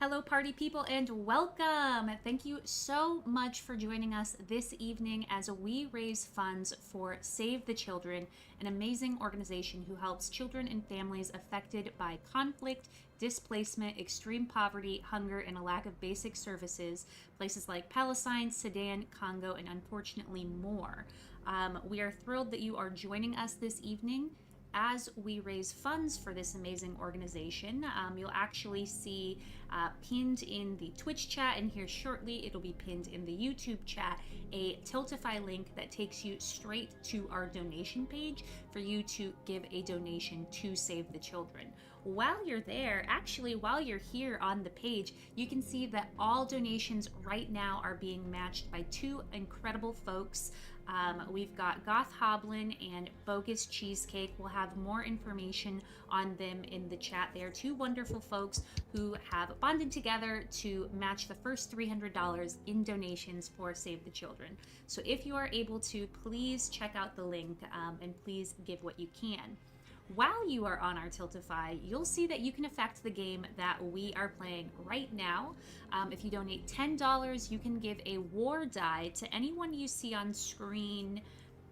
Hello, party people, and welcome. Thank you so much for joining us this evening as we raise funds for Save the Children, an amazing organization who helps children and families affected by conflict, displacement, extreme poverty, hunger, and a lack of basic services, places like Palestine, Sudan, Congo, and unfortunately more. We are thrilled that you are joining us this evening as we raise funds for this amazing organization. You'll actually see pinned in the Twitch chat, and here shortly it'll be pinned in the YouTube chat, a Tiltify link that takes you straight to our donation page for you to give a donation to Save the Children. While you're there, actually, while you're here on the page, you can see that all donations right now are being matched by two incredible folks. We've got Goth Hoblin and Bogus Cheesecake. We'll have more information on them in the chat. They are two wonderful folks who have bonded together to match the first $300 in donations for Save the Children. So if you are able to, please check out the link and please give what you can. While you are on our Tiltify, you'll see that you can affect the game that we are playing right now. If you donate $10, you can give a war die to anyone you see on screen,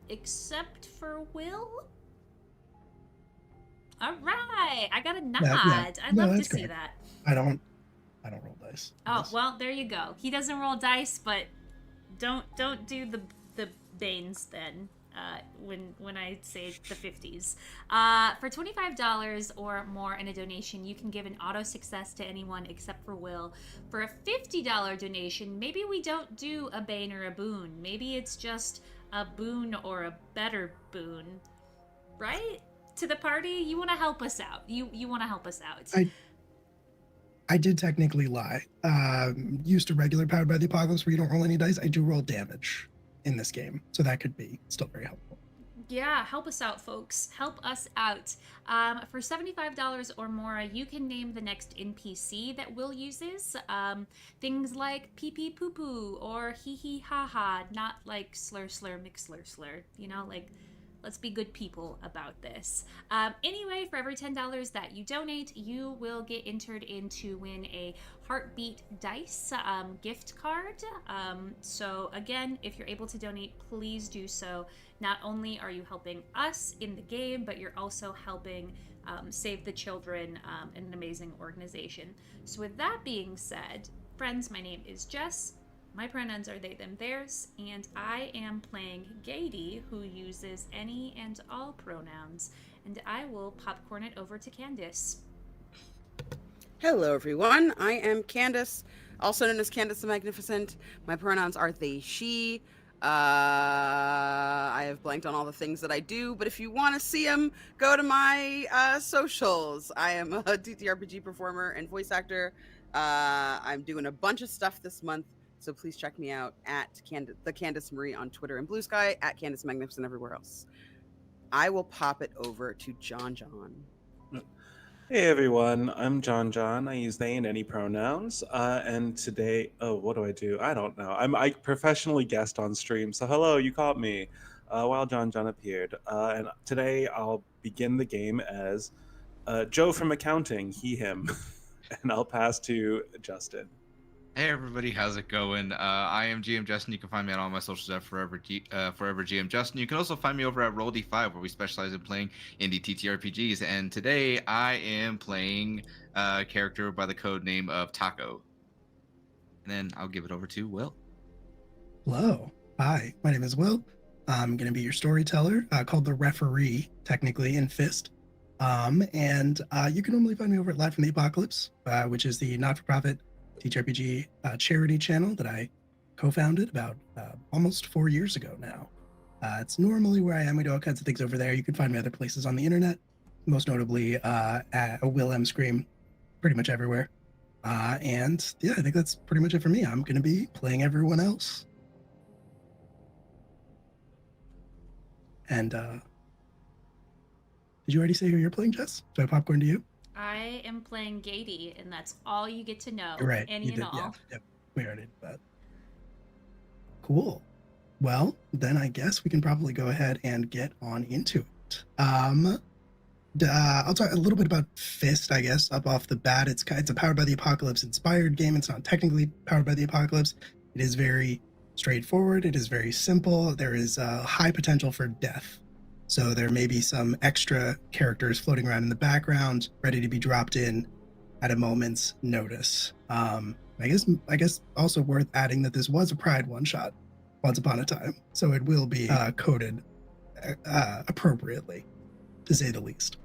except for Will. All right, I got a nod. Yeah. I'd love to see that. I don't roll dice. Oh, well, there you go. He doesn't roll dice, but don't do the Banes then. When I say the 50s. For $25 or more in a donation, you can give an auto success to anyone except for Will. For a $50 donation, maybe we don't do a bane or a boon. Maybe it's just a boon or a better boon. Right? To the party, you want to help us out. You want to help us out. I did technically lie. Used a regular Powered by the Apocalypse where you don't roll any dice. I do roll damage in this game, so that could be still very helpful. Yeah, help us out, folks. Help us out. For $75 or more, you can name the next NPC that Will uses. Things like pee pee poo poo or hee hee ha ha, not like slur slur mix slur slur. You know, like, let's be good people about this. Anyway, for every $10 that you donate, you will get entered in to win a Heartbeat Dice gift card. So again, if you're able to donate, please do so. Not only are you helping us in the game, but you're also helping Save the Children, an amazing organization. So with that being said, friends, my name is Jess. My pronouns are they, them, theirs, and I am playing Gady, who uses any and all pronouns, and I will popcorn it over to Candace. Hello, everyone. I am Candace, also known as Candace the Magnificent. My pronouns are they, she. I have blanked on all the things that I do, but if you want to see them, go to my socials. I am a TTRPG performer and voice actor. I'm doing a bunch of stuff this month. So please check me out at the Candace Marie on Twitter and Blue Sky, at Candace Magnificent everywhere else. I will pop it over to John. Hey everyone, I'm John. I use they and any pronouns. And today, what do? I don't know. I professionally guest on stream. So hello, you caught me while John appeared. And today I'll begin the game as Joe from accounting, he, him. And I'll pass to Justin. Hey everybody, how's it going? I am GM Justin. You can find me on all my socials at Forever GM Justin. You can also find me over at Roll D5, where we specialize in playing indie TTRPGs. And today I am playing a character by the code name of Taco. And then I'll give it over to Will. Hello. Hi, my name is Will. I'm going to be your storyteller, called the referee, technically, in Fist. And you can normally find me over at Live from the Apocalypse, which is the not-for-profit TTRPG charity channel that I co-founded about almost 4 years ago now. It's normally where I am. We do all kinds of things over there. You can find me other places on the internet, most notably at Will M Scream, pretty much everywhere. And yeah, I think that's pretty much it for me. I'm going to be playing everyone else. And did you already say who you're playing, Jess? Do I popcorn to you? I am playing Gady, and that's all you get to know. You're right. Any you and did, all. Yeah, we already did that. Cool. Well, then I guess we can probably go ahead and get on into it. I'll talk a little bit about Fist, I guess, up off the bat. It's a Powered by the Apocalypse inspired game. It's not technically Powered by the Apocalypse. It is very straightforward. It is very simple. There is high potential for death. So there may be some extra characters floating around in the background, ready to be dropped in at a moment's notice. I guess also worth adding that this was a Pride one-shot once upon a time. So it will be coded appropriately, to say the least.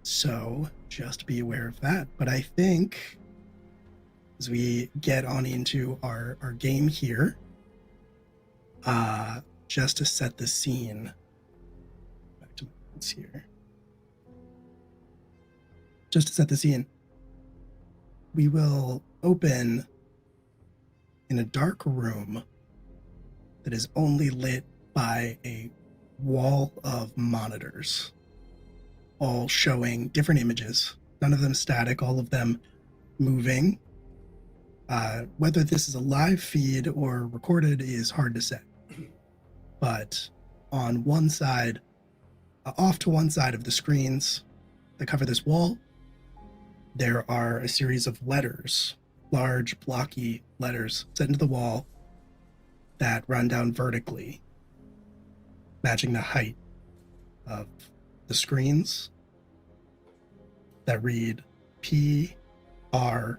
So just be aware of that. But I think as we get on into our game here, just to set the scene, back to my notes here. Just to set the scene, we will open in a dark room that is only lit by a wall of monitors, all showing different images, none of them static, all of them moving. Whether this is a live feed or recorded is hard to say. But on one side, off to one side of the screens that cover this wall, there are a series of letters, large blocky letters set into the wall that run down vertically, matching the height of the screens, that read PRIDE,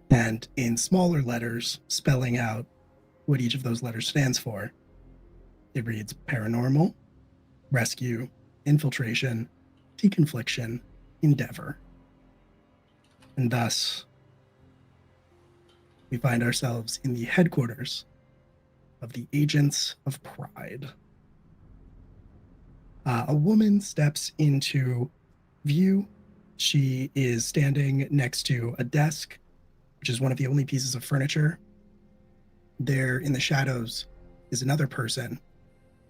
and in smaller letters spelling out what each of those letters stands for, it reads paranormal, rescue, infiltration, deconfliction, endeavor. And thus, we find ourselves in the headquarters of the Agents of Pride. A woman steps into view. She is standing next to a desk, which is one of the only pieces of furniture. There in the shadows is another person,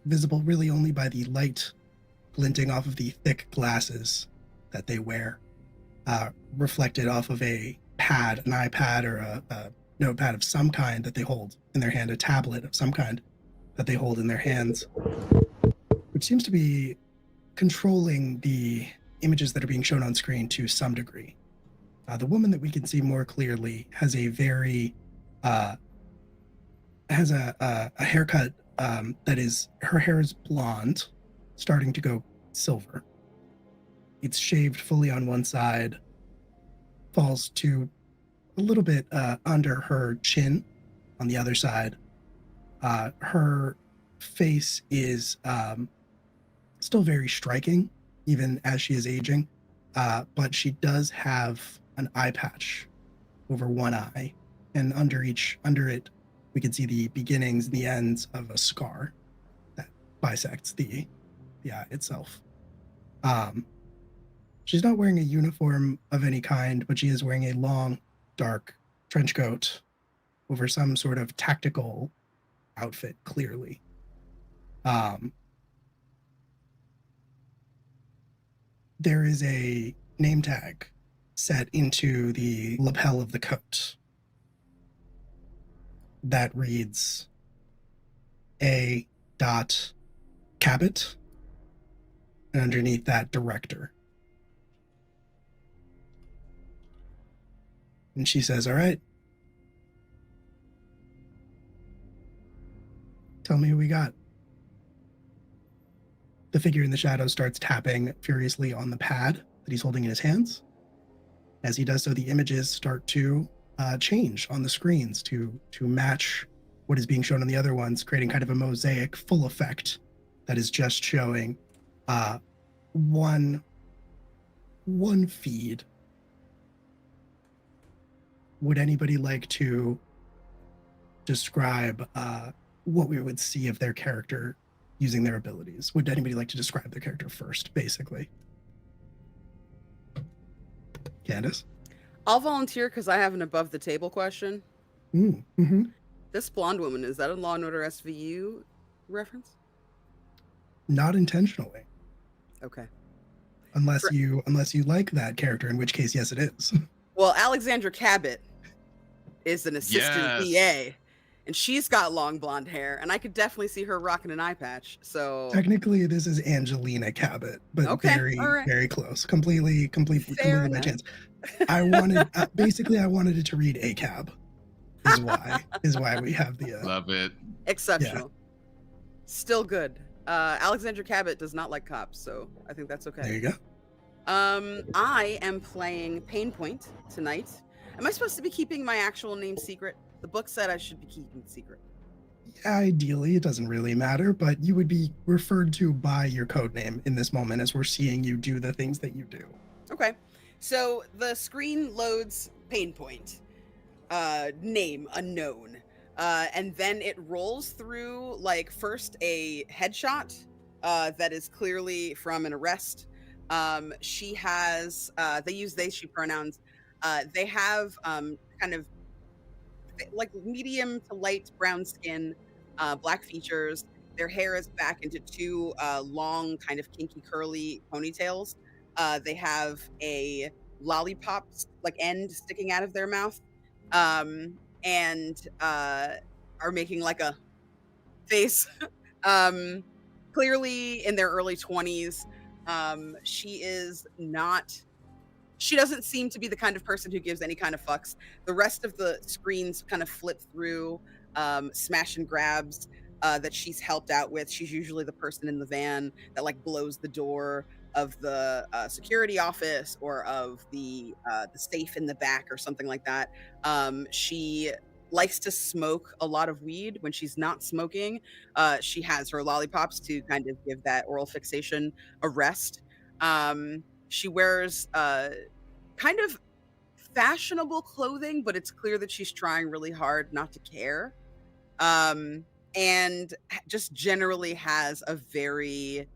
visible really only by the light glinting off of the thick glasses that they wear, reflected off of a pad, an iPad or a notepad of some kind that they hold in their hand, a tablet of some kind that they hold in their hands, which seems to be controlling the images that are being shown on screen to some degree. The woman that we can see more clearly has a very has a haircut that is, her hair is blonde, starting to go silver. It's shaved fully on one side, falls to a little bit under her chin on the other side. Her face is still very striking, even as she is aging, but she does have an eye patch over one eye, and under it, we can see the beginnings and the ends of a scar that bisects the eye itself. She's not wearing a uniform of any kind, but she is wearing a long, dark trench coat over some sort of tactical outfit, clearly. There is a name tag set into the lapel of the coat that reads A. Cabot, and underneath that, director. And she says, "All right, tell me who we got." The figure in the shadow starts tapping furiously on the pad that he's holding in his hands. As he does so, the images start to change on the screens to match what is being shown on the other ones, creating kind of a mosaic full effect that is just showing one feed. Would anybody like to describe what we would see of their character using their abilities? Would anybody like to describe their character first, basically? Candace? I'll volunteer because I have an above the table question. Mm-hmm. This blonde woman, is that a Law and Order SVU reference? Not intentionally. Okay. Unless you like that character, in which case, yes, it is. Well, Alexandra Cabot is an assistant Yes. DA. and she's got long blonde hair, and I could definitely see her rocking an eye patch. So Technically, this is Angelina Cabot, but okay, very, all right, very close. Completely fair by enough. chance. I wanted, basically, I wanted it to read a cab. Is why we have the Love it. Exceptional. Still good. Alexandra Cabot does not like cops, so I think that's okay. There you go. I am playing Pain Point tonight. Am I supposed to be keeping my actual name secret? The book said I should be keeping secret. Ideally, it doesn't really matter, but you would be referred to by your code name in this moment as we're seeing you do the things that you do. Okay. So the screen loads Pain Point. Name unknown. And then it rolls through, like, first a headshot that is clearly from an arrest. She has, they use they, she pronouns. They have kind of like medium to light brown skin, black features. Their hair is back into two long, kind of kinky, curly ponytails. They have a lollipop like end sticking out of their mouth, and are making like a face. Clearly in their early 20s. She is not. She doesn't seem to be the kind of person who gives any kind of fucks. The rest of the screens kind of flip through smash and grabs that she's helped out with. She's usually the person in the van that like blows the door of the security office or of the safe in the back or something like that. She likes to smoke a lot of weed. When she's not smoking, she has her lollipops to kind of give that oral fixation a rest. She wears kind of fashionable clothing, but it's clear that she's trying really hard not to care. And just generally has a very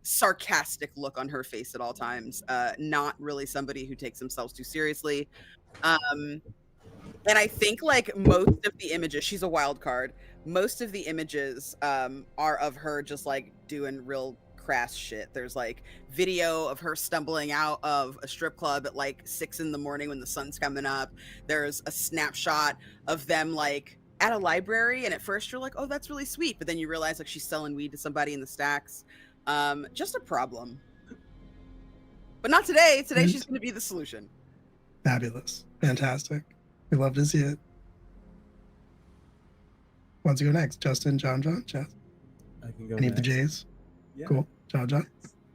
sarcastic look on her face at all times. Not really somebody who takes themselves too seriously. And I think like most of the images, she's a wild card. Most of the images are of her just like doing real crass shit. There's like video of her stumbling out of a strip club at like 6 a.m. when the sun's coming up. There's a snapshot of them like at a library, and at first you're like, oh, that's really sweet, but then you realize like she's selling weed to somebody in the stacks. Just a problem. But not today. Today she's going to be the solution. Fabulous. Fantastic. We love to see it. Want to go next? Justin, John, Jess? I can go Any of the next. J's? Yeah. Cool. John?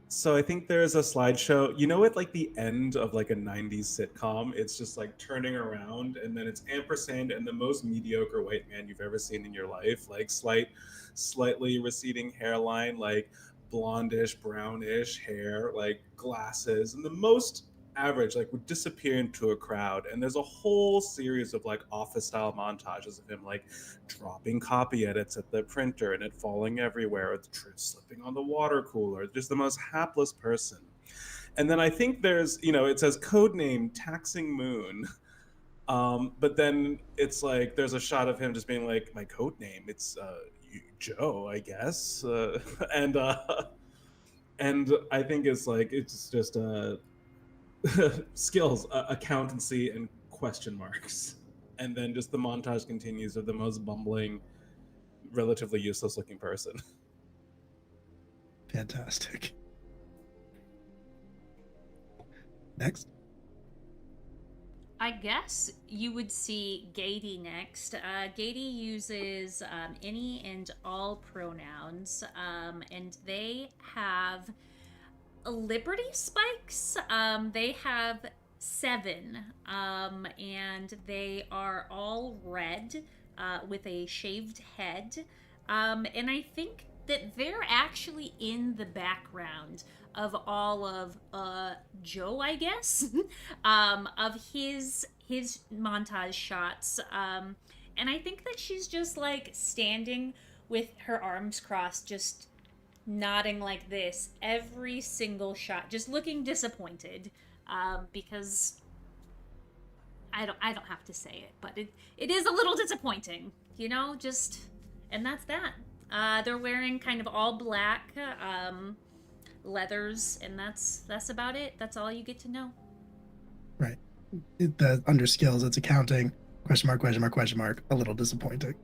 So I think there's a slideshow, you know, at like the end of like a 90s sitcom, it's just like turning around and then it's ampersand and the most mediocre white man you've ever seen in your life, like slightly receding hairline, like blondish, brownish hair, like glasses, and the most average like would disappear into a crowd. And there's a whole series of like office style montages of him like dropping copy edits at the printer and it falling everywhere, or the slipping on the water cooler, just the most hapless person. And then I think there's, you know, it says codename Taxing Moon. But then it's like there's a shot of him just being like, my code name, it's Joe, I guess. And I think it's like it's just skills, accountancy, and question marks. And then just the montage continues of the most bumbling, relatively useless looking person. Fantastic. Next. I guess you would see Gady next. Gady uses any and all pronouns, and they have Liberty spikes. They have 7, and they are all red with a shaved head. And I think that they're actually in the background of all of Joe, I guess, of his montage shots. And I think that she's just like standing with her arms crossed, just nodding like this every single shot, just looking disappointed, because I don't have to say it, but it is a little disappointing, you know, just, and that's that. They're wearing kind of all black leathers, and that's about it. That's all you get to know. Right. The under skills, it's accounting, Question mark, question mark, question mark. A little disappointing.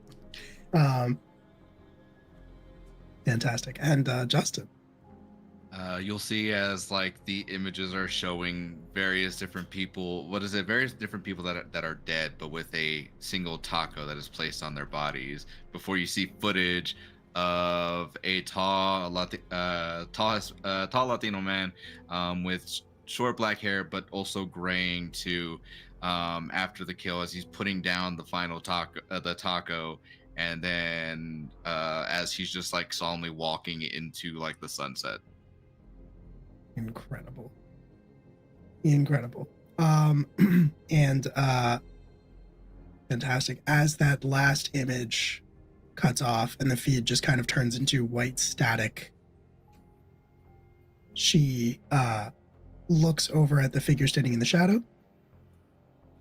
Fantastic. And Justin. You'll see as like the images are showing various different people. What is it? Various different people that are dead, but with a single taco that is placed on their bodies. Before you see footage of a tall Latino man with short black hair, but also graying to after the kill as he's putting down the final taco, and then as he's just like solemnly walking into like the sunset. Incredible. And fantastic. As that last image cuts off and the feed just kind of turns into white static, she looks over at the figure standing in the shadow,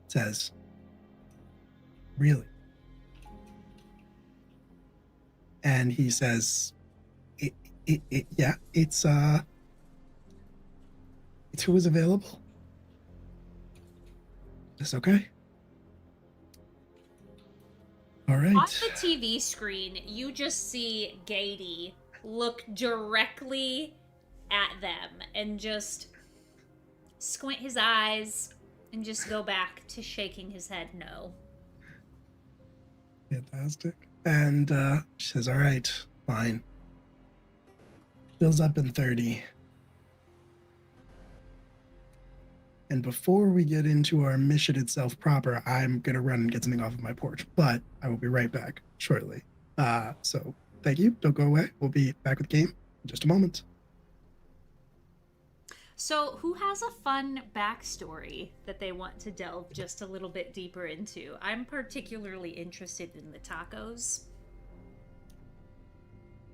says, "Really?" And he says, yeah, it's who was available. That's okay. All right. On the TV screen, you just see Gady look directly at them and just squint his eyes and just go back to shaking his head no. Fantastic. And she says, all right, fine. Bill's up in 30. And before we get into our mission itself proper, I'm going to run and get something off of my porch, but I will be right back shortly. So thank you. Don't go away. We'll be back with the game in just a moment. So, who has a fun backstory that they want to delve just a little bit deeper into? I'm particularly interested in the tacos.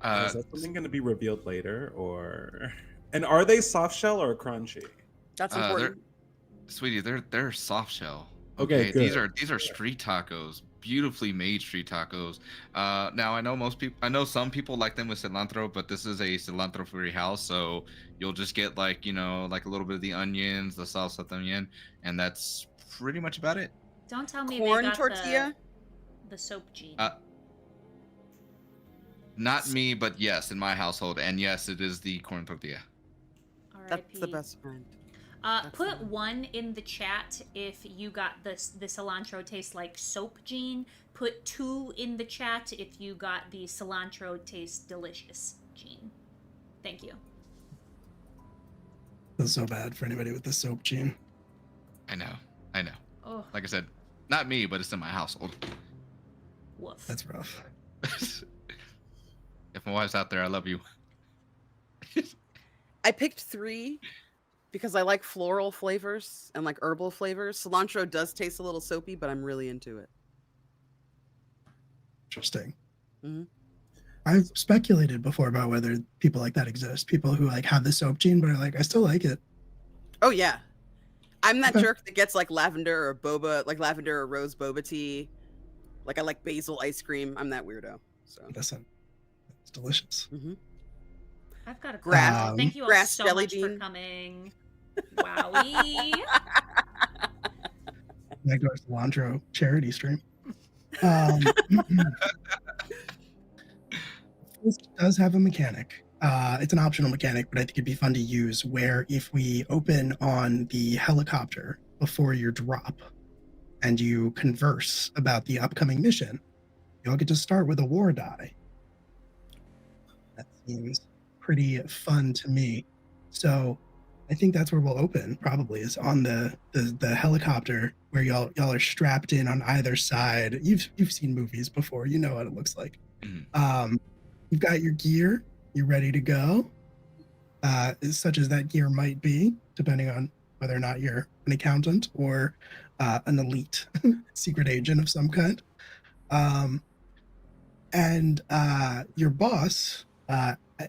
Is that something going to be revealed later, or? And are they soft shell or crunchy? That's important. Sweetie, they're soft shell. Okay, good. These are street tacos, beautifully made street tacos. Now I know some people like them with cilantro, but this is a cilantro-free house, so you'll just get like like a little bit of the onions, the salsa también, and that's pretty much about it. Don't tell me Corn they got tortilla? the soap gene. Not me, but yes, in my household, and yes, it is the corn tortilla. That's the best friend. Put 1 in the chat if you got the cilantro tastes like soap gene. Put 2 in the chat if you got the cilantro tastes delicious gene. Thank you. Feels so bad for anybody with the soap gene. I know. Oh, Like I said, not me, but it's in my household. woof. That's rough. If my wife's out there, I love you. I picked 3 because I like floral flavors and like herbal flavors. Cilantro does taste a little soapy, but I'm really into it. Interesting. Mhm. I've speculated before about whether people like that exist. People who like have the soap gene, but are like, I still like it. Oh yeah. I'm that Okay. jerk that gets like lavender or boba, like lavender or rose boba tea. Like I like basil ice cream. I'm that weirdo. So Listen, it's delicious. I've got a Grass- question. Thank you all grass so jelly much for bean. coming. Wowie. Like our cilantro charity stream. This does have a mechanic. It's an optional mechanic, but I think it'd be fun to use where if we open on the helicopter before your drop and you converse about the upcoming mission, you all get to start with a war die. That seems pretty fun to me. So I think that's where we'll open, probably, is on the helicopter where y'all are strapped in on either side. You've seen movies before, you know what it looks like. You've got your gear, you're ready to go, such as that gear might be, depending on whether or not you're an accountant or an elite secret agent of some kind. And your boss,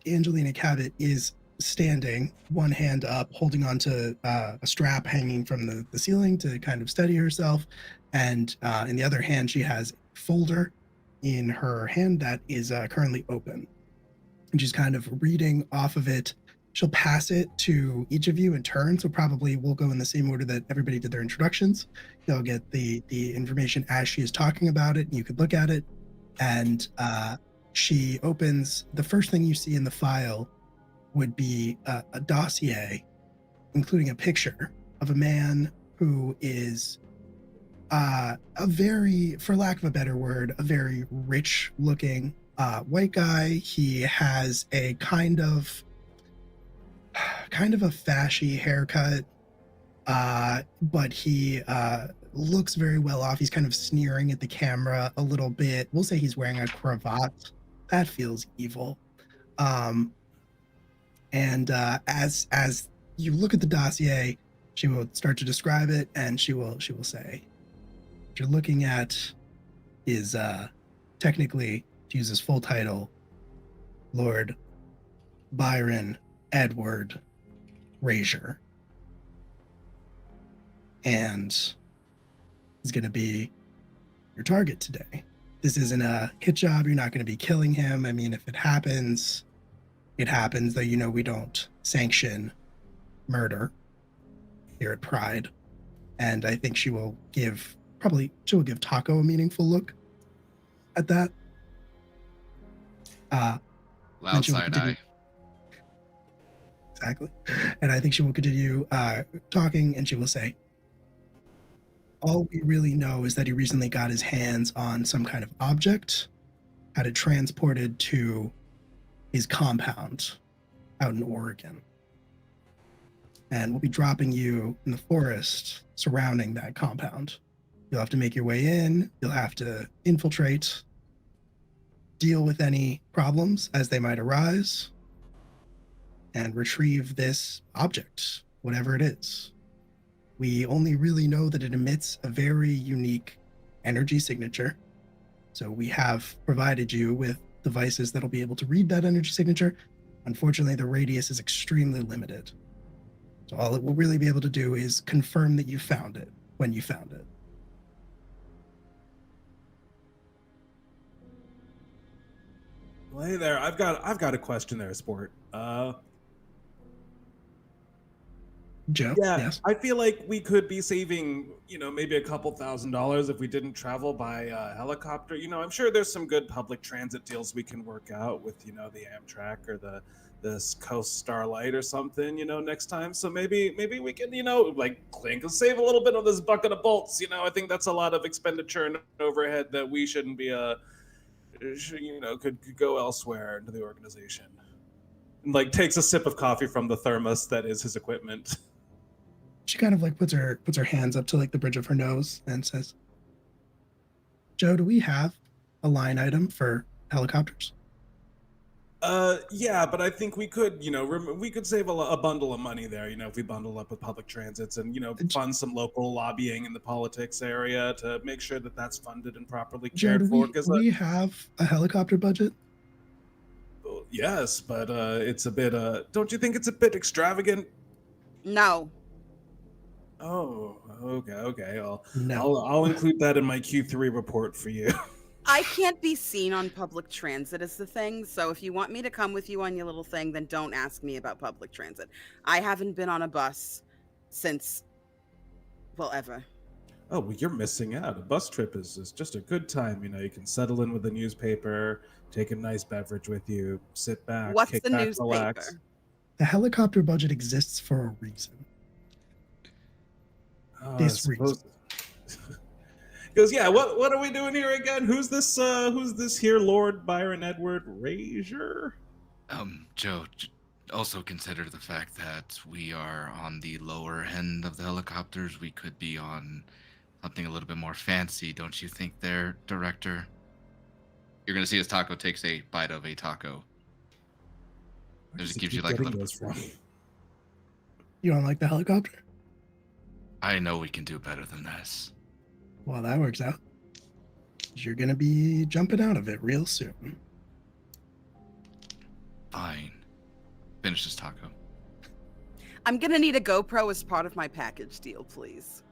Angelina Cabot, is standing, one hand up, holding onto a strap hanging from the ceiling to kind of steady herself. And in the other hand, she has a folder in her hand that is currently open. And she's kind of reading off of it she'll pass it to each of you in turn. So probably we'll go in the same order that everybody did their introductions. You'll get the information as she is talking about it, and you could look at it. And she opens, the first thing you see in the file would be a dossier, including a picture of a man who is a very, for lack of a better word, a very rich looking white guy. He has a kind of a fashy haircut, but he looks very well off. He's kind of sneering at the camera a little bit. We'll say he's wearing a cravat. That feels evil. And as you look at the dossier, she will start to describe it, and she will say, what you're looking at is technically, to use his full title, Lord Byron Edward Razier. And he's going to be your target today. This isn't a hit job. You're not going to be killing him. I mean, if it happens, it happens, though, you know, we don't sanction murder here at Pride. And I think she will give Taco a meaningful look at that. Loud side eye. Exactly. And I think she will continue talking, and she will say, all we really know is that he recently got his hands on some kind of object, had it transported to his compound out in Oregon. And we'll be dropping you in the forest surrounding that compound. You'll have to make your way in. You'll have to infiltrate, deal with any problems as they might arise, and retrieve this object, whatever it is. We only really know that it emits a very unique energy signature. So we have provided you with devices that'll be able to read that energy signature. Unfortunately, the radius is extremely limited. So all it will really be able to do is confirm that you found it when you found it. Well, hey there. I've got a question there, Sport. Joe? Yeah, Yes. I feel like we could be saving, maybe a couple $1,000s if we didn't travel by helicopter. I'm sure there's some good public transit deals we can work out with, the Amtrak or the Coast Starlight or something, next time. So maybe we can, Clink and save a little bit of this bucket of bolts. I think that's a lot of expenditure and overhead that we shouldn't be, could go elsewhere into the organization. And takes a sip of coffee from the thermos that is his equipment. She kind of puts her hands up to the bridge of her nose and says, Joe, do we have a line item for helicopters? Yeah, but I think we could, we could save a bundle of money there, if we bundle up with public transits and, fund some local lobbying in the politics area to make sure that that's funded and properly cared for. Do we have a helicopter budget? Yes, but it's a bit, don't you think it's a bit extravagant? No. Oh, okay. No. I'll include that in my Q3 report for you. I can't be seen on public transit is the thing. So if you want me to come with you on your little thing, then don't ask me about public transit. I haven't been on a bus since, ever. Oh, well, you're missing out. A bus trip is just a good time. You can settle in with a newspaper, take a nice beverage with you, sit back, What's kick the back, newspaper? relax. The helicopter budget exists for a reason. This reason. Because what are we doing here again? Who's this here, Lord Byron Edward Razier? Joe, also consider the fact that we are on the lower end of the helicopters. We could be on something a little bit more fancy, don't you think there, Director? You're gonna see as Taco takes a bite of a taco. It just gives you a little bit. You don't like the helicopter? I know we can do better than this. Well, that works out. You're going to be jumping out of it real soon. Fine. Finish this taco. I'm going to need a GoPro as part of my package deal, please.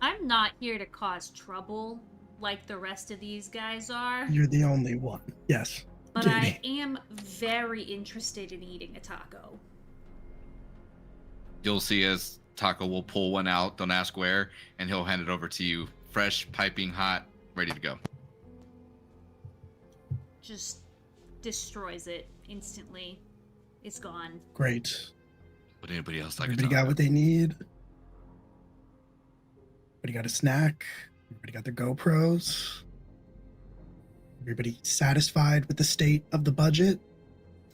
I'm not here to cause trouble like the rest of these guys are. You're the only one. Yes. but I Katie. am very interested in eating a taco. You'll see as Taco will pull one out, don't ask where, and he'll hand it over to you, fresh, piping hot, ready to go. Just destroys it instantly. It's gone. Great. Would anybody else like a Everybody taco? got what they need. Everybody got a snack. Everybody got their GoPros. Everybody satisfied with the state of the budget.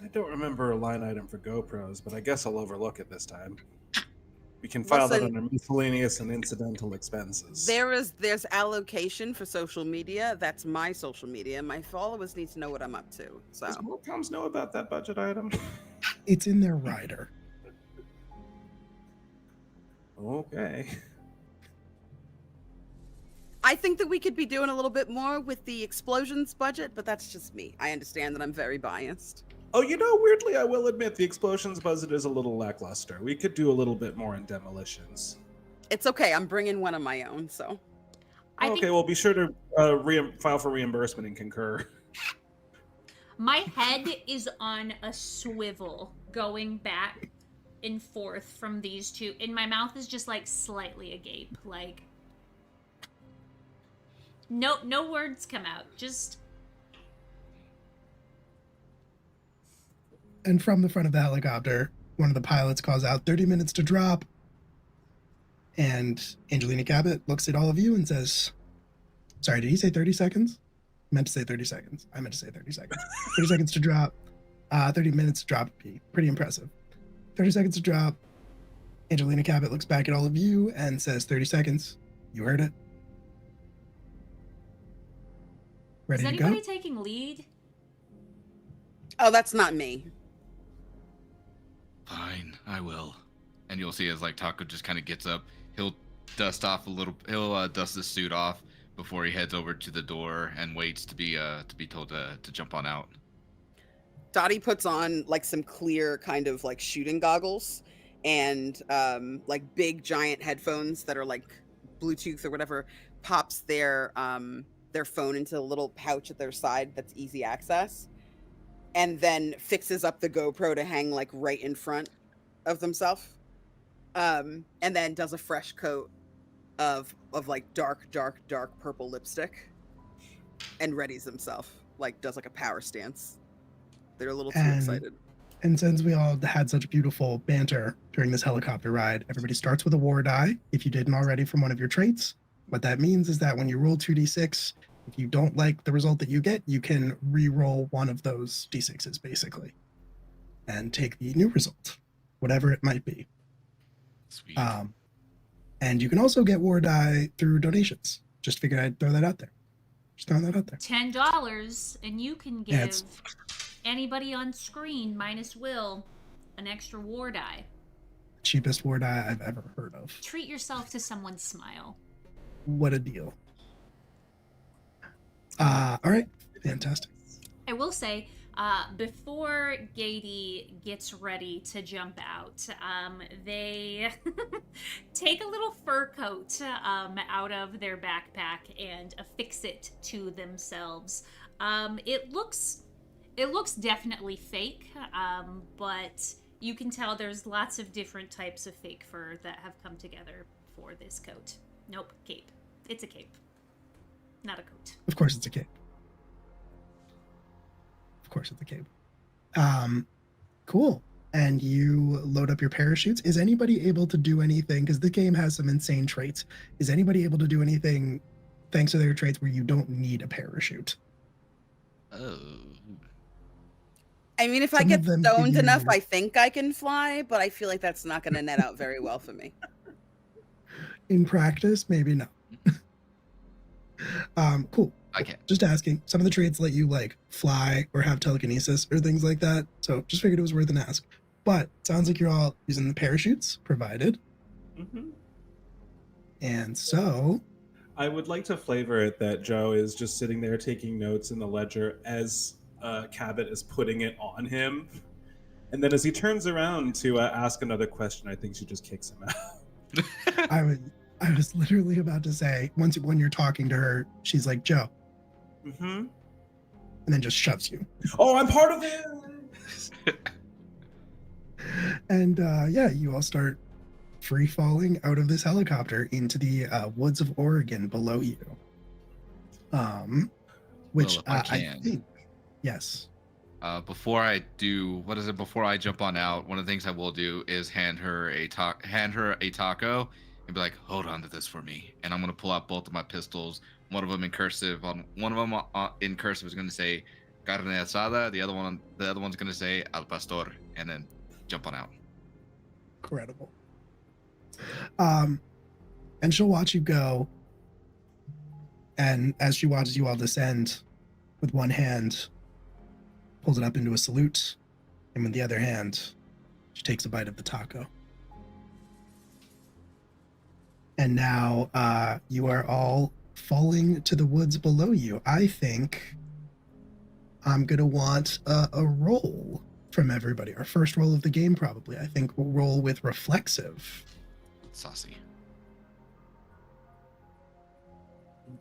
I don't remember a line item for GoPros, but I guess I'll overlook it this time. We can file that Listen, under miscellaneous and incidental expenses. there's allocation for social media. That's my social media. My followers need to know what I'm up to. So Does Morecoms know about that budget item? It's in their rider. Okay. I think that we could be doing a little bit more with the explosions budget, but that's just me. I understand that I'm very biased. Oh, weirdly, I will admit the explosions budget is a little lackluster. We could do a little bit more in demolitions. It's okay. I'm bringing one of my own, so. I Okay, think well, be sure to file for reimbursement and concur. my head is on a swivel going back and forth from these two, and my mouth is just like slightly agape. Like, no words come out. Just And from the front of the helicopter, one of the pilots calls out 30 minutes to drop. And Angelina Cabot looks at all of you and says, sorry, did he say 30 seconds? I meant to say 30 seconds. I meant to say 30 seconds. 30 seconds to drop. 30 minutes to drop. Pretty impressive. 30 seconds to drop. Angelina Cabot looks back at all of you and says 30 seconds. You heard it. Ready is to go? anybody taking lead? Oh, that's not me. Fine, I will. And you'll see as like Taco just kind of gets up, he'll dust off a little. He'll dust his suit off before he heads over to the door and waits to be told to jump on out. Dottie puts on like some clear kind of like shooting goggles and like big giant headphones that are like Bluetooth or whatever, pops their phone into a little pouch at their side that's easy access, and then fixes up the GoPro to hang like right in front of themselves. And then does a fresh coat of like dark purple lipstick and readies himself, like does like a power stance. They're a little too excited. And since we all had such beautiful banter during this helicopter ride, everybody starts with a war die. If you didn't already from one of your traits, what that means is that when you roll 2d6, if you don't like the result that you get, you can re-roll one of those d6s basically and take the new result, whatever it might be. Sweet. And you can also get war die through donations. Just figured I'd throw that out there. Just throwing that out there. $10, and you can give Yeah, it's- anybody on screen minus Will an extra war die. Cheapest war die I've ever heard of. Treat yourself to someone's smile. What a deal. All right, fantastic. I will say, before Gady gets ready to jump out, they take a little fur coat out of their backpack and affix it to themselves. It looks definitely fake, but you can tell there's lots of different types of fake fur that have come together for this coat. Nope, cape. It's a cape, not a coat. Of course it's a cape. Of course it's a cape. Cool. And you load up your parachutes. Is anybody able to do anything? Because the game has some insane traits. Is anybody able to do anything thanks to their traits where you don't need a parachute? Oh. I mean, if I Some get of them give stoned enough, you- I think I can fly, but I feel like that's not going to net out very well for me. In practice, maybe not. Cool. I can't. Just asking. Some of the traits let you like fly or have telekinesis or things like that. So just figured it was worth an ask. But sounds like you're all using the parachutes provided. Mm-hmm. And so I would like to flavor it that Joe is just sitting there taking notes in the ledger as Cabot is putting it on him. And then as he turns around to ask another question, I think she just kicks him out. I was literally about to say, when you're talking to her, she's like, Joe, Mm-hmm. and then just shoves you. Oh, I'm part of it. And yeah, you all start free falling out of this helicopter into the woods of Oregon below you. Which Well, if I I can. think, yes. Before I do, what is it? Before I jump on out, one of the things I will do is hand her a taco, and be like, "Hold on to this for me." And I'm gonna pull out both of my pistols. One of them in cursive. On one of them in cursive is gonna say "carne asada." The other one's gonna say "al pastor," and then jump on out. Incredible. And she'll watch you go. And as she watches you all descend, with one hand, pulls it up into a salute, and with the other hand, she takes a bite of the taco. And now you are all falling to the woods below you. I think I'm going to want a roll from everybody. Our first roll of the game, probably. I think we'll roll with reflexive. Saucy.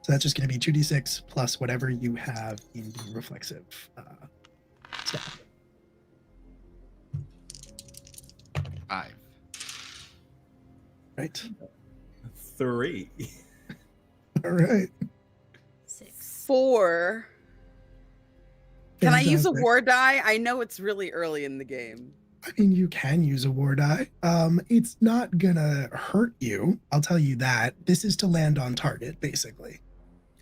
So that's just going to be 2d6 plus whatever you have in the reflexive stuff. 5. Right. 3. All right. 6. 4. Can I use a Fantastic. war die? I know it's really early in the game. I mean, you can use a war die. It's not gonna hurt you. I'll tell you that. This is to land on target, basically.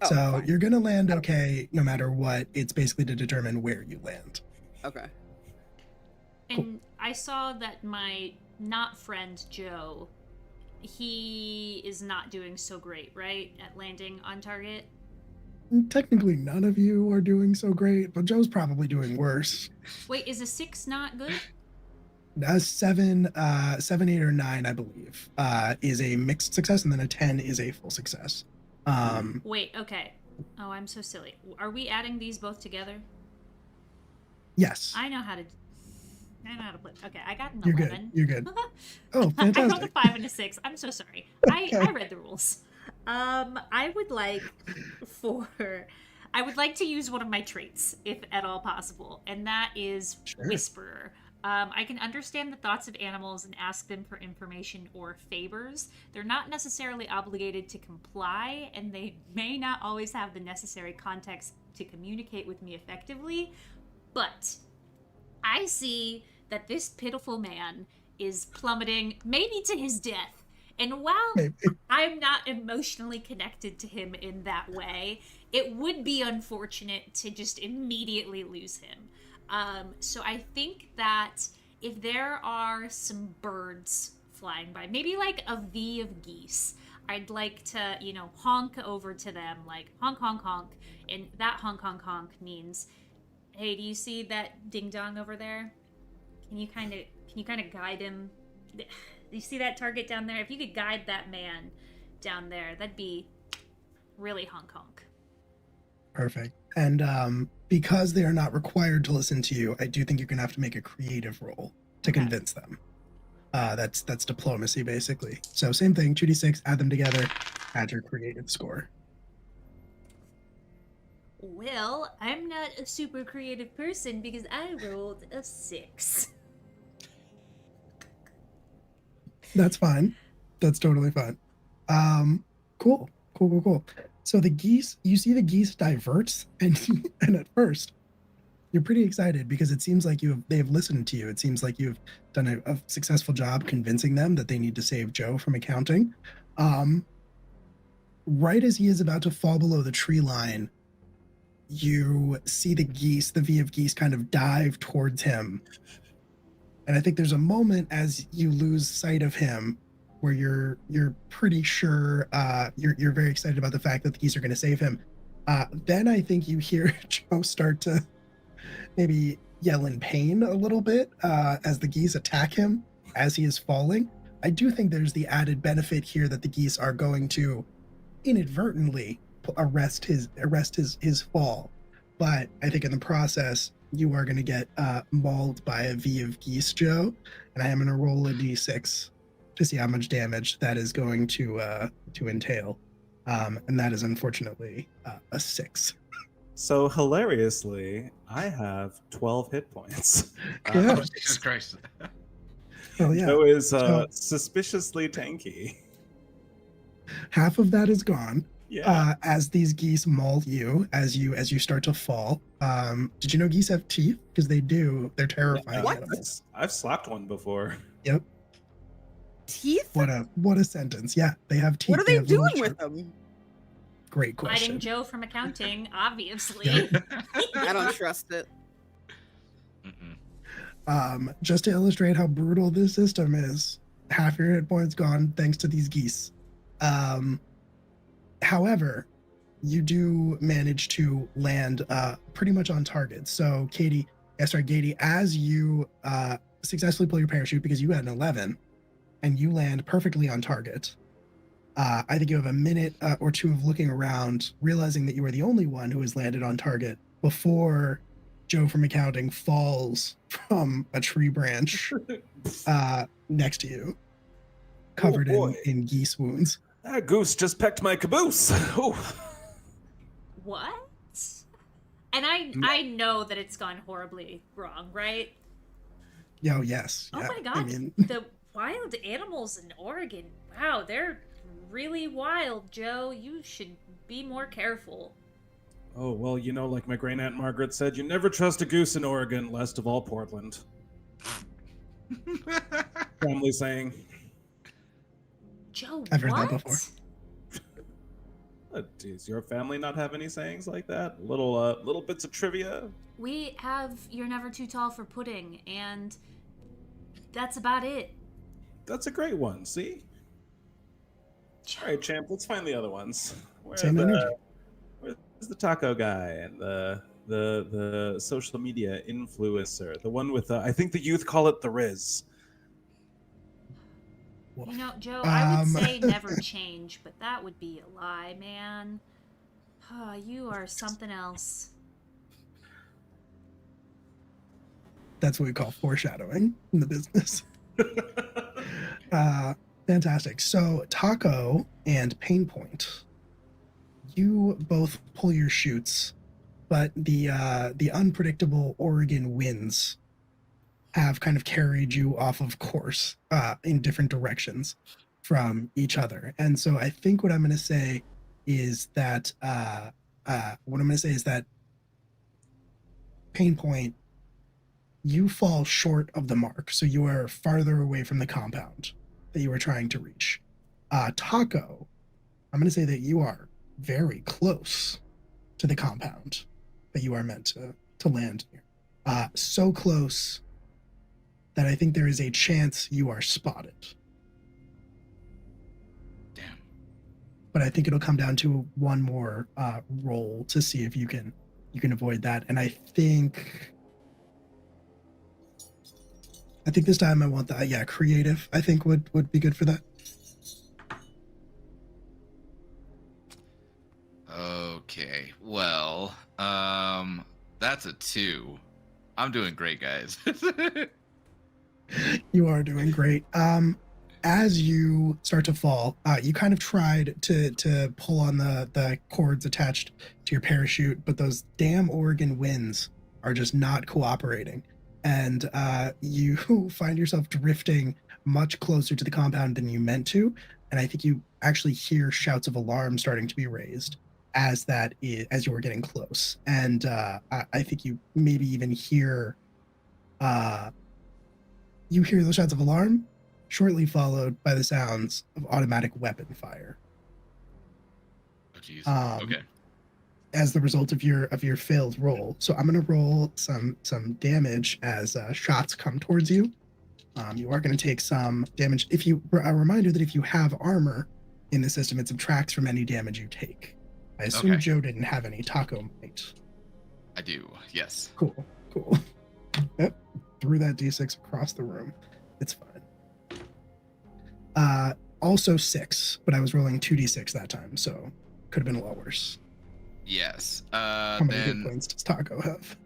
Oh, So fine. you're gonna land okay no matter what. It's basically to determine where you land. Okay. And I saw that my not friend Joe, he is not doing so great, right? At landing on target. Technically, none of you are doing so great, but Joe's probably doing worse. Wait, is a 6 not good? 7, 8, or 9, I believe, is a mixed success, and then a 10 is a full success. Wait, okay. Oh, I'm so silly. Are we adding these both together? Yes, I know how to play. Okay, I got an you're 11. good. You're good. Oh, I rolled a fantastic. 5 and a 6. I'm so sorry. I Okay. read the rules. I would like to use one of my traits, if at all possible, and that is Sure. Whisperer. I can understand the thoughts of animals and ask them for information or favors. They're not necessarily obligated to comply, and they may not always have the necessary context to communicate with me effectively, but I see that this pitiful man is plummeting, maybe to his death. And while Maybe. I'm not emotionally connected to him in that way, it would be unfortunate to just immediately lose him. So I think that if there are some birds flying by, maybe like a V of geese, I'd like to, honk over to them, like honk, honk, honk. And that honk, honk, honk means, hey, do you see that ding dong over there? Can you kind of guide him? Do you see that target down there? If you could guide that man down there, that'd be really honk honk. Perfect. And because they are not required to listen to you, I do think you're gonna have to make a creative roll to Okay. convince them. That's diplomacy, basically. So same thing, 2d6, add them together, add your creative score. Well, I'm not a super creative person because I rolled a 6. That's fine. That's totally fine. Cool. So the geese, you see the geese diverts, and and at first, you're pretty excited because it seems like they've listened to you. It seems like you've done a successful job convincing them that they need to save Joe from accounting. Right as he is about to fall below the tree line, you see the V of geese kind of dive towards him. And I think there's a moment as you lose sight of him where you're pretty sure you're very excited about the fact that the geese are going to save him. Then I think you hear Joe start to maybe yell in pain a little bit as the geese attack him as he is falling. I do think there's the added benefit here that the geese are going to inadvertently arrest his fall, but I think in the process you are going to get mauled by a V of geese, Joe, and I am going to roll a d6 to see how much damage that is going to entail, and that is unfortunately a 6. So hilariously, I have 12 hit points. Yeah. Oh, Jesus Christ. Oh yeah. Joe is So suspiciously tanky. half of that is gone. Yeah. As these geese maul you as you start to fall. Did you know geese have teeth? Because they do. They're terrifying What? animals. I've slapped one before. Yep. Teeth? What a sentence. Yeah, they have teeth. What are they have little doing with them? Great Hiding question. Joe from accounting, obviously. Yeah. I don't trust it. Just to illustrate how brutal this system is, half your hit points gone thanks to these geese. However, you do manage to land pretty much on target. So, Gady, as you successfully pull your parachute because you had an 11 and you land perfectly on target, I think you have a minute or two of looking around, realizing that you are the only one who has landed on target before Joe from accounting falls from a tree branch next to you, covered in geese wounds. That goose just pecked my caboose. Oh. What? And I know that it's gone horribly wrong, right? Oh, yes. Oh Yeah. my god. I mean, The wild animals in Oregon. Wow, they're really wild, Joe. You should be more careful. Oh, well, you know, like my great aunt Margaret said, you never trust a goose in Oregon, least of all Portland. Family saying. Joe, I've heard what? that before. Does your family not have any sayings like that? Little bits of trivia? We have You're Never Too Tall for Pudding, and that's about it. That's a great one, see? All right, champ, let's find the other ones. Same energy. Where's the taco guy and the social media influencer? The one with, I think the youth call it the Riz. You know, Joe, I would say Um, never change, but that would be a lie, man. You are something else. That's what we call foreshadowing in the business. Fantastic. So Taco and Pain Point, you both pull your chutes, but the unpredictable Oregon winds have kind of carried you off of course in different directions from each other. And so I think what I'm going to say is that Pain Point, you fall short of the mark, so you are farther away from the compound that you were trying to reach. Taco, I'm going to say that you are very close to the compound that you are meant to land near. So close that I think there is a chance you are spotted. Damn. But I think it'll come down to one more roll to see if you can avoid that. And I think this time I want the creative. I think would be good for that. Okay. Well, that's a 2. I'm doing great, guys. You are doing great. As you start to fall, you kind of tried to pull on the cords attached to your parachute, but those damn Oregon winds are just not cooperating. And you find yourself drifting much closer to the compound than you meant to. And I think you actually hear shouts of alarm starting to be raised as you were getting close. And I think you maybe even hear those shouts of alarm, shortly followed by the sounds of automatic weapon fire. Oh, jeez. Okay. As the result of your failed roll. So I'm going to roll some damage as shots come towards you. You are going to take some damage. A reminder that if you have armor in the system, it subtracts from any damage you take. I assume Okay. Joe didn't have any. Taco might. I do. Yes. Cool. Yep. Threw that d6 across the room. It's fine. Also 6, but I was rolling 2d6 that time, so could have been a lot worse. Yes. How many hit Then points does Taco have?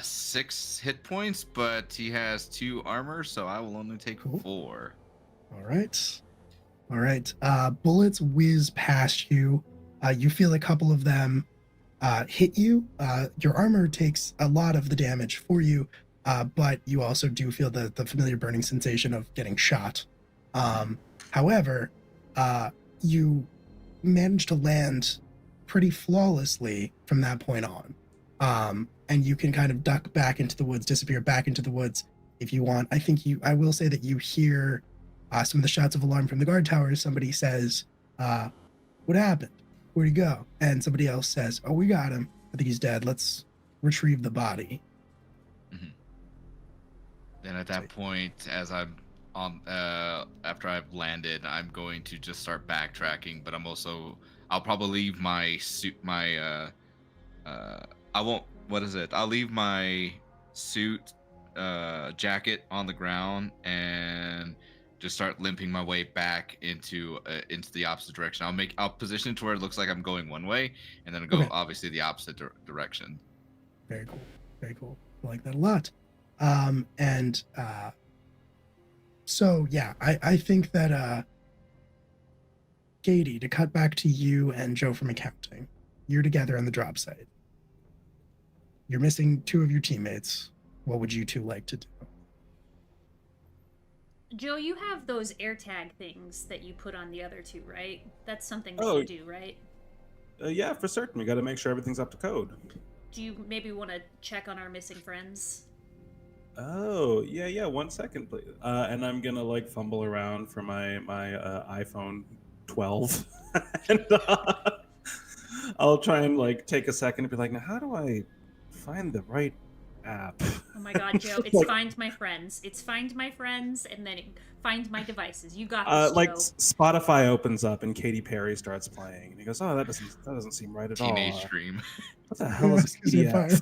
6 hit points, but he has 2 armor, so I will only take Cool. 4. All right. Bullets whiz past you. You feel a couple of them hit you. Your armor takes a lot of the damage for you, but you also do feel the familiar burning sensation of getting shot. However, you manage to land pretty flawlessly from that point on. And you can kind of duck back into the woods, disappear back into the woods if you want. I will say that you hear some of the shots of alarm from the guard towers. Somebody says, what happened? Where'd he go? And somebody else says, oh, we got him. I think he's dead. Let's retrieve the body. Then at that point, as I'm on, after I've landed, I'm going to just start backtracking. But I'll probably leave my suit, I won't. What is it? I'll leave my suit, jacket on the ground and just start limping my way back into the opposite direction. I'll position it to where it looks like I'm going one way, and then go obviously the opposite direction. Very cool. Very cool. I like that a lot. So yeah, I think that Katie, to cut back to you and Joe from accounting, you're together on the drop site. You're missing 2 of your teammates. What would you 2 like to do? Joe, you have those AirTag things that you put on the other 2, right? That's something that Oh. you do, right? Yeah, for certain. We got to make sure everything's up to code. Do you maybe want to check on our missing friends? Oh, yeah. 1 second, please. And I'm gonna like fumble around for my iPhone 12, and I'll try and like take a second and be like, now how do I find the right app? Oh my god, Joe, it's Find My Friends. It's Find My Friends and then Find My Devices. You got this, like Joe. Spotify opens up and Katy Perry starts playing, and he goes, "Oh, that doesn't seem right at all." Teenage Dream. What the hell is PDF?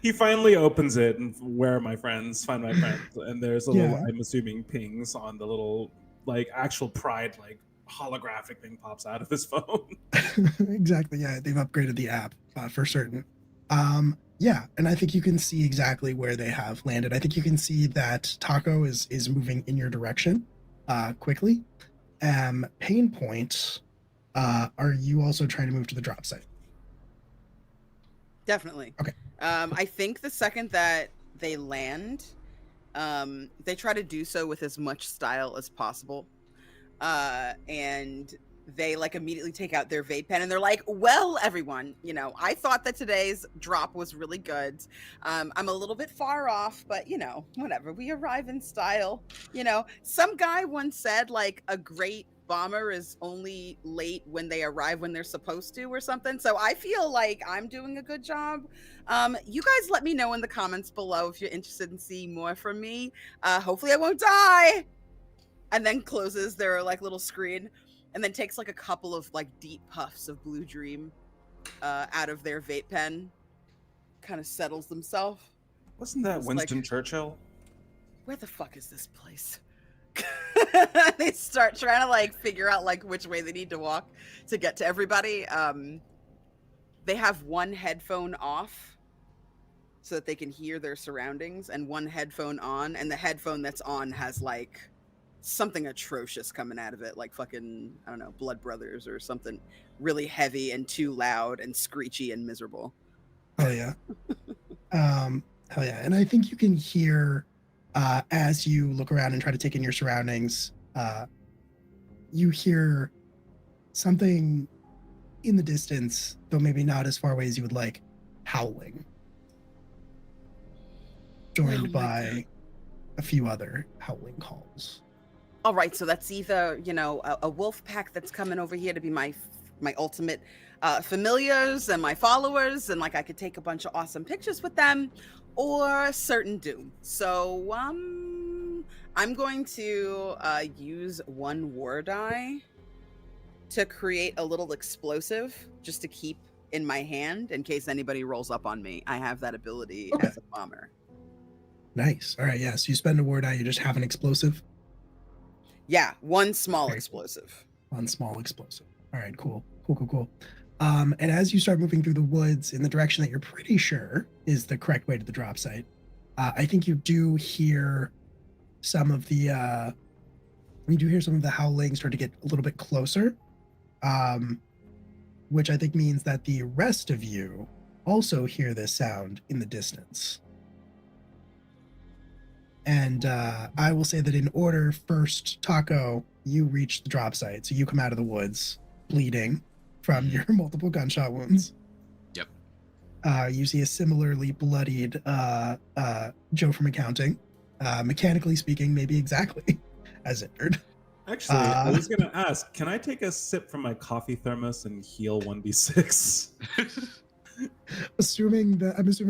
He finally opens it, and where are my friends? Find my friends, and there's a little, I'm assuming, pings on the little like actual Pride like holographic thing pops out of his phone. Exactly. Yeah, they've upgraded the app for certain. Yeah, and I think you can see exactly where they have landed. I think you can see that Taco is moving in your direction quickly. Pain Point, are you also trying to move to the drop site? Definitely. Okay. I think the second that they land, they try to do so with as much style as possible. And they like immediately take out their vape pen and they're like, well, everyone, I thought that today's drop was really good. I'm a little bit far off, but whatever. We arrive in style. Some guy once said like a great bomber is only late when they arrive when they're supposed to or something. So I feel like I'm doing a good job. You guys let me know in the comments below if you're interested in seeing more from me. Hopefully I won't die. And then closes their like little screen and then takes like a couple of like deep puffs of Blue Dream out of their vape pen, kind of settles themselves. Wasn't that Winston Churchill? Where the fuck is this place? They start trying to like figure out like which way they need to walk to get to everybody. They have one headphone off so that they can hear their surroundings and one headphone on, and the headphone that's on has like something atrocious coming out of it, like fucking, I don't know, Blood Brothers or something really heavy and too loud and screechy and miserable. Oh yeah. Hell yeah. And I think you can hear as you look around and try to take in your surroundings, you hear something in the distance, though maybe not as far away as you would like, howling, joined by a few other howling calls. All right, so that's either, a wolf pack that's coming over here to be my ultimate familiars and my followers, and like I could take a bunch of awesome pictures with them, or certain doom. So I'm going to use one war die to create a little explosive just to keep in my hand in case anybody rolls up on me. I have that ability as a bomber. Nice. All right, yeah. So you spend a war die, you just have an explosive. Yeah, one small Very explosive. Cool. One small explosive. All right, cool. And as you start moving through the woods in the direction that you're pretty sure is the correct way to the drop site, I think you do hear some of the howling start to get a little bit closer. which I think means that the rest of you also hear this sound in the distance. And I will say that in order, first, Taco, you reach the drop site. So you come out of the woods bleeding from your multiple gunshot wounds. Yep. You see a similarly bloodied Joe from accounting. Mechanically speaking, maybe exactly as injured. Actually, I was going to ask, can I take a sip from my coffee thermos and heal 1d6? I'm assuming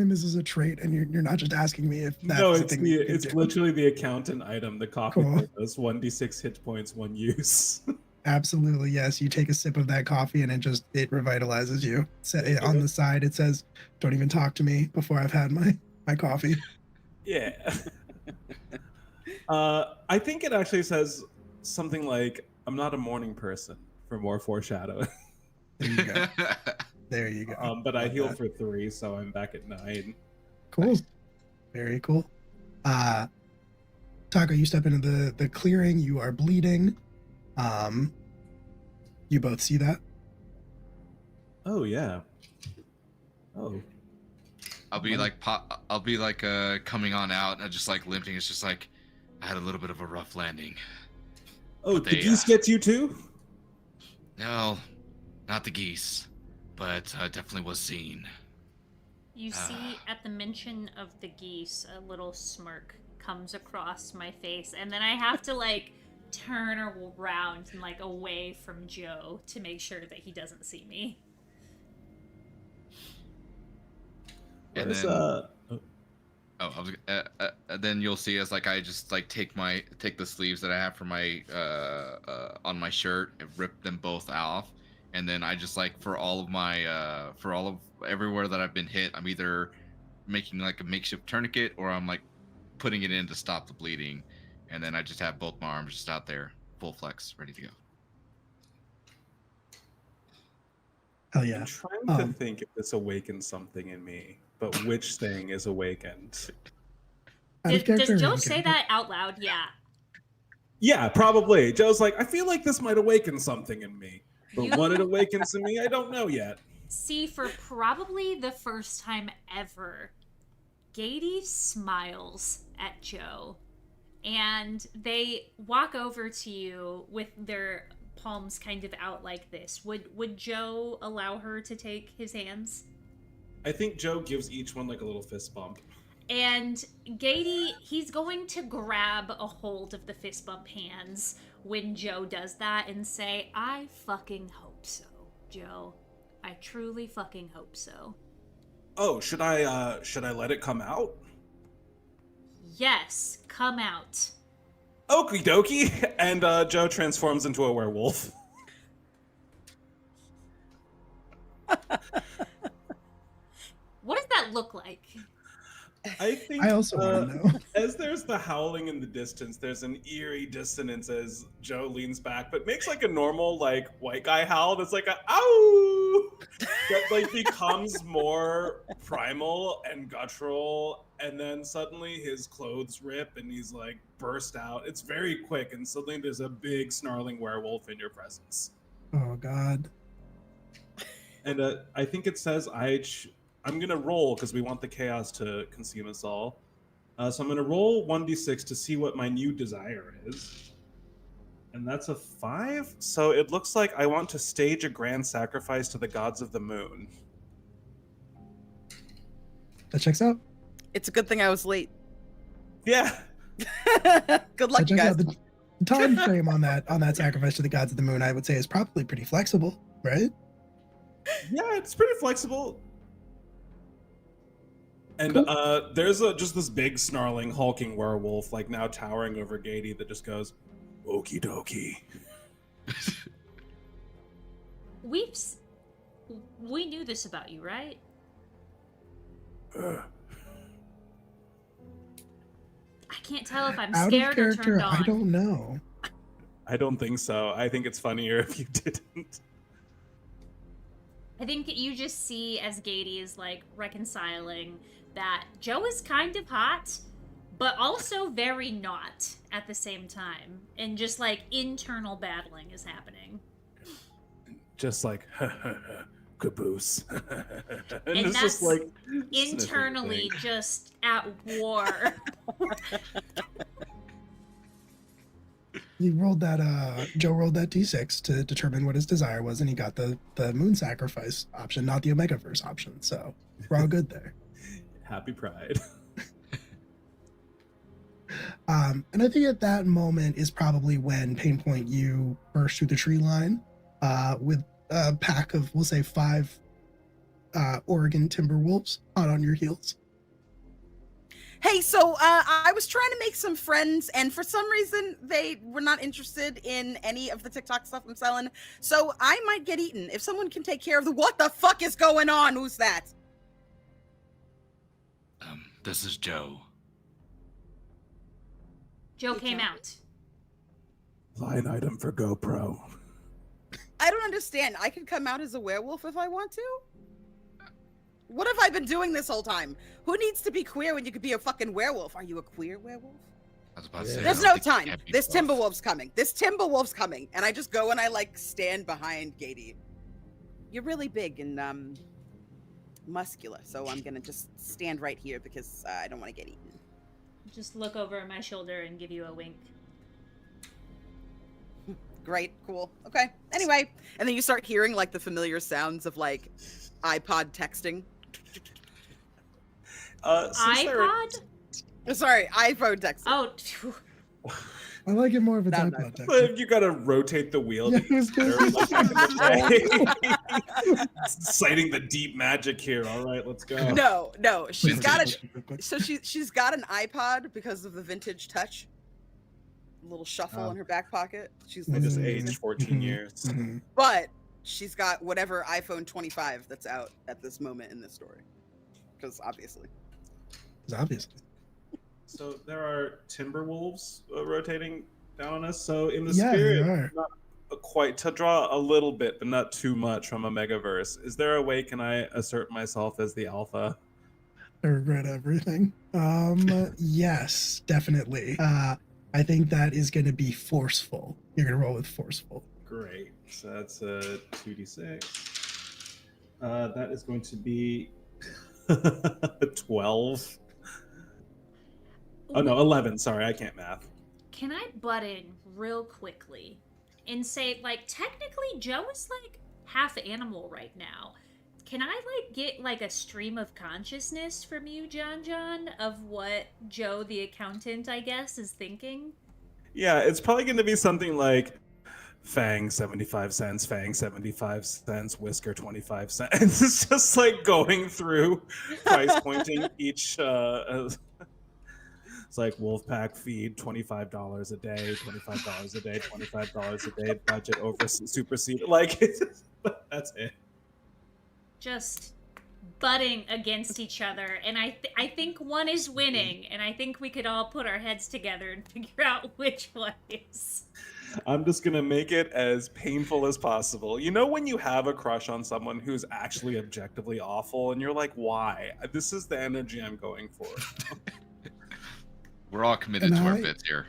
this is a trait, and you're not just asking me if that's No, the thing. it's literally the accountant item, the coffee Cool. thermos, 1d6 hit points, 1 use. Absolutely, yes. You take a sip of that coffee, and it revitalizes you. On the side, it says, "Don't even talk to me before I've had my coffee." Yeah. I think it actually says something like, "I'm not a morning person," for more foreshadowing. There you go. There you go. But I healed for 3, so I'm back at 9. Cool. Nice. Very cool. Taco, you step into the clearing. You are bleeding. You both see that? Oh yeah. Oh. I'll be coming on out and just like limping. It's just like I had a little bit of a rough landing. Oh, But the they, geese get you too? No, not the geese, but definitely was seen. You see, at the mention of the geese, a little smirk comes across my face, and then I have to like turn around and like away from Joe to make sure that he doesn't see me. And Where's, then you'll see as like I just like take the sleeves that I have for my on my shirt and rip them both off, and then I just like for all of everywhere that I've been hit, I'm either making like a makeshift tourniquet or I'm like putting it in to stop the bleeding, and then I just have both my arms just out there, full flex, ready to go. Hell yeah. I'm trying to think if this awakens something in me, but which thing is awakened? Does Joe say that out loud? Yeah. Yeah, probably. Joe's like, I feel like this might awaken something in me. But You- what it awakens in me, I don't know yet. See, for probably the first time ever, Gady smiles at Joe, and they walk over to you with their palms kind of out like this. Would Joe allow her to take his hands? I think Joe gives each one like a little fist bump. And Gady, he's going to grab a hold of the fist bump hands when Joe does that and say, I fucking hope so, Joe. I truly fucking hope so. Oh, should I let it come out? Yes, come out. Okie dokie. And Joe transforms into a werewolf. What does that look like? I think I also want to know. as there's the howling in the distance, there's an eerie dissonance as Joe leans back, but makes like a normal like white guy howl that's like a ow that like becomes more primal and guttural, and then suddenly his clothes rip and he's like burst out. It's very quick, and suddenly there's a big snarling werewolf in your presence. Oh God. And I think it says I'm gonna roll because we want the chaos to consume us all. So I'm gonna roll 1d6 to see what my new desire is, and that's a 5. So it looks like I want to stage a grand sacrifice to the gods of the moon. That checks out. It's a good thing I was late. Yeah, Good luck, That you checks guys. out. The time frame on that sacrifice to the gods of the moon, I would say, is probably pretty flexible, right? yeah, it's pretty flexible. And Cool. there's just this big snarling hulking werewolf like now towering over Gady that just goes, okie dokie. We knew this about you, right? Uh, I can't tell if I'm Out of scared or character, turned on. I don't know. I don't think so. I think it's funnier if you didn't. I think you just see as Gady is like reconciling that Joe is kind of hot, but also very not at the same time. And just like internal battling is happening. just like caboose. And it's that's just like internally sniffing just at war. You rolled that. Joe rolled that d6 to determine what his desire was, and he got the moon sacrifice option, not the Omegaverse option. So we're all good there. thing. Happy Pride. And I think at that moment is probably when Painpoint you burst through the tree line with a pack of, we'll say, 5 Oregon timber wolves hot on your heels. Hey, so I was trying to make some friends, and for some reason they were not interested in any of the TikTok stuff I'm selling. So I might get eaten if someone can take care of the. What the fuck is going on? Who's that? This is Joe. Joe Hey, came Joe. out. Line item for GoPro. I don't understand. I can come out as a werewolf if I want to. What have I been doing this whole time? Who needs to be queer when you could be a fucking werewolf? Are you a queer werewolf? I was about to say. I There's don't no think you time. can be This both. Timberwolf's coming. This Timberwolf's coming. And I just go and I like stand behind Gady. You're really big and muscular, so I'm gonna just stand right here because I don't want to get eaten. Just look over my shoulder and give you a wink. Great, cool, okay. Anyway, and then you start hearing like the familiar sounds of like iPod texting. Since there are- iPod? Sorry, iPhone texting. Oh, I like it more of a No, type no. context. You gotta rotate the wheel Yeah, to I was get gonna better, say. like back in the day. Citing the deep magic here. All right, let's go. No, she's got it. Vintage. So she's got an iPod because of the vintage touch. A little shuffle Oh. in her back pocket. She's I just listening. aged 14 Mhm. years. Mhm. But she's got whatever iPhone 25 that's out at this moment in this story. Because obviously. Obviously. So there are timber wolves rotating down on us. So in the Yeah, spirit, there are. not quite to draw a little bit, but not too much from a megaverse. Is there a way can I assert myself as the alpha? I regret everything. Yes, definitely. I think that is going to be forceful. You're going to roll with forceful. Great. So that's a 2d6. That is going to be 12. Oh no, 11. Sorry, I can't math. Can I butt in real quickly and say, like, technically Joe is like half animal right now. Can I like get like a stream of consciousness from you, John, of what Joe the accountant, I guess, is thinking? Yeah, it's probably going to be something like Fang 75 cents, Fang 75 cents, Whisker 25 cents. It's just like going through price pointing each. It's like Wolfpack feed $25 a day, $25 a day, $25 a day. Budget over supersede. Like that's it. Just butting against each other, and I think one is winning, and I think we could all put our heads together and figure out which one is. I'm just gonna make it as painful as possible. You know when you have a crush on someone who's actually objectively awful, and you're like, why? This is the energy I'm going for. We're all committed And to our I- bits here.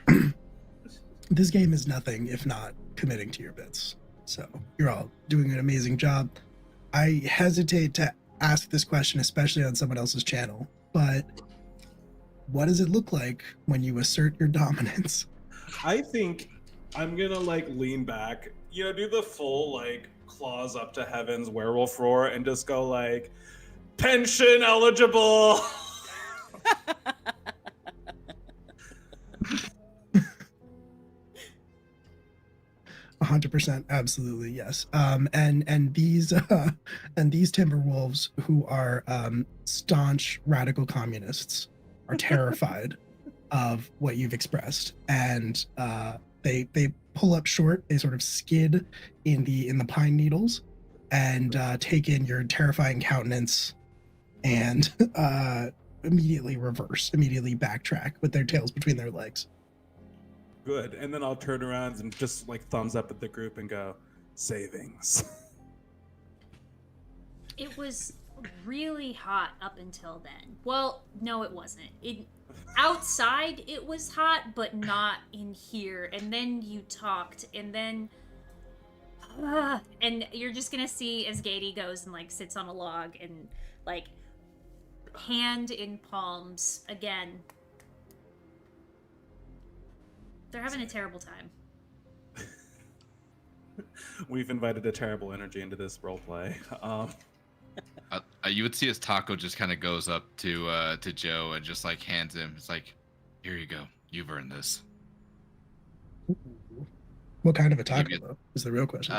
This game is nothing if not committing to your bits. So you're all doing an amazing job. I hesitate to ask this question, especially on someone else's channel, but what does it look like when you assert your dominance? I think I'm gonna like lean back, you know, do the full like claws up to heaven's werewolf roar and just go like pension eligible. 100%, absolutely, yes. And these Timberwolves, who are staunch radical communists, are terrified of what you've expressed, and they pull up short. They sort of skid in the pine needles, and take in your terrifying countenance, and immediately backtrack with their tails between their legs. Good. And then I'll turn around and just like thumbs up at the group and go, savings. It was really hot up until then. Well, no, it wasn't. Outside it was hot, but not in here. And then you talked, and then and you're just gonna see as Gady goes and like sits on a log and like hand in palms again. They're having a terrible time. We've invited a terrible energy into this roleplay. You would see as Taco just kind of goes up to Joe and just like hands him. It's like, here you go. You've earned this. What kind of a taco, you- though, is the real question.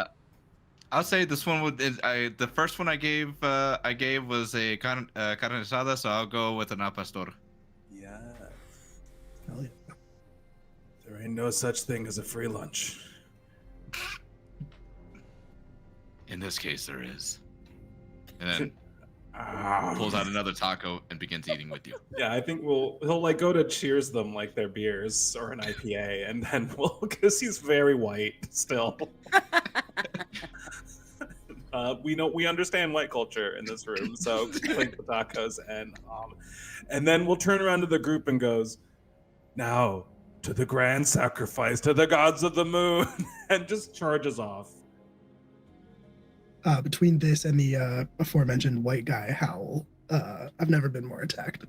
I'll say this one would. The first one I gave was a carne asada, so I'll go with an al pastor. Yeah. Hell yeah. There ain't no such thing as a free lunch. In this case, there is. And then pulls out another taco and begins eating with you. Yeah, I think he'll like go to cheers them like they're beers or an IPA, and then because he's very white still. We understand white culture in this room, so clink the tacos, and then we'll turn around to the group and goes, now to the grand sacrifice to the gods of the moon, and just charges off. Between this and the aforementioned white guy howl, I've never been more attacked.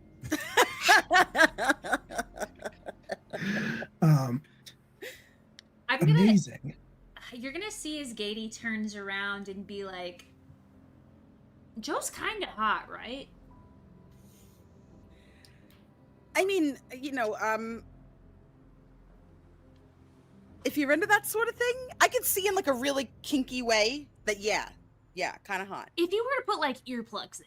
I'm gonna. Amazing. You're gonna see as Gady turns around and be like, Joe's kind of hot, right? I mean, if you're into that sort of thing, I could see in like a really kinky way that, yeah, kind of hot. If you were to put like earplugs in.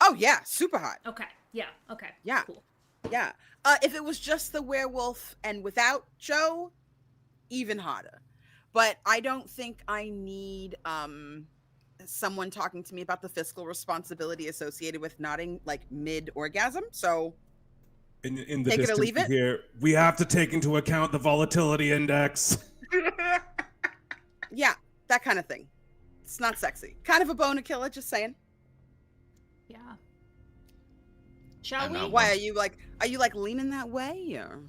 Oh yeah, super hot. Okay. Yeah. Okay. Yeah. Cool. Yeah. If it was just the werewolf and without Joe, even hotter. But I don't think I need someone talking to me about the fiscal responsibility associated with nodding like mid orgasm. So In the Take it or distance leave it? here, we have to take into account the volatility index. yeah, that kind of thing. It's not sexy. Kind of a bone to kill it, just saying. Yeah. Shall I'm we? not Why are you like leaning that way or?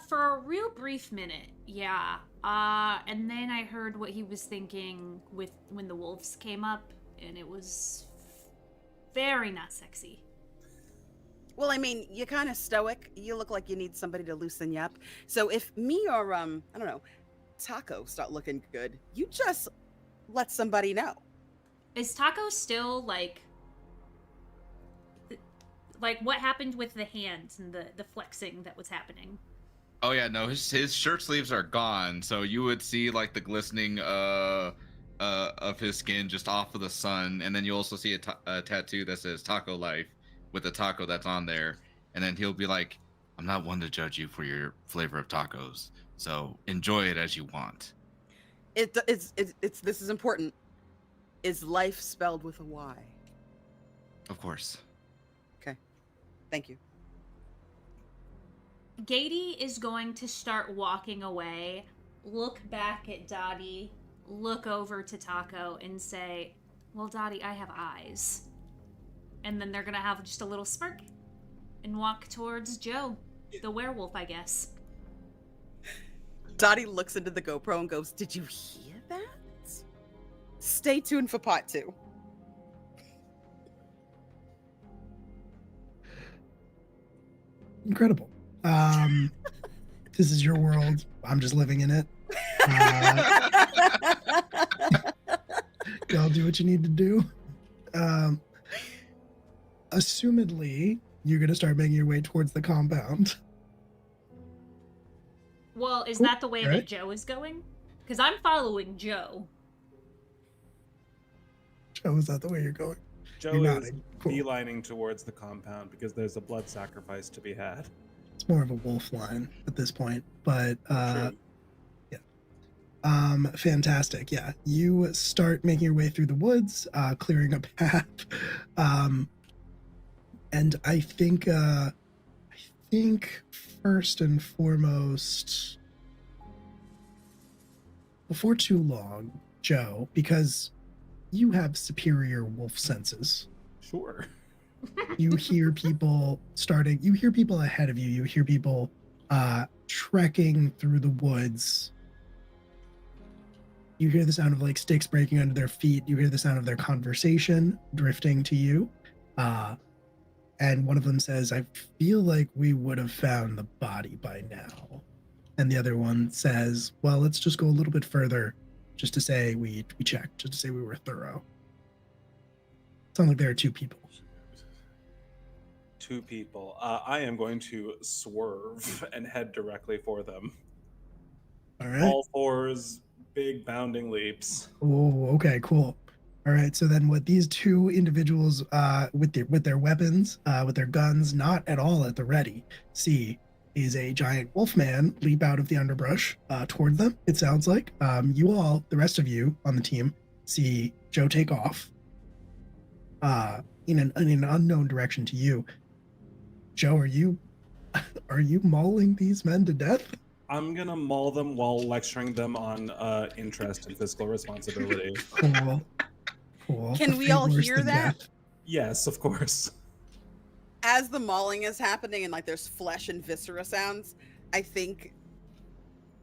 For a real brief minute, yeah. And then I heard what he was thinking when the wolves came up, and it was very not sexy. Well, I mean, you're kind of stoic. You look like you need somebody to loosen you up. So if me or I don't know, Taco start looking good, you just let somebody know. Is Taco still like what happened with the hands and the flexing that was happening? Oh yeah, no, his shirt sleeves are gone, so you would see like the glistening of his skin just off of the sun, and then you also see a tattoo that says Taco Life with the taco that's on there, and then he'll be like, I'm not one to judge you for your flavor of tacos, so enjoy it as you want. It's this is important. Is life spelled with a Y? Of course. Thank you. Gady is going to start walking away, look back at Dottie, look over to Taco, and say, well, Dottie, I have eyes. And then they're going to have just a little smirk and walk towards Joe, the werewolf, I guess. Dottie looks into the GoPro and goes, did you hear that? Stay tuned for part 2. Incredible. This is your world. I'm just living in it. Y'all do what you need to do. Assumedly, you're going to start making your way towards the compound. Well, is Cool. that the way Alright. that Joe is going? Because I'm following Joe. Joe, is that the way you're going? Joe You're is nodding. Cool. beelining towards the compound because there's a blood sacrifice to be had. It's more of a wolf line at this point, but True. fantastic. Yeah, you start making your way through the woods, clearing a path, and I think first and foremost, before too long, Joe, because you have superior wolf senses. Sure. You hear people you hear people ahead of you, you hear people trekking through the woods You hear the sound of like sticks breaking under their feet. You hear the sound of their conversation drifting to you. And one of them says, I feel like we would have found the body by now. And the other one says, well, let's just go a little bit further just to say we checked, just to say we were thorough. Sounds like there are two people. Two people. I am going to swerve and head directly for them. All right. All fours, big bounding leaps. Oh, okay, cool. All right. So then, what these two individuals, with their weapons, with their guns, not at all at the ready, see is a giant wolf man leap out of the underbrush toward them. It sounds like you all, the rest of you on the team, see Joe take off in an unknown direction to you. Joe, are you mauling these men to death? I'm gonna maul them while lecturing them on interest and fiscal responsibility. Cool. Can we all hear that? Death. Yes, of course. As the mauling is happening and like there's flesh and viscera sounds, I think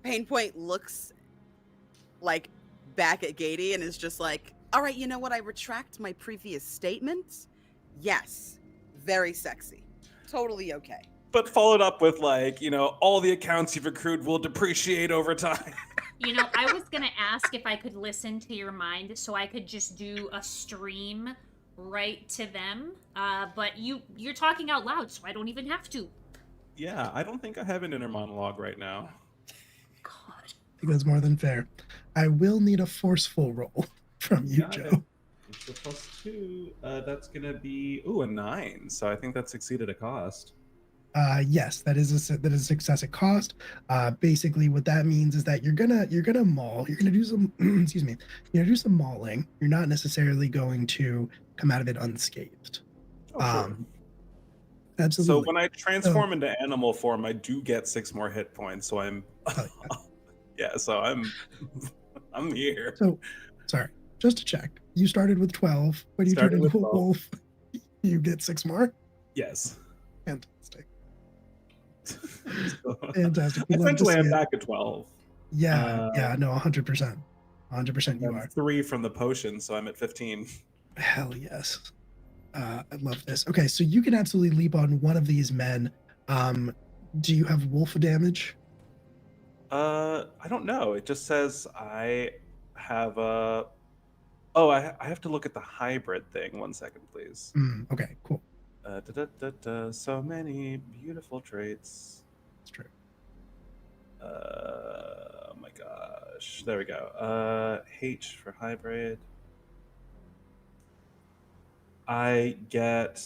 Painpoint looks like back at Gady and is just like, all right, you know what? I retract my previous statement. Yes, very sexy. Totally okay. But followed up with like, all the accounts you've accrued will depreciate over time. I was going to ask if I could listen to your mind so I could just do a stream right to them. But you're talking out loud, so I don't even have to. Yeah, I don't think I have an inner monologue right now. God. I think that's more than fair. I will need a forceful roll from you, Got Joe. it. It's a +2. That's going to be, a 9. So I think that's exceeded a cost. Yes, that is a success at cost. Basically, what that means is that you're gonna maul. You're gonna do some excuse me. You're gonna do some mauling. You're not necessarily going to come out of it unscathed. Sure. Absolutely. So when I transform into animal form, I do get 6 more hit points. So I'm, so I'm here. So, sorry, just to check. You started with 12. When you Started turn into a with 12. wolf, you get 6 more. Yes. Fantastic. Fantastic. We'd love to Essentially, see I'm it. back at 12. Yeah, no, 100%. 100% you I'm are. 3 from the potion, so I'm at 15. Hell yes. I love this. Okay, so you can absolutely leap on one of these men. Do you have wolf damage? I don't know. It just says I have a. Oh, I have to look at the hybrid thing. 1 second, please. Okay, cool. So many beautiful traits. That's true. Oh my gosh. There we go. H for hybrid. I get.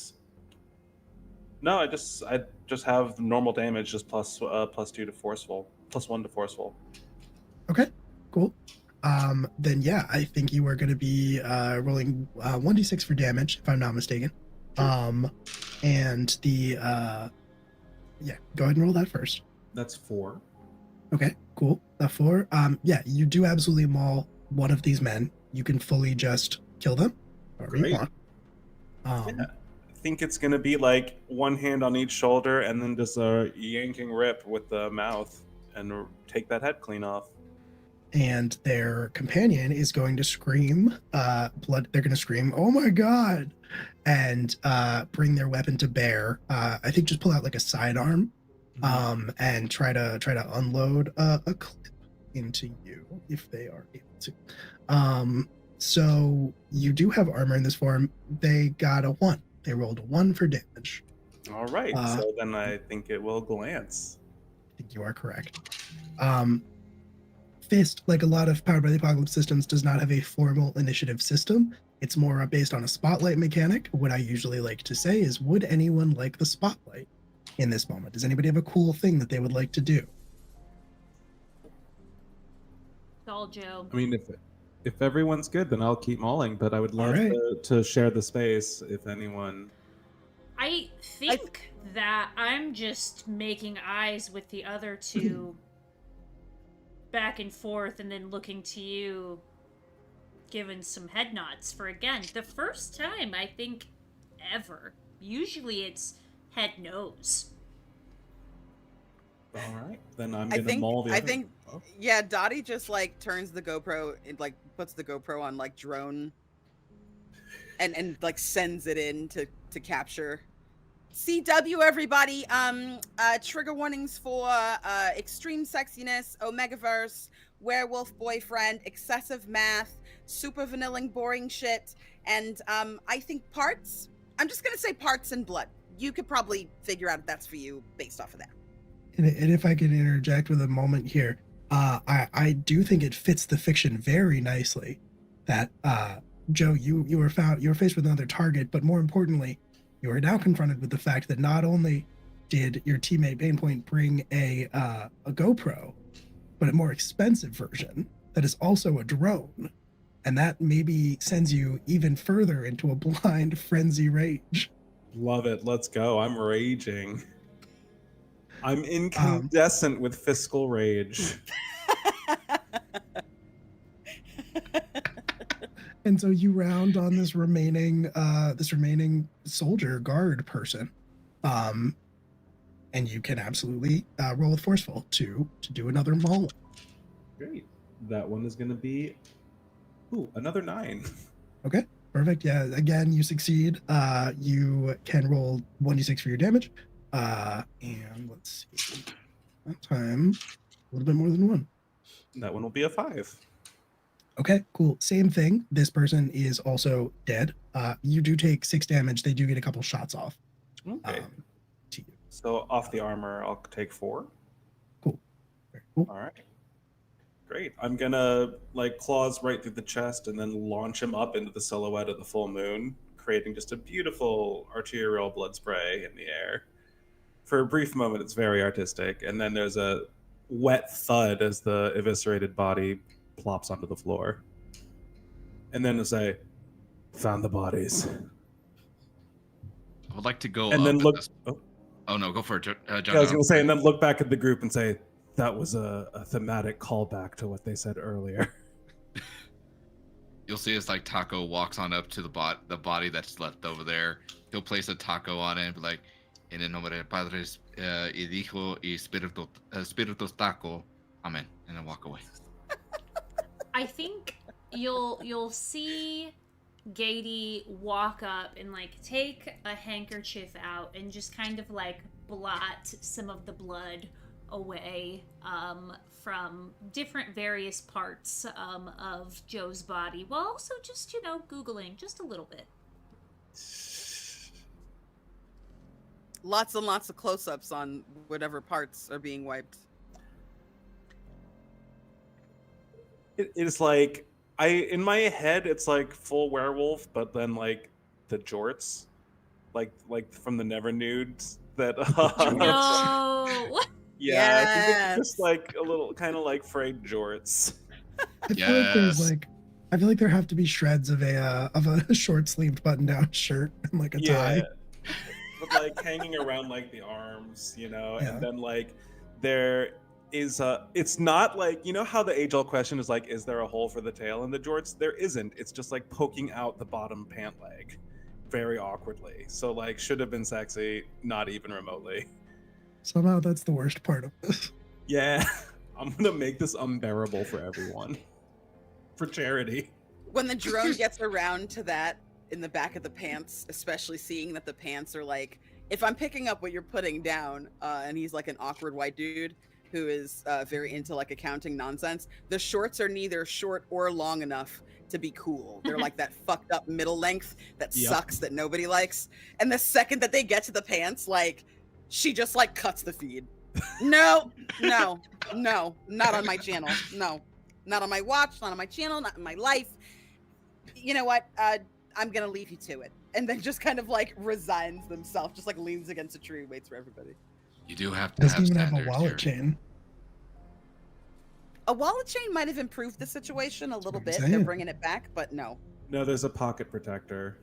No, I just have normal damage, just +2 to forceful, +1 to forceful. Okay, cool. Then yeah, I think you are going to be rolling 1d6 for damage, if I'm not mistaken. Sure. And the go ahead and roll that first. That's 4. Okay, cool. That 4. You do absolutely maul one of these men. You can fully just kill them, however you want. Yeah. I think it's gonna be like one hand on each shoulder and then just a yanking rip with the mouth and take that head clean off. And their companion is going to scream blood. They're going to scream, oh my god, and bring their weapon to bear. I think just pull out like a sidearm and try to unload a clip into you if they are able to. So you do have armor in this form. They got a 1. They rolled a 1 for damage. All right, so then I think it will glance. I think you are correct. Fist, like a lot of Powered by the Apocalypse systems, does not have a formal initiative system. It's more based on a spotlight mechanic. What I usually like to say is, would anyone like the spotlight in this moment? Does anybody have a cool thing that they would like to do? It's all Joe. I mean, if everyone's good, then I'll keep mauling, but I would love to share the space if anyone... I think that I'm just making eyes with the other two back and forth and then looking to you, giving some head nods for, again, the first time, I think, ever. Usually it's head nose. All right, then I'm I gonna think maul the I other. think Oh. yeah, Dottie just like turns the GoPro and like puts the GoPro on like drone and like sends it in to capture. CW everybody. Trigger warnings for extreme sexiness, Omegaverse, werewolf boyfriend, excessive math, super vanilling boring shit, and I think parts. I'm just gonna say parts and blood. You could probably figure out if that's for you based off of that. And if I could interject with a moment here, I do think it fits the fiction very nicely. That Joe, you were faced with another target, but more importantly, you are now confronted with the fact that not only did your teammate Banepoint bring a GoPro, but a more expensive version that is also a drone, and that maybe sends you even further into a blind frenzy rage. Love it. Let's go. I'm raging. I'm incandescent with fiscal rage. And so you round on this remaining soldier guard person, and you can absolutely roll with forceful to do another maul. Great. That one is gonna be another 9. Okay, perfect. Yeah, again you succeed. You can roll 1d6 for your damage, and let's see, that time a little bit more than one. That one will be a 5. Okay, cool. Same thing. This person is also dead. You do take 6 damage. They do get a couple shots off. Okay. To you. So off the armor, I'll take 4. Cool. Very cool. All right. Great. I'm gonna like claws right through the chest and then launch him up into the silhouette of the full moon, creating just a beautiful arterial blood spray in the air. For a brief moment, it's very artistic, and then there's a wet thud as the eviscerated body plops onto the floor. And then to say, "Found the bodies." I would like to go And up then at look. this. Oh, Oh no, go for it, John. yeah, I was gonna say, and then look back at the group and say, "That was a thematic callback to what they said earlier." You'll see as like Taco walks on up to the body that's left over there. He'll place a taco on it and be like, "En el nombre del Padre y Hijo y Espíritu Taco, Amen," and then walk away. I think you'll see Gady walk up and like take a handkerchief out and just kind of like blot some of the blood away from different various parts of Joe's body, while also just Googling just a little bit. Lots and lots of close-ups on whatever parts are being wiped. It is like in my head it's like full werewolf, but then like the jorts, like from the Never Nudes that No. yeah, I think Yes. it's just like a little kind of like frayed jorts. I feel like there's Yes. I feel like there have to be shreds of a short sleeved button down shirt and like a tie. But like hanging around like the arms, Yeah. and then like there is it's not like, how the age old question is like, is there a hole for the tail in the jorts? There isn't. It's just like poking out the bottom pant leg very awkwardly. So like should have been sexy, not even remotely. Somehow that's the worst part of this. Yeah. I'm gonna make this unbearable for everyone. For charity. When the drone gets around to that in the back of the pants, especially seeing that the pants are like, if I'm picking up what you're putting down, and he's like an awkward white dude who is very into like accounting nonsense, the shorts are neither short or long enough to be cool. They're like that fucked up middle length that Yep. sucks, that nobody likes. And the second that they get to the pants, like she just like cuts the feed. No, not on my channel. No, not on my watch, not on my channel, not in my life. You know what? I'm gonna leave you to it. And then just kind of like resigns themselves, just like leans against a tree, waits for everybody. You do have to Doesn't have even have a standards wallet here. chain. A wallet chain might have improved the situation a little what I'm bit. saying. They're bringing it back, but no. No, there's a pocket protector.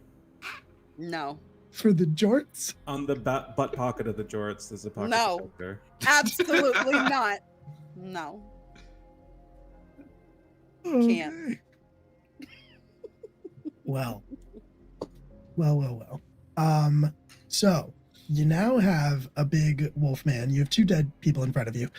No. For the jorts? On the butt pocket of the jorts, there's a pocket No. protector. Absolutely not. No. Can't. Okay. Well. So you now have a big wolf man. You have two dead people in front of you.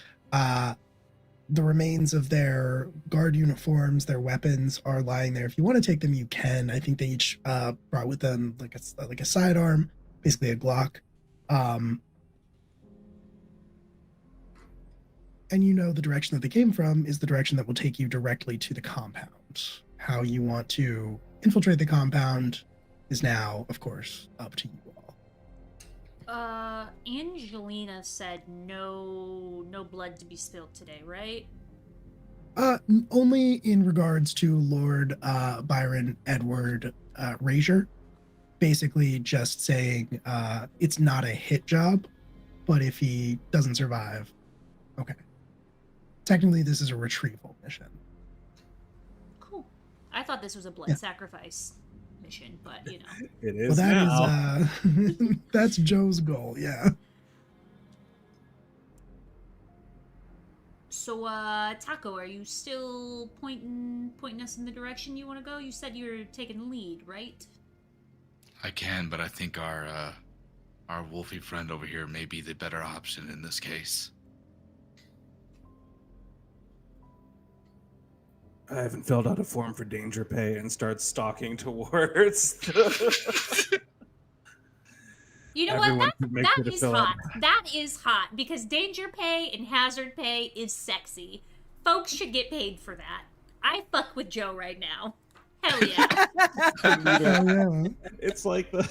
The remains of their guard uniforms, their weapons are lying there. If you want to take them, you can. I think they each brought with them like a sidearm, basically a Glock. And you know the direction that they came from is the direction that will take you directly to the compound. How you want to infiltrate the compound is now, of course, up to you all. Angelina said no blood to be spilled today, right? Only in regards to Lord Byron Edward Razier. Basically just saying it's not a hit job, but if he doesn't survive, okay. Technically, this is a retrieval mission. Cool. I thought this was a blood sacrifice mission, but you know. It is Well, that now. is that's Joe's goal, yeah. So, Taco, are you still pointing us in the direction you want to go? You said you're taking the lead, right? I can, but I think our wolfy friend over here may be the better option in this case. I haven't filled out a form for danger pay and start stalking towards. You know Everyone what? should make That sure to is fill hot. out. That is hot because danger pay and hazard pay is sexy. Folks should get paid for that. I fuck with Joe right now. Hell yeah. Yeah. It's like the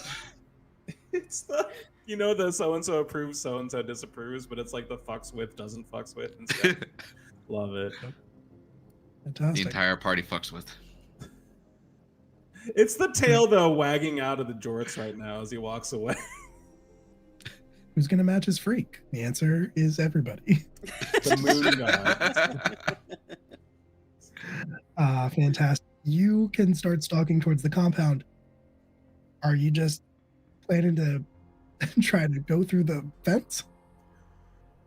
the so-and-so approves, so-and-so disapproves, but it's like the fucks with doesn't fucks with instead. Love it. The Fantastic. entire party fucks with. It's the tail though wagging out of the jorts right now as he walks away. Who's gonna match his freak? The answer is everybody. The moon god. Fantastic. You can start stalking towards the compound. Are you just planning to try to go through the fence?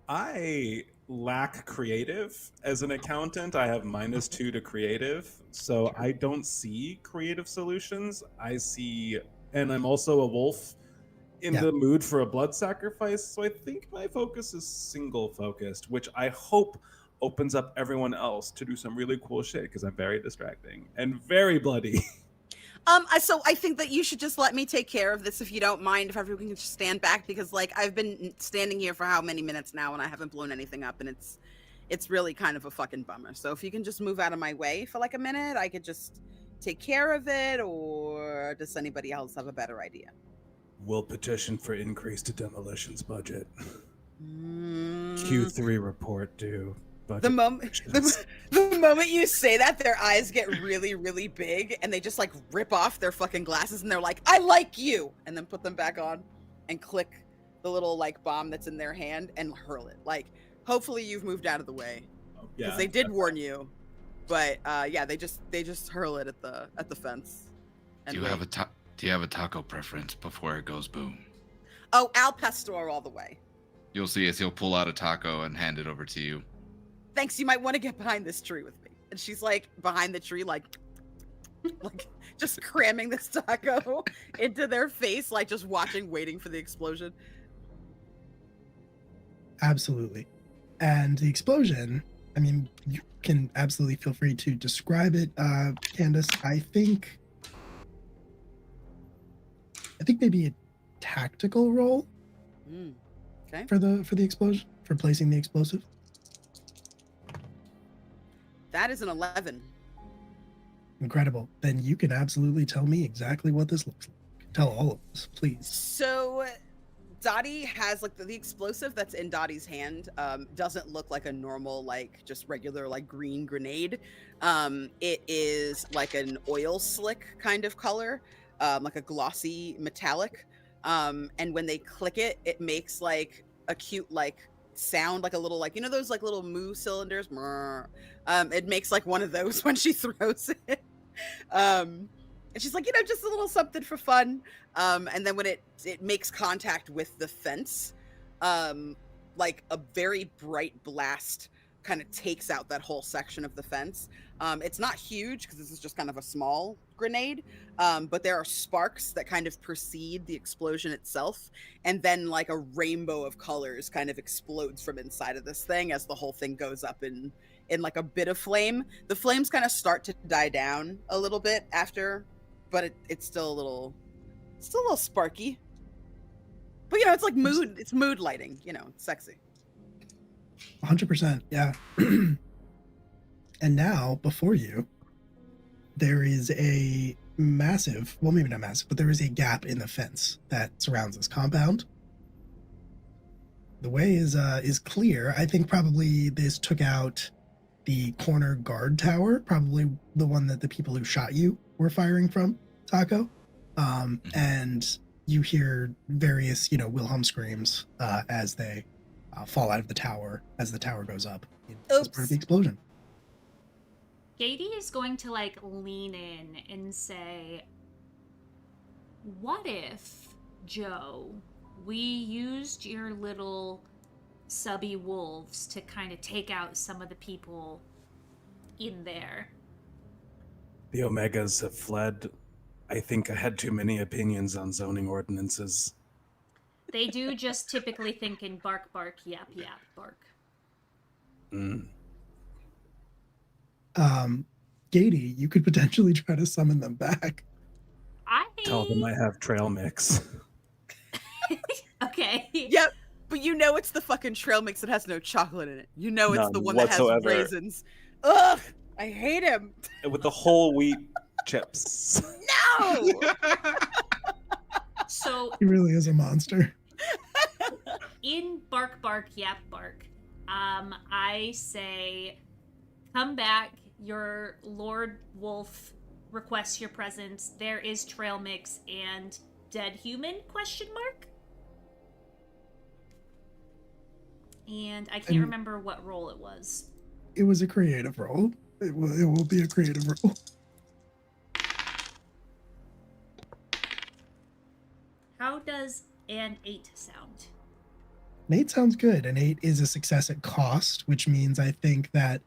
I lack creative as an accountant. I have -2 to creative, so I don't see creative solutions. And I'm also a wolf in the mood for a blood sacrifice, so I think my focus is single focused, which I hope opens up everyone else to do some really cool shit because I'm very distracting and very bloody. So I think that you should just let me take care of this if you don't mind, if everyone can just stand back, because like I've been standing here for how many minutes now and I haven't blown anything up, and it's really kind of a fucking bummer. So if you can just move out of my way for like a minute, I could just take care of it, or does anybody else have a better idea? We'll petition for increase to demolitions budget. Q3 report due. The moment you say that, their eyes get really, really big, and they just like rip off their fucking glasses, and they're like, "I like you," and then put them back on, and click the little like bomb that's in their hand and hurl it. Like, hopefully you've moved out of the way, because they did warn you, but yeah, they just hurl it at the fence. Do you have a taco preference before it goes boom? Oh, al pastor all the way. You'll see as he'll pull out a taco and hand it over to you. Thanks, you might want to get behind this tree with me. And she's like behind the tree, like just cramming this taco into their face, like just watching, waiting for the explosion. Absolutely. And the explosion, I mean, you can absolutely feel free to describe it, Candace. I think maybe a tactical roll Okay. for the explosion, for placing the explosive. That is an 11. Incredible. Then you can absolutely tell me exactly what this looks like. Tell all of us, please. So Dottie has like the explosive that's in Dottie's hand doesn't look like a normal, like just regular like green grenade. It is like an oil slick kind of color, like a glossy metallic. And when they click it, it makes like a cute like sound, like a little, like, you know, those like little moo cylinders. It makes like one of those when she throws it. And she's like, you know, just a little something for fun. And then when it makes contact with the fence, like a very bright blast kind of takes out that whole section of the fence. It's not huge because this is just kind of a small grenade, but there are sparks that kind of precede the explosion itself, and then like a rainbow of colors kind of explodes from inside of this thing as the whole thing goes up in like a bit of flame. The flames kind of start to die down a little bit after, but it's still a little sparky. But you know, it's like it's mood lighting, you know, it's sexy. 100%, yeah. And now, before you, there is a massive, well, maybe not massive, but there is a gap in the fence that surrounds this compound. The way is clear. I think probably this took out the corner guard tower, probably the one that the people who shot you were firing from, Taco. And you hear various, you know, Wilhelm screams as they fall out of the tower as the tower goes up. As part of the explosion. Katie is going to like lean in and say, what if, Joe, we used your little subby wolves to kind of take out some of the people in there? The Omegas have fled. I think I had too many opinions on zoning ordinances. They do just typically think in bark, bark, yap, yap, bark. Gady, you could potentially try to summon them back. Tell them I have trail mix. Okay. Yep. But you know it's the fucking trail mix that has no chocolate in it. You know it's None the one whatsoever. that has raisins. Ugh! I hate him. With the whole wheat chips. No! So He really is a monster. in bark, bark, yap, bark, I say, come back. Your Lord Wolf requests your presence. There is trail mix and dead human, question mark? And I can't remember what role it was. It was a creative role. It will be a creative role. How does an 8 sound? An 8 sounds good. An 8 is a success at cost, which means I think that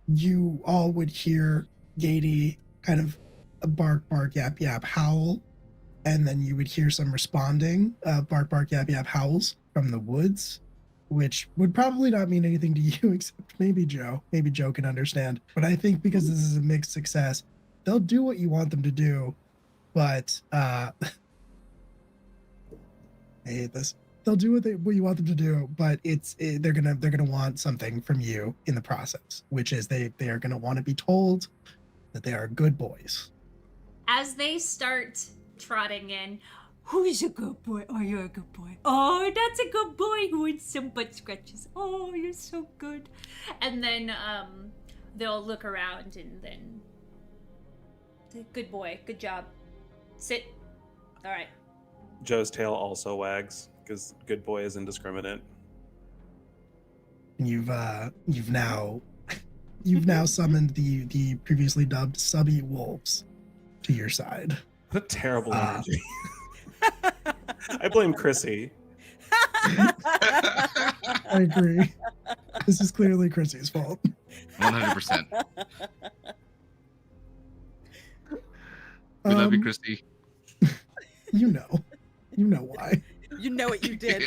you all would hear Gady kind of a bark, bark, yap, yap, howl, and then you would hear some responding bark, bark, yap, yap howls from the woods, which would probably not mean anything to you except maybe Joe. Maybe Joe can understand. But I think because this is a mixed success, they'll do what you want them to do, but I hate this. They'll do what you want them to do, but they're gonna want something from you in the process, which is they are gonna want to be told that they are good boys. As they start trotting in, who's a good boy? Oh, you're a good boy. Oh, that's a good boy who wants some butt scratches. Oh, you're so good. And then they'll look around and then, good boy, good job. Sit. All right. Joe's tail also wags because good boy is indiscriminate. You've now summoned the previously dubbed subby wolves to your side. What a terrible energy. I blame Chrissy. I agree. This is clearly Chrissy's fault. 100%. We love you, Christy. You know why. You know what you did.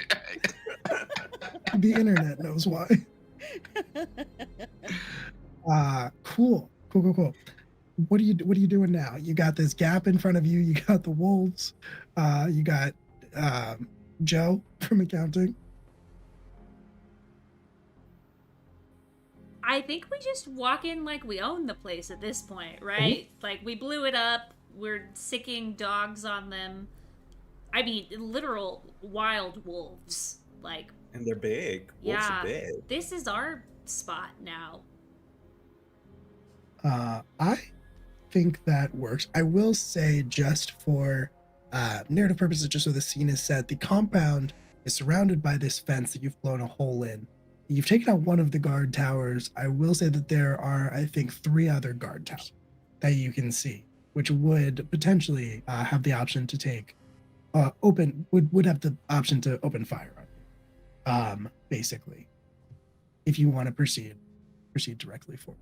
The internet knows why. Cool. What are you doing now? You got this gap in front of you. You got the wolves. You got Joe from accounting. I think we just walk in like we own the place at this point, right? Like we blew it up. We're sicking dogs on them. I mean, literal wild wolves. Like, And they're big. Wolves yeah, are big. this is our spot now. I think that works. I will say, just for narrative purposes, just so the scene is set, the compound is surrounded by this fence that you've blown a hole in. You've taken out one of the guard towers. I will say that there are, I think, 3 other guard towers that you can see, which would potentially have the option to take would have the option to open fire on you, basically, if you want to proceed directly forward.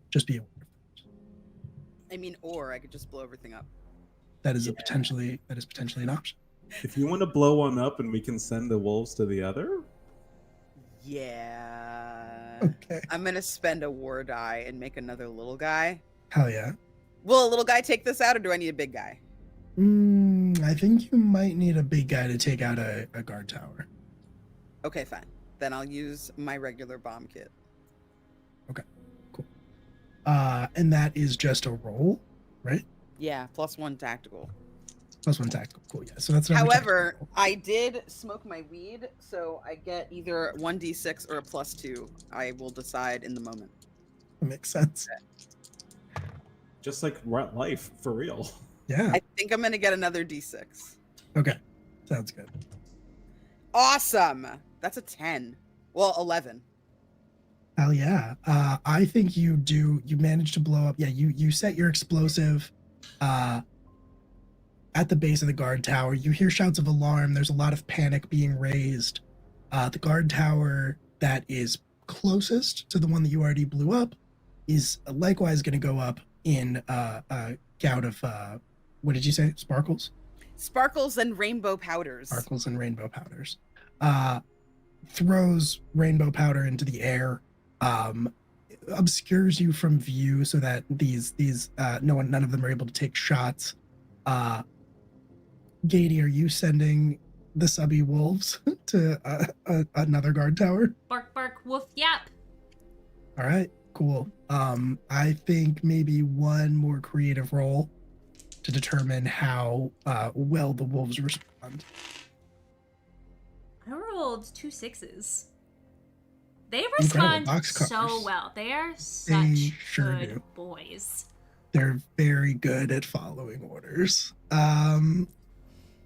Just be aware. I mean, or I could just blow everything up. That is potentially an option. If you want to blow one up and we can send the wolves to the other, Yeah. Okay. I'm gonna spend a war die and make another little guy. Hell yeah. Will a little guy take this out, or do I need a big guy? I think you might need a big guy to take out a guard tower. Okay, fine. Then I'll use my regular bomb kit. Okay, cool. And that is just a roll, right? Yeah, +1 tactical. +1 tactical. Cool. Yeah. So that's not However, I did smoke my weed, so I get either 1d6 or a +2. I will decide in the moment. That makes sense. just like life for real. Yeah. I think I'm gonna get another d6. Okay. Sounds good. Awesome. That's a 10. Well, 11. Hell yeah. I think you manage to blow up. Yeah, you set your explosive at the base of the guard tower. You hear shouts of alarm. There's a lot of panic being raised. The guard tower that is closest to the one that you already blew up is likewise going to go up in a gout of what did you say? Sparkles? Sparkles and rainbow powders. Sparkles and rainbow powders. Throws rainbow powder into the air, obscures you from view so that these none of them are able to take shots. Gady, are you sending the subby wolves to another guard tower? Bark, bark, woof, yap. All right, cool. I think maybe one more creative roll to determine how well the wolves respond. I rolled 2 6s. They Incredible. respond Boxcars. so well. They are such sure good do. boys. They're very good at following orders.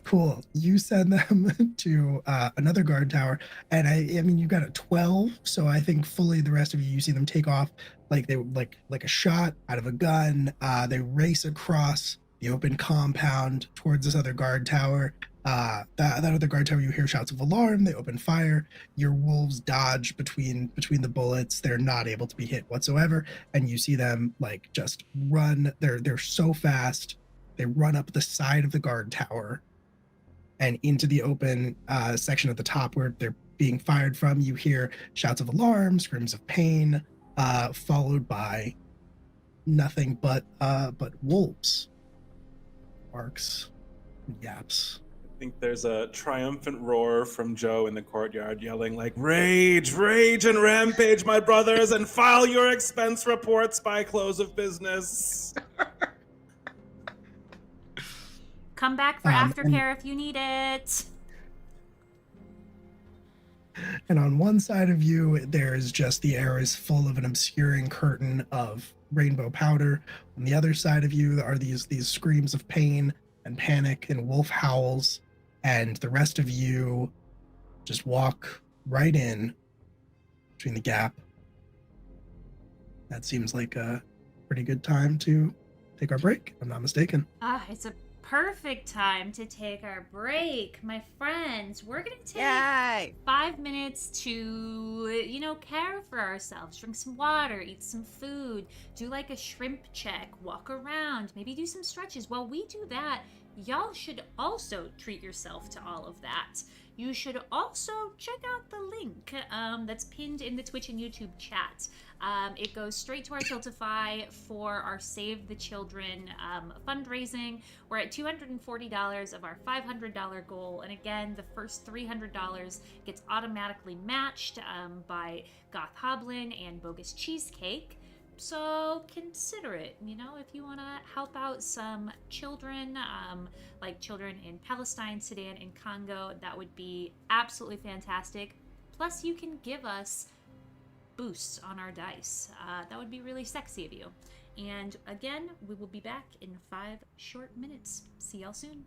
Cool. You send them to another guard tower, and I mean you got a 12, so I think fully the rest of you see them take off like they like a shot out of a gun. They race across the open compound towards this other guard tower. That other guard tower, you hear shouts of alarm. They open fire. Your wolves dodge between the bullets. They're not able to be hit whatsoever, and you see them like just run. They're so fast. They run up the side of the guard tower and into the open section at the top where they're being fired from. You hear shouts of alarm, screams of pain, followed by nothing but wolves, barks, and yaps. I think there's a triumphant roar from Joe in the courtyard yelling like, "Rage, rage and rampage, my brothers, and file your expense reports by close of business." Come back for aftercare if you need it. And on one side of you, there's just the air is full of an obscuring curtain of rainbow powder. On the other side of you are these screams of pain and panic and wolf howls. And the rest of you just walk right in between the gap. That seems like a pretty good time to take our break, if I'm not mistaken. It's a perfect time to take our break, my friends. We're gonna take Yay! 5 minutes to, care for ourselves. Drink some water, eat some food, do like a shrimp check, walk around, maybe do some stretches. While we do that, y'all should also treat yourself to all of that. You should also check out the link that's pinned in the Twitch and YouTube chat. It goes straight to our Tiltify for our Save the Children fundraising. We're at $240 of our $500 goal. And again, the first $300 gets automatically matched by Goth Hoblin and Bogus Cheesecake. So consider it, if you want to help out some children, like children in Palestine, Sudan, and Congo, that would be absolutely fantastic. Plus, you can give us boosts on our dice. That would be really sexy of you. And again, we will be back in 5 short minutes. See y'all soon.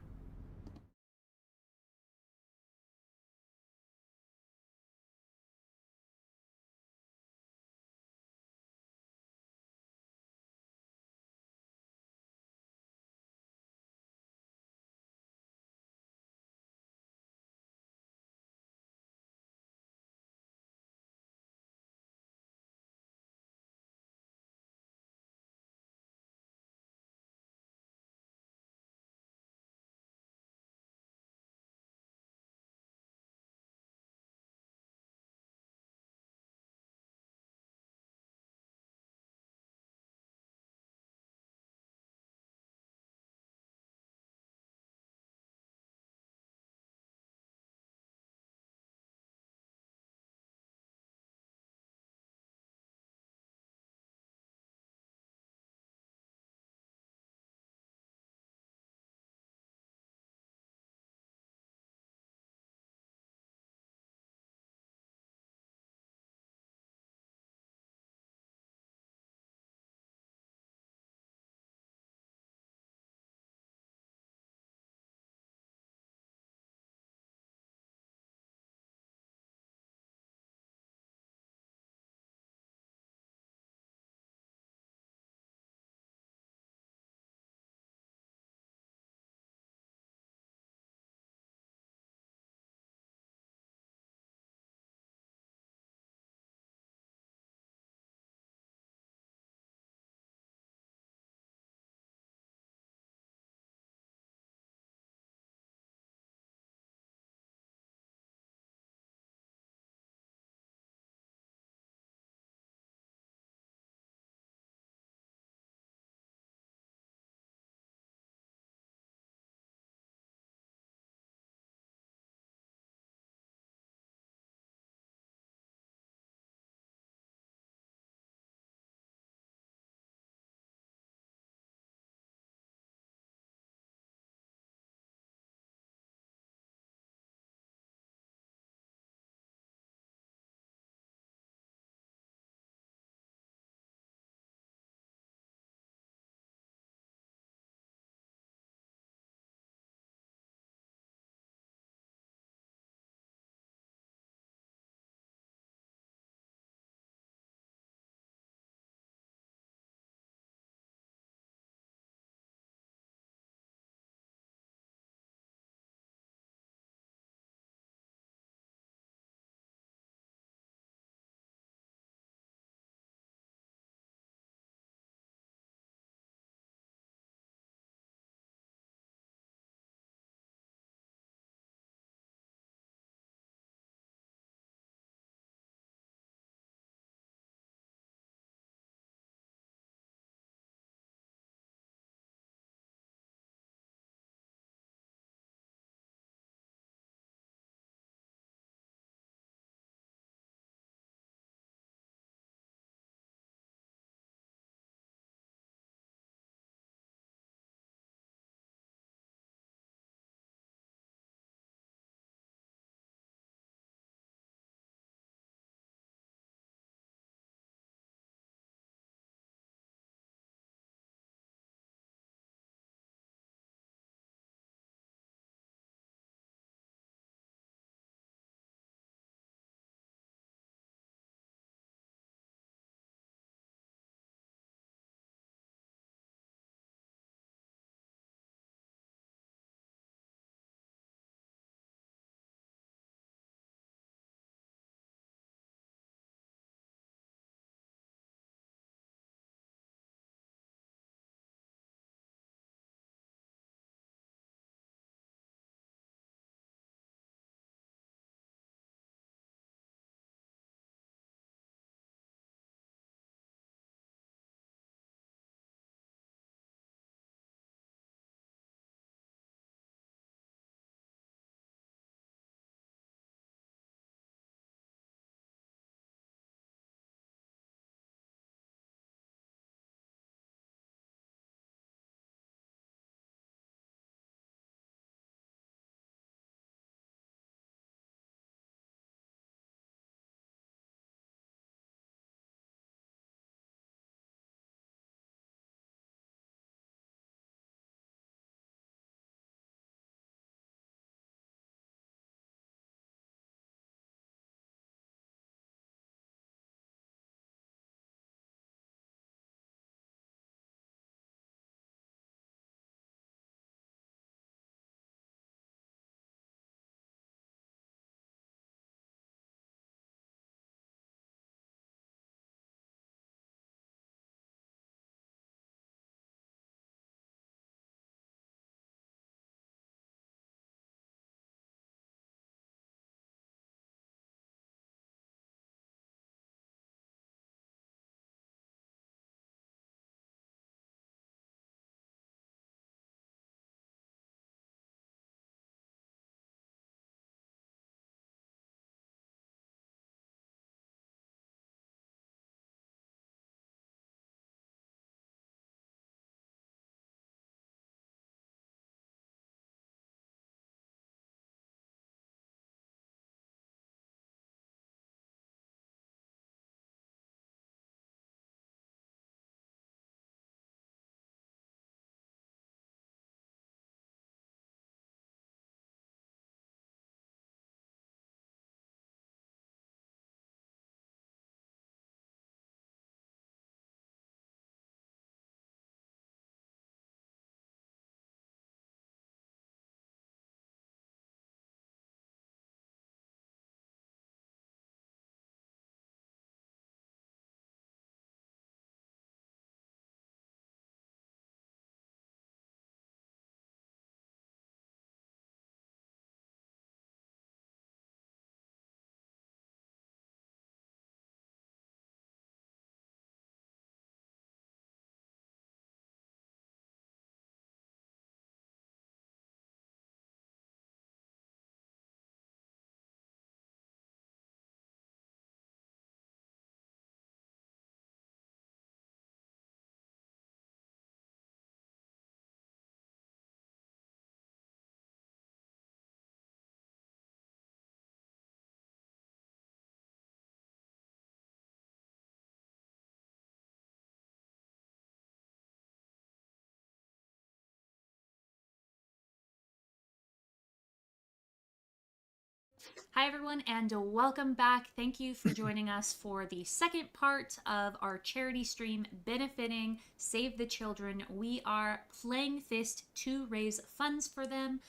Hi, everyone, and welcome back. Thank you for joining us for the second part of our charity stream benefiting Save the Children. We are playing Fist to raise funds for them.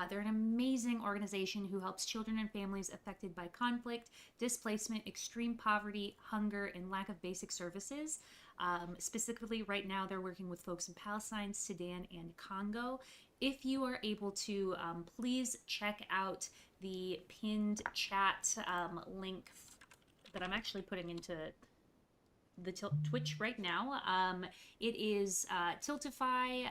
They're an amazing organization who helps children and families affected by conflict, displacement, extreme poverty, hunger, and lack of basic services. Specifically, right now, they're working with folks in Palestine, Sudan, and Congo. If you are able to, please check out the pinned chat link that I'm actually putting into the Twitch right now. It is Tiltify.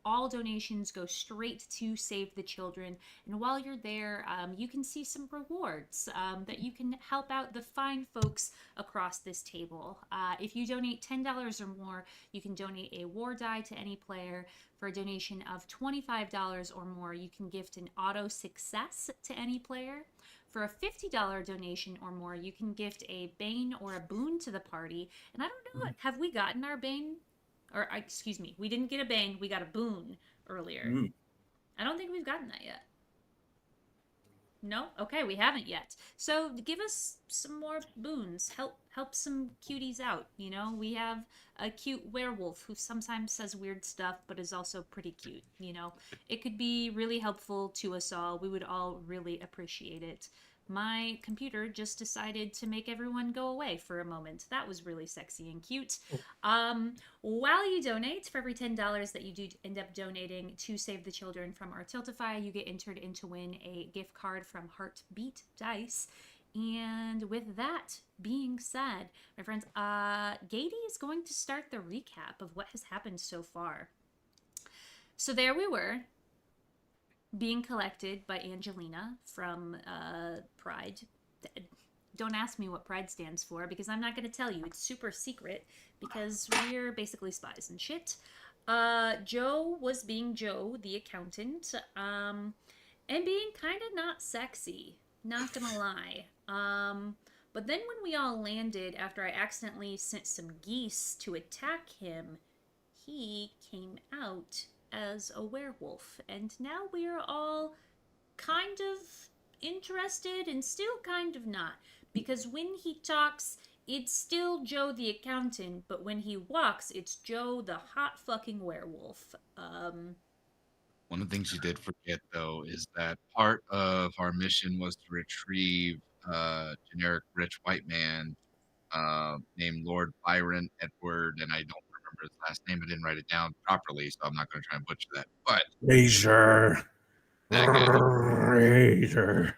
All donations go straight to Save the Children. And while you're there, you can see some rewards that you can help out the fine folks across this table. If you donate $10 or more, you can donate a war die to any player. For a donation of $25 or more, you can gift an auto success to any player. For a $50 donation or more, you can gift a bane or a boon to the party. And I don't know, have we gotten our bane? Or, excuse me, we didn't get a bane, we got a boon earlier. I don't think we've gotten that yet. No? Okay, we haven't yet. So give us some more boons. Help some cuties out. You know, we have a cute werewolf who sometimes says weird stuff, but is also pretty cute. You know, it could be really helpful to us all. We would all really appreciate it. My computer just decided to make everyone go away for a moment. That was really sexy and cute. While you donate, for every $10 that you do end up donating to Save the Children from our Tiltify, you get entered in to win a gift card from Heartbeat Dice. And with that being said, my friends, Gady is going to start the recap of what has happened so far. So there we were, being collected by Angelina from Pride. Don't ask me what Pride stands for, because I'm not going to tell you. It's super secret, because we're basically spies and shit. Joe was being Joe, the accountant, and being kind of not sexy. Not gonna lie. But then when we all landed, after I accidentally sent some geese to attack him, he came out as a werewolf. And now we're all kind of interested and still kind of not. Because when he talks, it's still Joe the accountant, but when he walks, it's Joe the hot fucking werewolf. One of the things you did forget, though, is that part of our mission was to retrieve a generic rich white man named Lord Byron Edward, and I don't remember his last name. I didn't write it down properly, so I'm not going to try and butcher that. But Razor. that guy. Razor.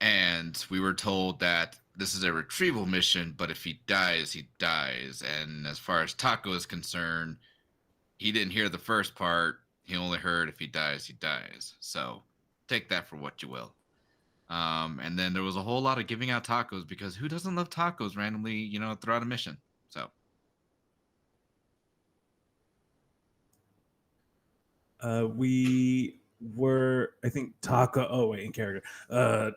And we were told that this is a retrieval mission, but if he dies, he dies. And as far as Taco is concerned, he didn't hear the first part. He only heard if he dies, he dies. So take that for what you will. And then there was a whole lot of giving out tacos, because who doesn't love tacos randomly, you know, throughout a mission? So We were, I think, Taco. Oh, wait, in character.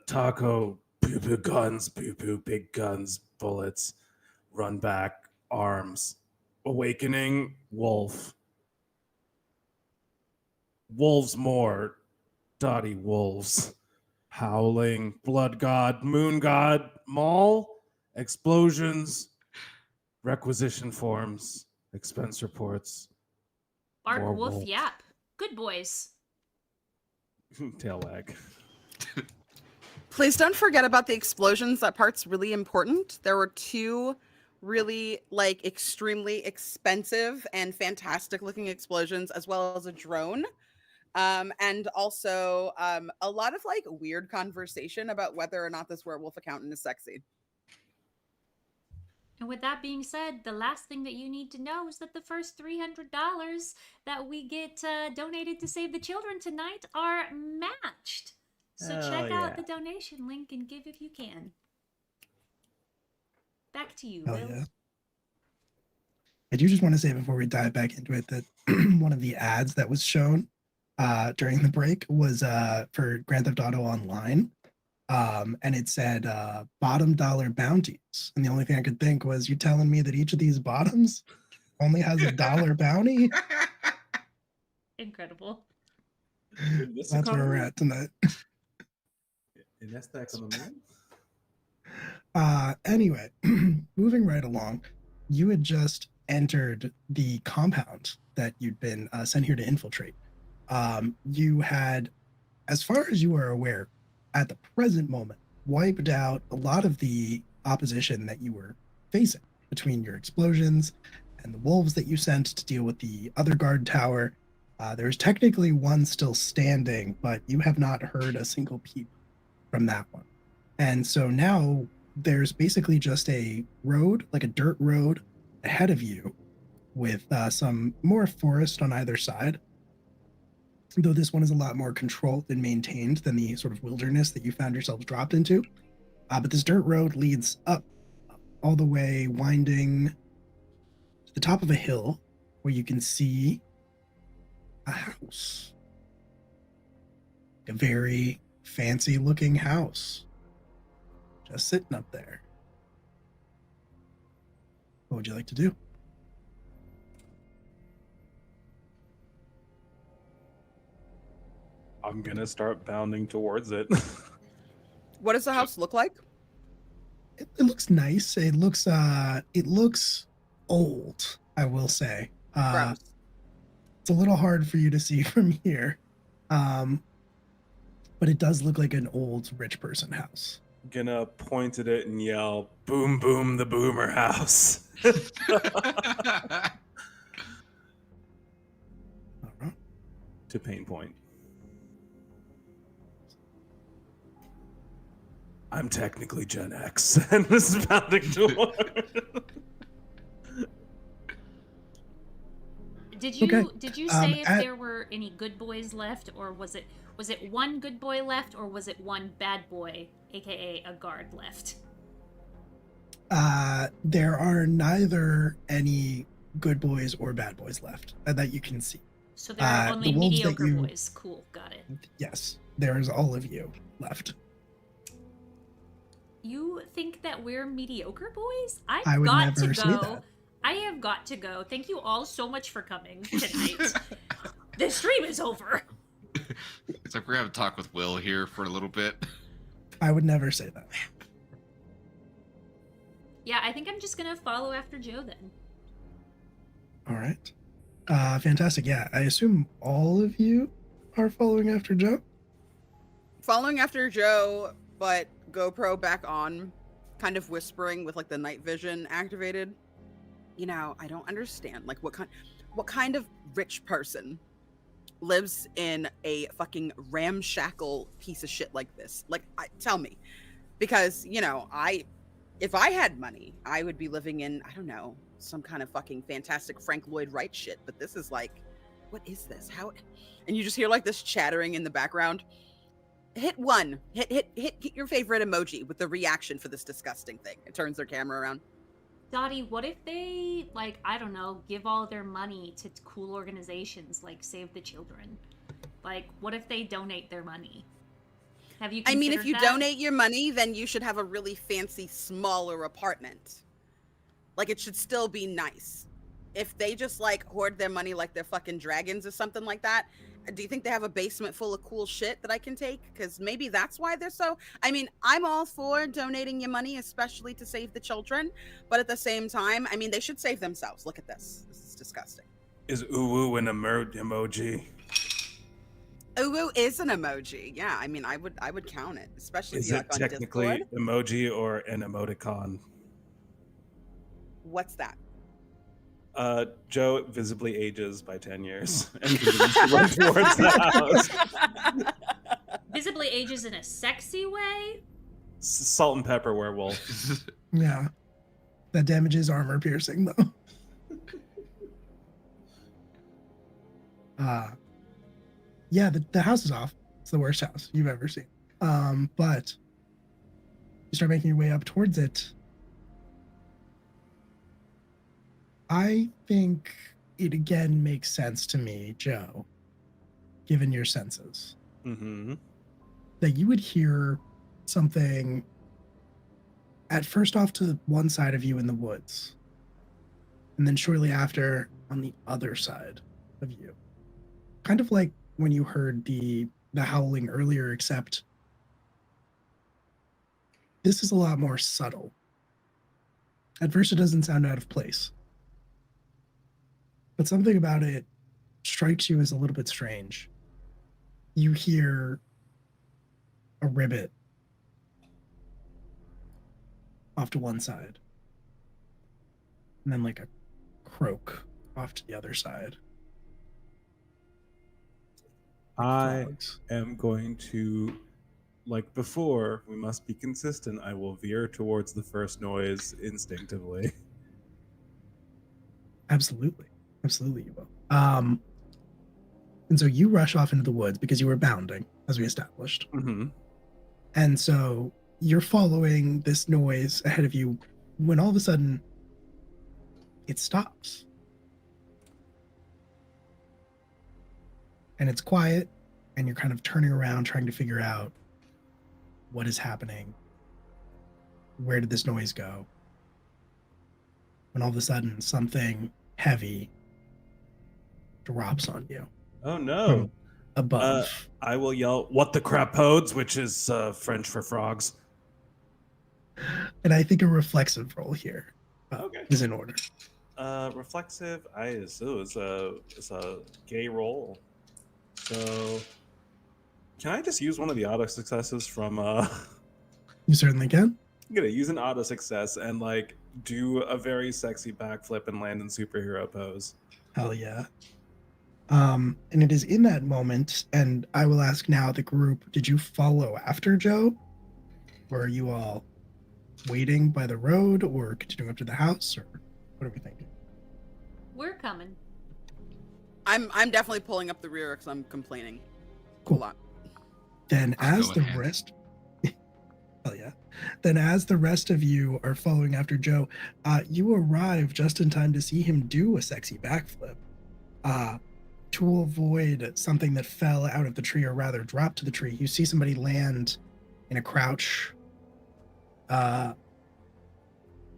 Taco, pew pew guns, pew pew, big guns, bullets, run back, arms, awakening, wolf. Wolves more, dotty wolves, howling, blood god, moon god, maul, explosions, requisition forms, expense reports, Bark, more woof, wolves. yap. Good boys. Tail wag. Please don't forget about the explosions. That part's really important. There were two really like extremely expensive and fantastic looking explosions, as well as a drone. And also a lot of like weird conversation about whether or not this werewolf accountant is sexy. And with that being said, the last thing that you need to know is that the first $300 that we get donated to Save the Children tonight are matched. So check out the donation link and give if you can. Back to you, Hell Will. yeah. I do just want to say before we dive back into it that one of the ads that was shown during the break was for Grand Theft Auto Online. And it said bottom dollar bounties. And the only thing I could think was, you telling me that each of these bottoms only has a dollar bounty? Incredible. That's where we're at tonight. En esta economía. Anyway, moving right along, you had just entered the compound that you'd been sent here to infiltrate. You had, as far as you are aware, at the present moment, wiped out a lot of the opposition that you were facing between your explosions and the wolves that you sent to deal with the other guard tower. There's technically one still standing, but you have not heard a single peep from that one. And so now there's basically just a road, like a dirt road ahead of you with some more forest on either side. Though this one is a lot more controlled and maintained than the sort of wilderness that you found yourselves dropped into. But this dirt road leads up all the way, winding to the top of a hill where you can see a house. A very fancy looking house. Just sitting up there. What would you like to do? I'm gonna start bounding towards it. What does the house look like? It looks nice. It looks old, I will say. Gross. It's a little hard for you to see from here. But it does look like an old rich person house. Gonna point at it and yell, "Boom, boom, the boomer house." All right. To pain point. I'm technically Gen X and was bounding toward. Did you Okay. did you say if there were any good boys left, or was it one good boy left, or was it one bad boy, aka a guard, left? There are neither any good boys or bad boys left that you can see. So there are only the wolves that mediocre you- boys. Cool, got it. Yes, there's all of you left. You think that we're mediocre boys? I I've would got to never say go. that. I have got to go. Thank you all so much for coming tonight. The stream is over. It's like we're gonna have a talk with Will here for a little bit. I would never say that. Yeah, I think I'm just gonna follow after Joe then. All right. Fantastic. Yeah, I assume all of you are following after Joe. Following after Joe, but GoPro back on, kind of whispering with like the night vision activated. You know, I don't understand. Like, what kind of rich person lives in a fucking ramshackle piece of shit like this? Like, tell me, because you know, if I had money, I would be living in, I don't know, some kind of fucking fantastic Frank Lloyd Wright shit. But this is like, what is this? How? And you just hear like this chattering in the background. Hit one. Hit your favorite emoji with the reaction for this disgusting thing. It turns their camera around. Dottie, what if they, like, I don't know, give all their money to cool organizations like Save the Children? Like, what if they donate their money? Have you I mean, if considered you that? donate your money, then you should have a really fancy, smaller apartment. Like, it should still be nice. If they just, like, hoard their money like they're fucking dragons or something like that, do you think they have a basement full of cool shit that I can take? Because maybe that's why they're so... I mean, I'm all for donating your money, especially to save the children. But at the same time, I mean, they should save themselves. Look at this. This is disgusting. Is ooh an emoji? Ooh is an emoji. Yeah, I mean, I would count it, especially if Is you're it like on technically Discord. emoji or an emoticon? What's that? Joe visibly ages by 10 years and continues to run towards the house. Visibly ages in a sexy way? Salt and pepper werewolf. Yeah. That damages armor piercing though. Yeah, the house is off. It's the worst house you've ever seen. But you start making your way up towards it. I think it again makes sense to me, Joe, given your senses, Mm-hmm. that you would hear something at first off to one side of you in the woods, and then shortly after on the other side of you. Kind of like when you heard the howling earlier, except this is a lot more subtle. At first, it doesn't sound out of place, but something about it strikes you as a little bit strange. You hear a ribbit off to one side, and then like a croak off to the other side. I Frogs. am going to, like before, we must be consistent. I will veer towards the first noise instinctively. Absolutely. Absolutely, you will. And so you rush off into the woods because you were bounding, as we established. Mm-hmm. And so you're following this noise ahead of you when all of a sudden it stops. And it's quiet, and you're kind of turning around trying to figure out what is happening. Where did this noise go? When all of a sudden something heavy drops on you Oh no. from above. I will yell, "What the crapodes," which is French for frogs. And I think a reflexive roll here Okay. is in order. Reflexive. It's a gay roll. So, can I just use one of the auto successes from? You certainly can. I'm gonna use an auto success and like do a very sexy backflip and land in superhero pose. Hell yeah. And it is in that moment, and I will ask now the group, did you follow after Joe? Or are you all waiting by the road or continuing up to the house, or what are we thinking? We're coming. I'm definitely pulling up the rear because I'm complaining Cool. a lot. Then I'll as go the ahead. rest hell yeah. Then as the rest of you are following after Joe, you arrive just in time to see him do a sexy backflip. To avoid something that fell out of the tree, or rather dropped to the tree, you see somebody land in a crouch.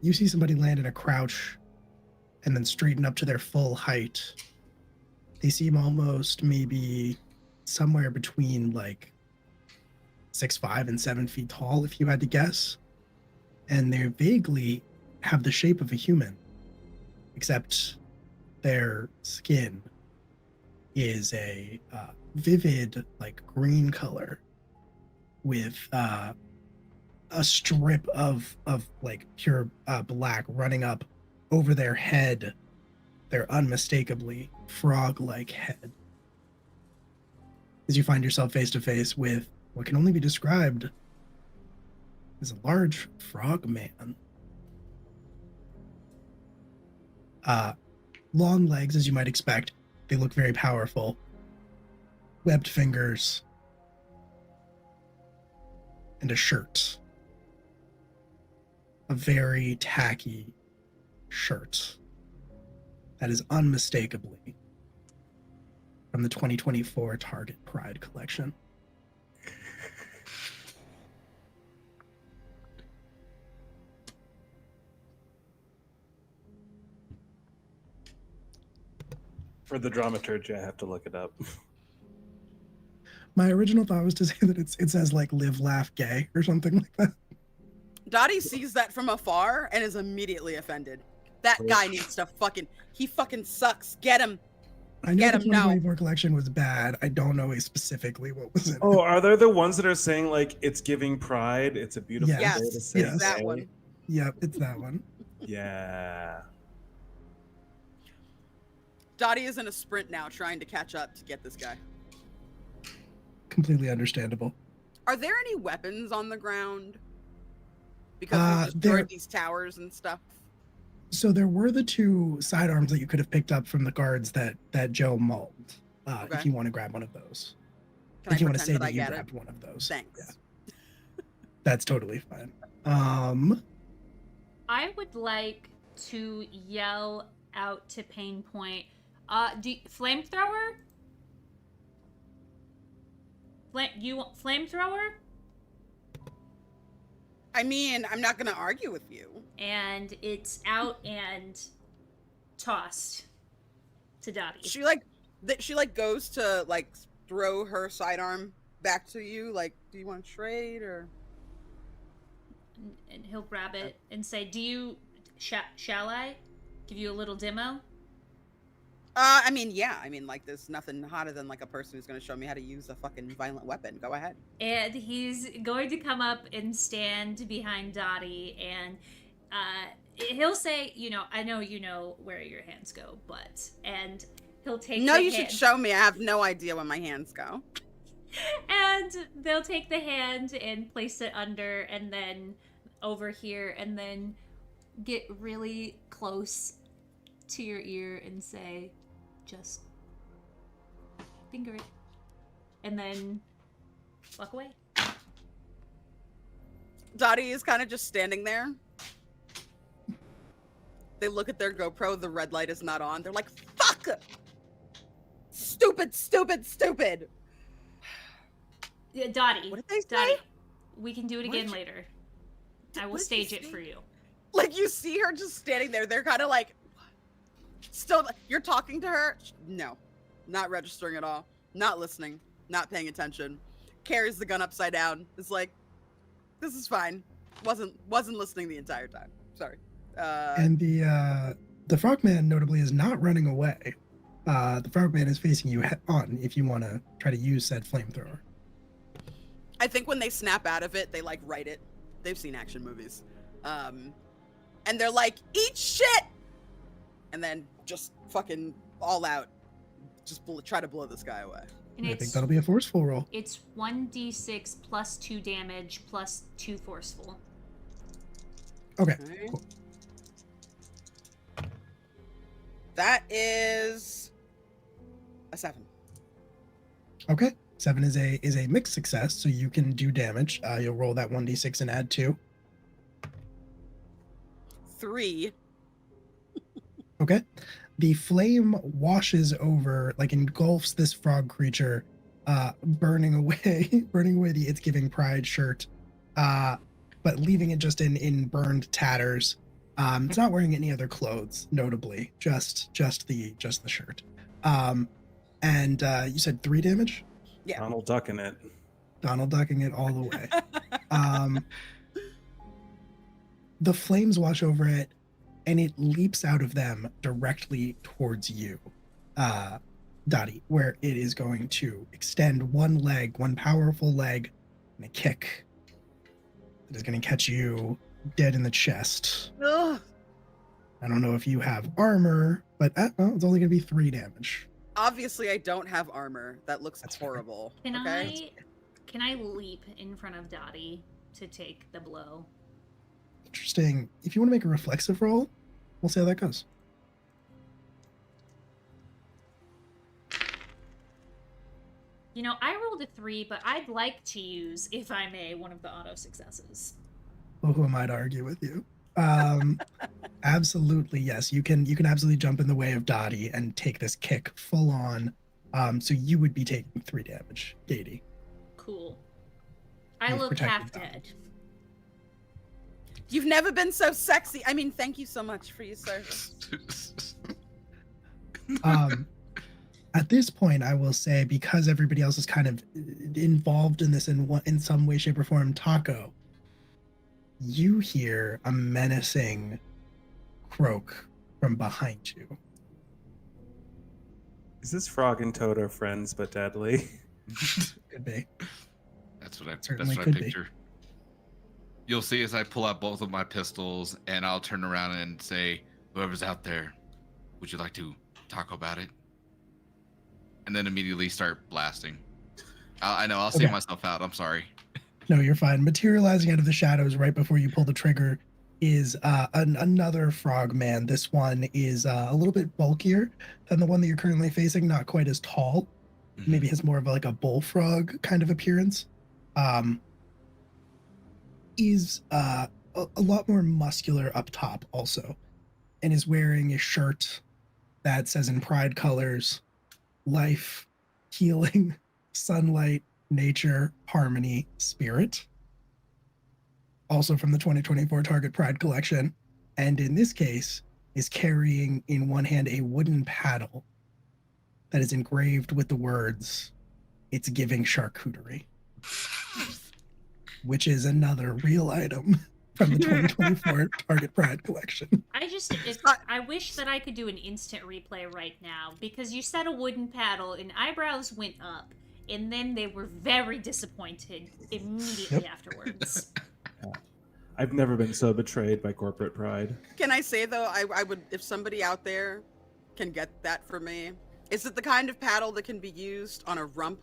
You see somebody land in a crouch and then straighten up to their full height. They seem almost maybe somewhere between like 6'5" and 7 feet tall, if you had to guess. And they vaguely have the shape of a human, except their skin is a vivid, like green color with a strip of like pure black running up over their head, their unmistakably frog-like head. As you find yourself face to face with what can only be described as a large frog man. Long legs, as you might expect. They look very powerful. Webbed fingers. And a shirt. A very tacky shirt. That is unmistakably from the 2024 Target Pride collection. For the dramaturgy, I have to look it up. My original thought was to say that it says like live, laugh, gay or something like that. Dottie sees that from afar and is immediately offended. That guy needs to he fucking sucks. Get him. I know Get the him now. 2024 collection was bad. I don't know specifically what was in it. Oh, are there the ones that are saying like it's giving pride? It's a beautiful Yes. day to Yes, say it's that gay? one. Yep, it's that one. Yeah. Dottie is in a sprint now trying to catch up to get this guy. Completely understandable. Are there any weapons on the ground? Because we there- destroyed these towers and stuff. So there were the 2 sidearms that you could have picked up from the guards that Joe mauled. Okay. If you want to grab one of those. Can If you I want to say pretend that I that you get it? grabbed one of those. Thanks. Yeah, that's totally fine. I would like to yell out to Pain Point. Flamethrower? Flamethrower? I mean, I'm not gonna argue with you. And it's out and tossed to Dottie. She goes to like throw her sidearm back to you. Like, do you want to trade or? and he'll grab it and say, "Do you? Shall I give you a little demo?" I mean, yeah. I mean, like, there's nothing hotter than like a person who's going to show me how to use a fucking violent weapon. Go ahead. And he's going to come up and stand behind Dottie, and he'll say, I know you know where your hands go, but, and he'll take No, the you hand, should show me. I have no idea where my hands go. and they'll take the hand and place it under, and then over here, and then get really close to your ear and say, just finger it, and then walk away. Dottie is kind of just standing there. They look at their GoPro. The red light is not on. They're like, fuck! Stupid, stupid, stupid! Yeah, Dottie. What did they say? Dottie, we can do it What again did you- later. I will what did stage you it say? for you. Like, you see her just standing there. They're kind of like, still, you're talking to her? No. Not registering at all. Not listening. Not paying attention. Carries the gun upside down. Is like, this is fine. Wasn't listening the entire time. Sorry. And the frogman notably is not running away. The frogman is facing you head on if you want to try to use said flamethrower. I think when they snap out of it, they like write it. They've seen action movies. And they're like, eat shit! And then just fucking all out. Just try to blow this guy away. And I think that'll be a forceful roll. it's 1d6 plus 2 damage plus 2 forceful. Okay. Okay. Cool. That is a 7. Okay. 7 is a mixed success, so you can do damage. You'll roll that 1d6 and add 2. 3. Okay. The flame washes over, like engulfs this frog creature, burning away the It's Giving Pride shirt, but leaving it just in burned tatters. It's not wearing any other clothes, notably, just the shirt. And you said 3 damage? Yeah. Donald ducking it. Donald ducking it all the way. The flames wash over it, and it leaps out of them directly towards you, Dottie, where it is going to extend one powerful leg, and a kick. It is going to catch you dead in the chest. Ugh. I don't know if you have armor, but well, it's only going to be 3 damage. Obviously, I don't have armor. That looks That's fair. horrible. Can okay? can I leap in front of Dottie to take the blow? Interesting. If you want to make a reflexive roll, we'll see how that goes. I rolled a 3, but I'd like to use, if I may, one of the auto successes. Well, who am I to argue with you? Absolutely, yes. You can absolutely jump in the way of Dottie and take this kick full on. So you would be taking 3 damage, Katie. Cool. I You've look protected half Dottie. dead. You've never been so sexy. I mean, thank you so much for your service. At this point, I will say, because everybody else is kind of involved in this in some way, shape, or form, Taco, you hear a menacing croak from behind you. Is this Frog and Toad are friends but deadly? Could be. That's what I Certainly that's what I could be. picture. You'll see as I pull out both of my pistols, and I'll turn around and say, "Whoever's out there, would you like to talk about it?" And then immediately start blasting. I know I'll save Okay. myself out. I'm sorry. No, you're fine. Materializing out of the shadows right before you pull the trigger is another frog man. This one is a little bit bulkier than the one that you're currently facing, not quite as tall. Mhm. Maybe has more of like a bullfrog kind of appearance. Is a lot more muscular up top also, and is wearing a shirt that says in pride colors, life, healing, sunlight, nature, harmony, spirit. Also from the 2024 Target Pride collection. And in this case, is carrying in one hand a wooden paddle that is engraved with the words, "It's giving charcuterie," which is another real item from the 2024 Target Pride collection. I wish that I could do an instant replay right now, because you said a wooden paddle and eyebrows went up, and then they were very disappointed immediately afterwards. I've never been so betrayed by corporate pride. Can I say though, I would, if somebody out there can get that for me, is it the kind of paddle that can be used on a rump?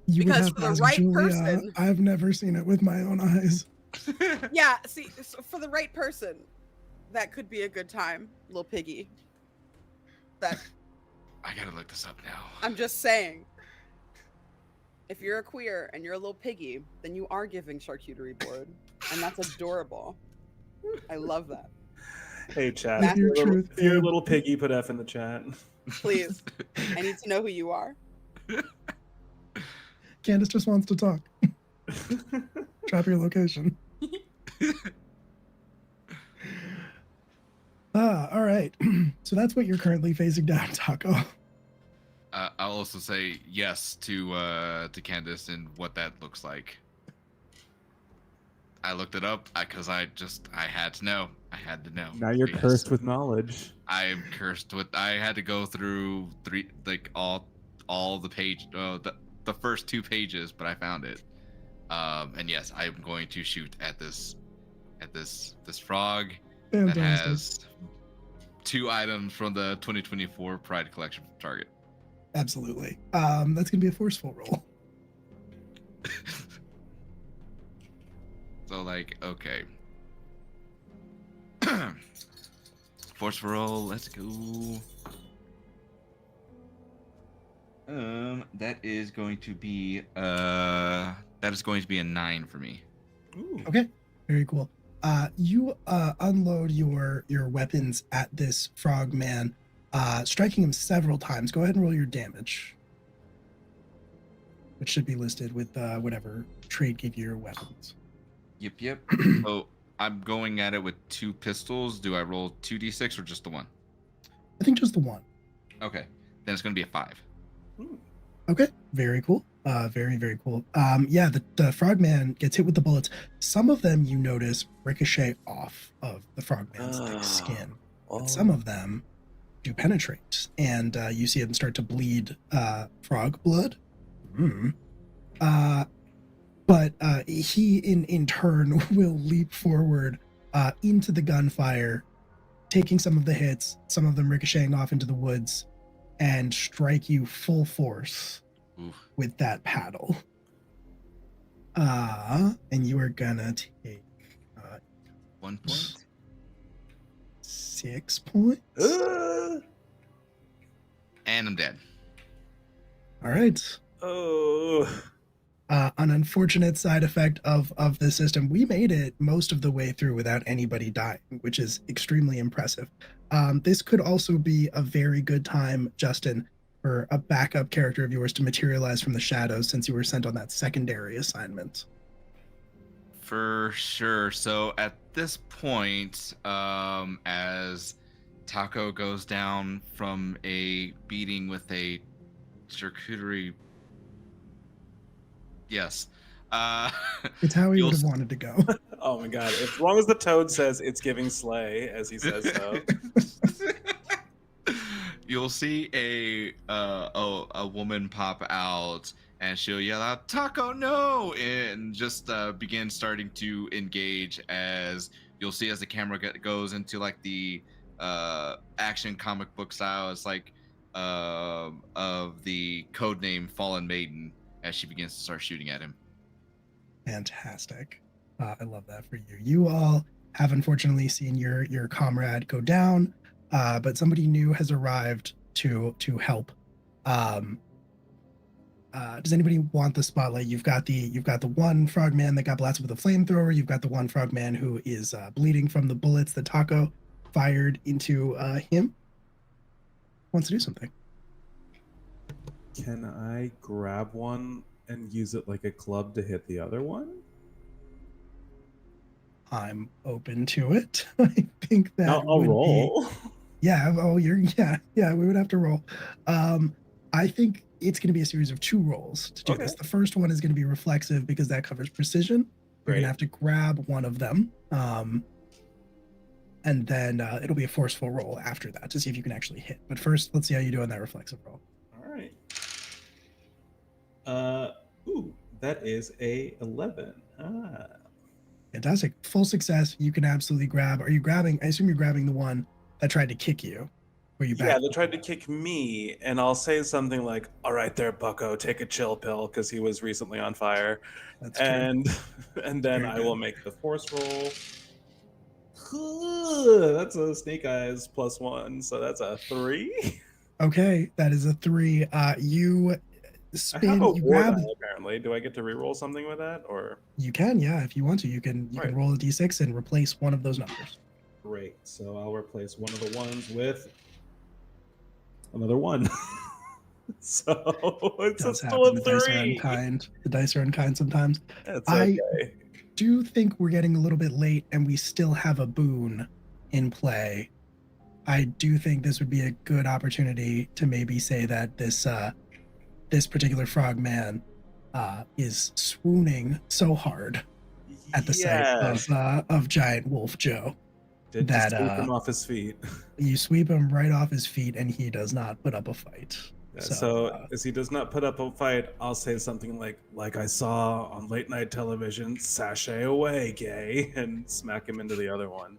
You would Because have for to the ask right Julia. person- I've never seen it with my own eyes. Yeah, see, so for the right person, that could be a good time, little piggy. That I gotta look this up now. I'm just saying. If you're a queer and you're a little piggy, then you are giving charcuterie board, and that's adorable. I love that. Hey, chat. That's your If you're, truth, if you're a babe. little piggy, put F in the chat. Please, I need to know who you are. Candace just wants to talk. Drop your location. All right. So that's what you're currently facing down, Taco. I'll also say yes to Candace and what that looks like. I looked it up because I had to know. I had to know. Now you're Yes. cursed with knowledge. I am cursed with. I had to go through all the page, the first 2 pages, but I found it. And yes, I'm going to shoot at this frog that Fantastic. has 2 items from the 2024 Pride Collection from Target. Absolutely. That's gonna be a forceful roll. So like, okay. Forceful roll, let's go. That is going to be a 9 for me. Ooh. Okay. Very cool. You unload your weapons at this frog man, striking him several times. Go ahead and roll your damage, which should be listed with whatever trade gave you your weapons. Yep. So I'm going at it with 2 pistols. Do I roll 2d6 or just the one? I think just the one. Okay, then it's going to be a 5. Okay, very cool. Very, very cool. Yeah, the frogman gets hit with the bullets. Some of them you notice ricochet off of the frogman's thick skin. But some of them do penetrate, and you see him start to bleed frog blood. But he, in turn, will leap forward into the gunfire, taking some of the hits, some of them ricocheting off into the woods, and strike you full force with that paddle. And you are gonna take 1 point. 6 points. And I'm dead. All right. Oh. An unfortunate side effect of the system. We made it most of the way through without anybody dying, which is extremely impressive. This could also be a very good time, Justin, for a backup character of yours to materialize from the shadows, since you were sent on that secondary assignment. For sure. So at this point, as Taco goes down from a beating with a charcuterie. Yes. It's how he You'll would have s- wanted to go. Oh my god. As long as the toad says it's giving slay, as he says so. You'll see a woman pop out and she'll yell out, "Taco, no!" and just begin starting to engage. As you'll see as the camera goes into like the action comic book style, it's like of the codename Fallen Maiden, as she begins to start shooting at him. Fantastic. I love that for you. You all have unfortunately seen your comrade go down, but somebody new has arrived to help. Does anybody want the spotlight? You've got the one frogman that got blasted with a flamethrower. You've got the one frogman who is bleeding from the bullets that Taco fired into him. Wants to do something. Can I grab one and use it like a club to hit the other one? I'm open to it. I think that I'll would roll. be. Yeah. Oh, yeah. We would have to roll. I think it's going to be a series of 2 rolls to do Okay. this. The first one is going to be reflexive because that covers precision. You're Great. gonna have to grab one of them, and then it'll be a forceful roll after that to see if you can actually hit. But first, let's see how you do on that reflexive roll. All right. Ooh, that is a 11. Ah. Fantastic, full success. You can absolutely grab. Are you grabbing? I assume you're grabbing the one that tried to kick you. Were you back? Yeah, they tried to kick me, and I'll say something like, "All right, there, Bucko, take a chill pill," because he was recently on fire, That's true. and and then Very I will good. make the force roll. That's a snake eyes +1, so that's a 3. Okay, that is a 3. You I have a spin. You war die grab. apparently. Do I get to reroll something with that, or You can, yeah, if you want to. You can Right. roll a d6 and replace one of those numbers. great? So I'll replace one of the ones with another one. So it's Does still happen. a The dice are 3. unkind. The dice are unkind sometimes. It's I okay. do think we're getting a little bit late and we still have a boon in play. I do think this would be a good opportunity to maybe say that this particular frogman is swooning so hard at the sight Yes. of Giant Wolf Joe Did that just sweep him off his feet. you sweep him right off his feet and he does not put up a fight. Yeah, So, so as he does not put up a fight, I'll say something like I saw on late night television, sashay away, gay, and smack him into the other one.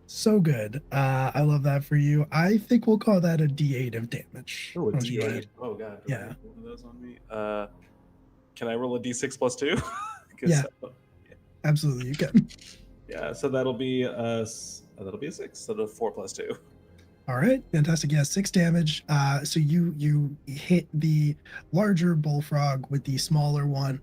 so good. I love that for you. I think we'll call that a D8 of damage. Oh, a Why don't you go ahead? D8. Oh god. Do I Yeah. have one of those on me? Can I roll a D6 plus 2? 'Cause, Yeah. Absolutely, you can. yeah, so that'll be a 6. So the 4 plus 2. All right, fantastic. Yeah, 6 damage. So you hit the larger bullfrog with the smaller one,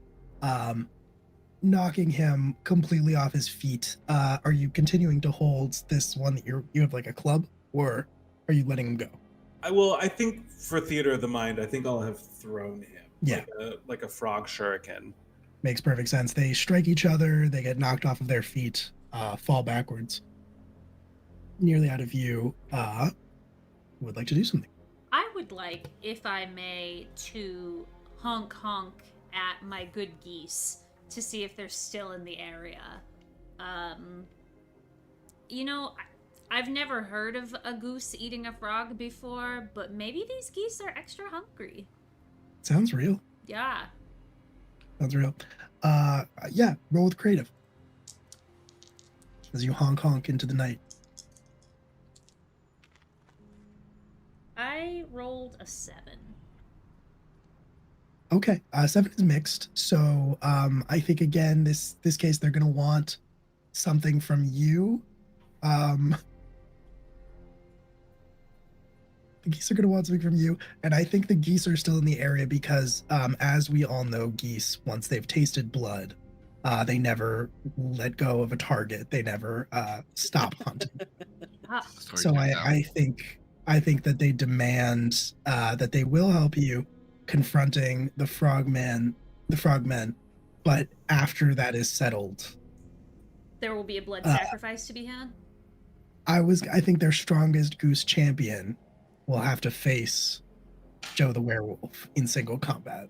knocking him completely off his feet. Are you continuing to hold this one that you have like a club, or are you letting him go? I think for theater of the mind, I think I'll have thrown him. Yeah. Like a frog shuriken. Makes perfect sense. They strike each other. They get knocked off of their feet, fall backwards, nearly out of view. Would like to do something. I would like, if I may, to honk at my good geese to see if they're still in the area. You know, I've never heard of a goose eating a frog before, but maybe these geese are extra hungry. Sounds real. Yeah. Sounds real. Yeah, roll with creative. As you honk into the night. I rolled a 7. Okay, 7 is mixed. So I think again, this case they're gonna want something from you. The geese are gonna want something from you, and I think the geese are still in the area because, as we all know, geese once they've tasted blood, they never let go of a target. They never stop hunting. Ah, Story So checks out. I think that they demand that they will help you confronting the frogmen, but after that is settled, there will be a blood Uh, sacrifice to be had. I think their strongest goose champion will have to face Joe the werewolf in single combat.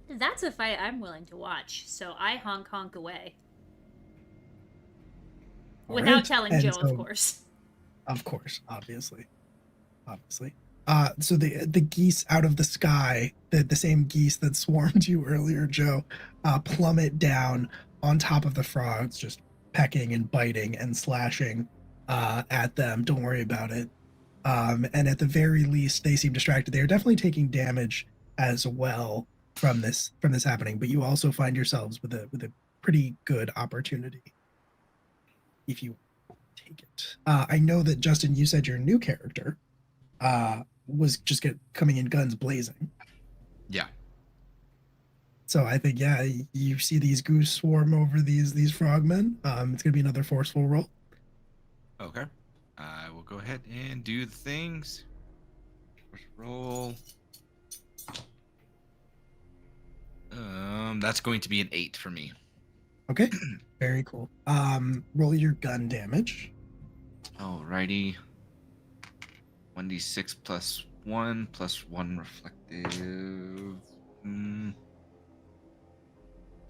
That's a fight I'm willing to watch, so I honk away. All Without right, telling and Joe, so- of course. Of course, obviously. So the geese out of the sky, the same geese that swarmed you earlier, Joe, plummet down on top of the frogs, just pecking and biting and slashing at them. Don't worry about it. And at the very least, they seem distracted. They are definitely taking damage as well from this happening. But you also find yourselves with a pretty good opportunity if you take it. I know that Justin, you said your new character was just coming in guns blazing. Yeah. So I think, yeah, you see these goose swarm over these frogmen. It's gonna be another forceful roll. Okay. I will go ahead and do the things. First roll. That's going to be an 8 for me. Okay, very cool. Roll your gun damage. Alrighty. 1d6 plus 1 reflective.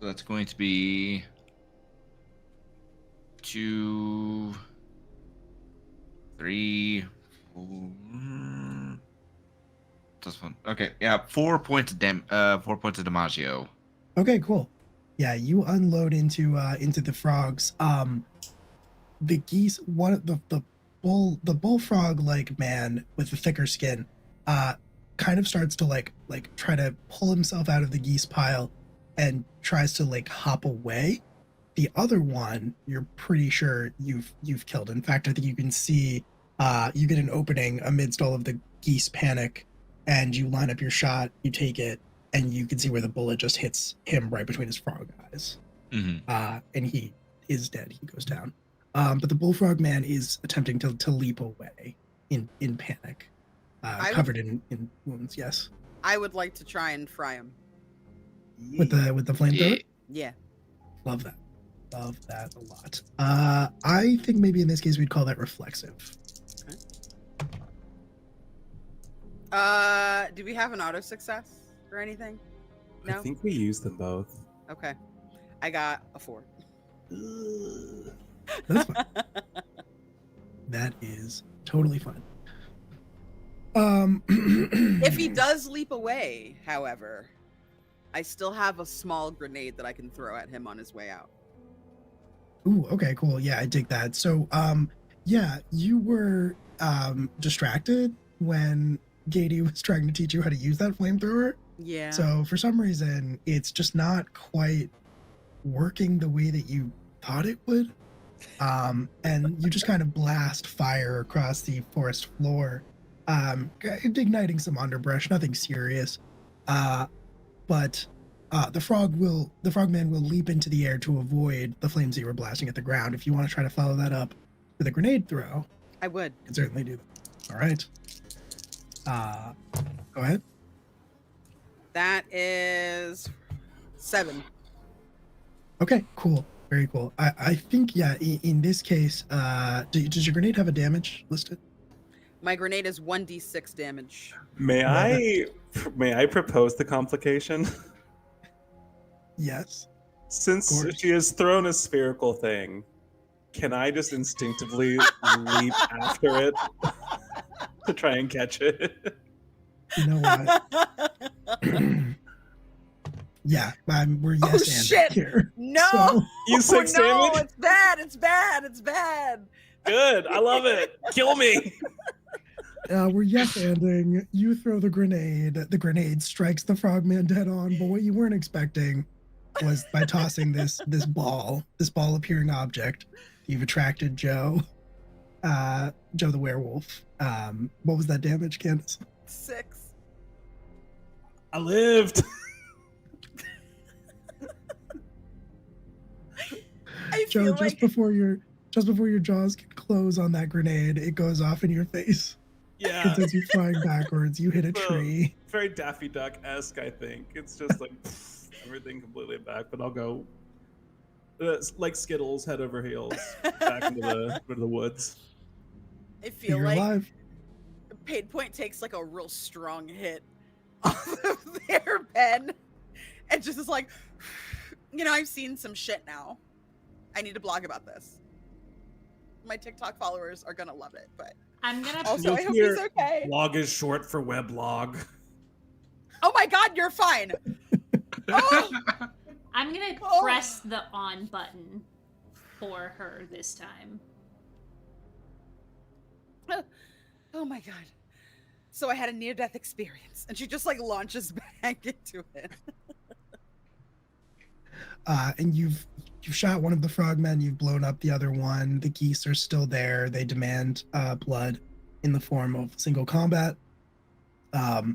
So that's going to be 2, 3, 4. This one. Okay, yeah, 4 points of 4 points of Damaggio. Okay, cool. Yeah, you unload into the frogs. The geese, one of the bullfrog like man with the thicker skin, kind of starts to like try to pull himself out of the geese pile and tries to like hop away. The other one, you're pretty sure you've killed. In fact, I think you can see you get an opening amidst all of the geese panic, and you line up your shot, you take it, and you can see where the bullet just hits him right between his frog eyes. And he is dead. He goes down. But the bullfrog man is attempting to leap away in panic, covered in wounds. Yes, I would like to try and fry him. with the flamethrower. Yeah. Love that. Love that a lot. I think maybe in this case we'd call that reflexive. Do we have an auto success or anything? No. I think we used them both. Okay. I got a 4. That's fine. That is totally fine. If he does leap away, however, I still have a small grenade that I can throw at him on his way out. Ooh, okay, cool. Yeah, I dig that. So, yeah, you were distracted when Gady was trying to teach you how to use that flamethrower. Yeah. So for some reason, it's just not quite working the way that you thought it would. And you just kind of blast fire across the forest floor, igniting some underbrush, nothing serious. But the frogman will leap into the air to avoid the flames that you were blasting at the ground. If you want to try to follow that up with a grenade throw, I would. you can certainly do that. All right. Go ahead. That is 7. Okay, cool. Very cool. I think, yeah, in this case, does your grenade have a damage listed? My grenade is 1d6 damage. May I propose the complication? Yes. Since she has thrown a spherical thing, can I just instinctively leap after it to try and catch it? You know what? Yeah, we're yes and shit. here. No! So, You 6 no, damage? it's bad, it's bad, it's bad. Good, I love it. Kill me. we're yes anding. You throw the grenade. The grenade strikes the frogman dead on. But what you weren't expecting was by tossing this ball appearing object, you've attracted Joe the werewolf. What was that damage, Candace? 6. I lived. I Joe, feel just like before your jaws can close on that grenade, it goes off in your face. Yeah. It sends you flying backwards. You hit a tree. Very Daffy Duck-esque, I think. It's just like everything completely back, but I'll go like Skittles, head over heels, back into the woods. I feel You're like alive. Paid Point takes like a real strong hit off of their pen and just is like, I've seen some shit now. I need to blog about this. My TikTok followers are gonna love it, but I'm gonna also I hope he's okay. Blog is short for weblog. Oh my god, you're fine. Oh! I'm gonna press the on button for her this time. Oh my god. So I had a near-death experience, and she just like launches back into it. And you've shot one of the frogmen. You've blown up the other one. The geese are still there. They demand blood in the form of single combat. I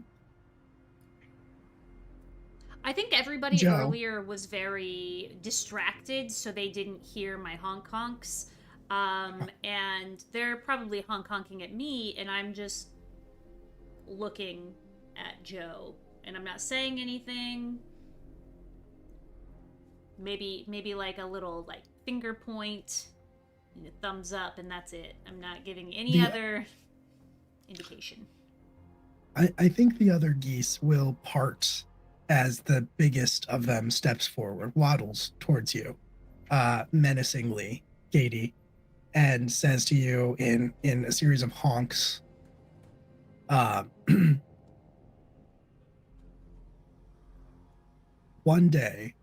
think everybody Joe. earlier was very distracted, so they didn't hear my honk honks. And they're probably honk honking at me, and I'm just looking at Joe, and I'm not saying anything. Maybe like a little like finger point, thumbs up, and that's it. I'm not giving any other indication. I think the other geese will part as the biggest of them steps forward, waddles towards you, menacingly, Katie, and says to you in a series of honks, uh, one day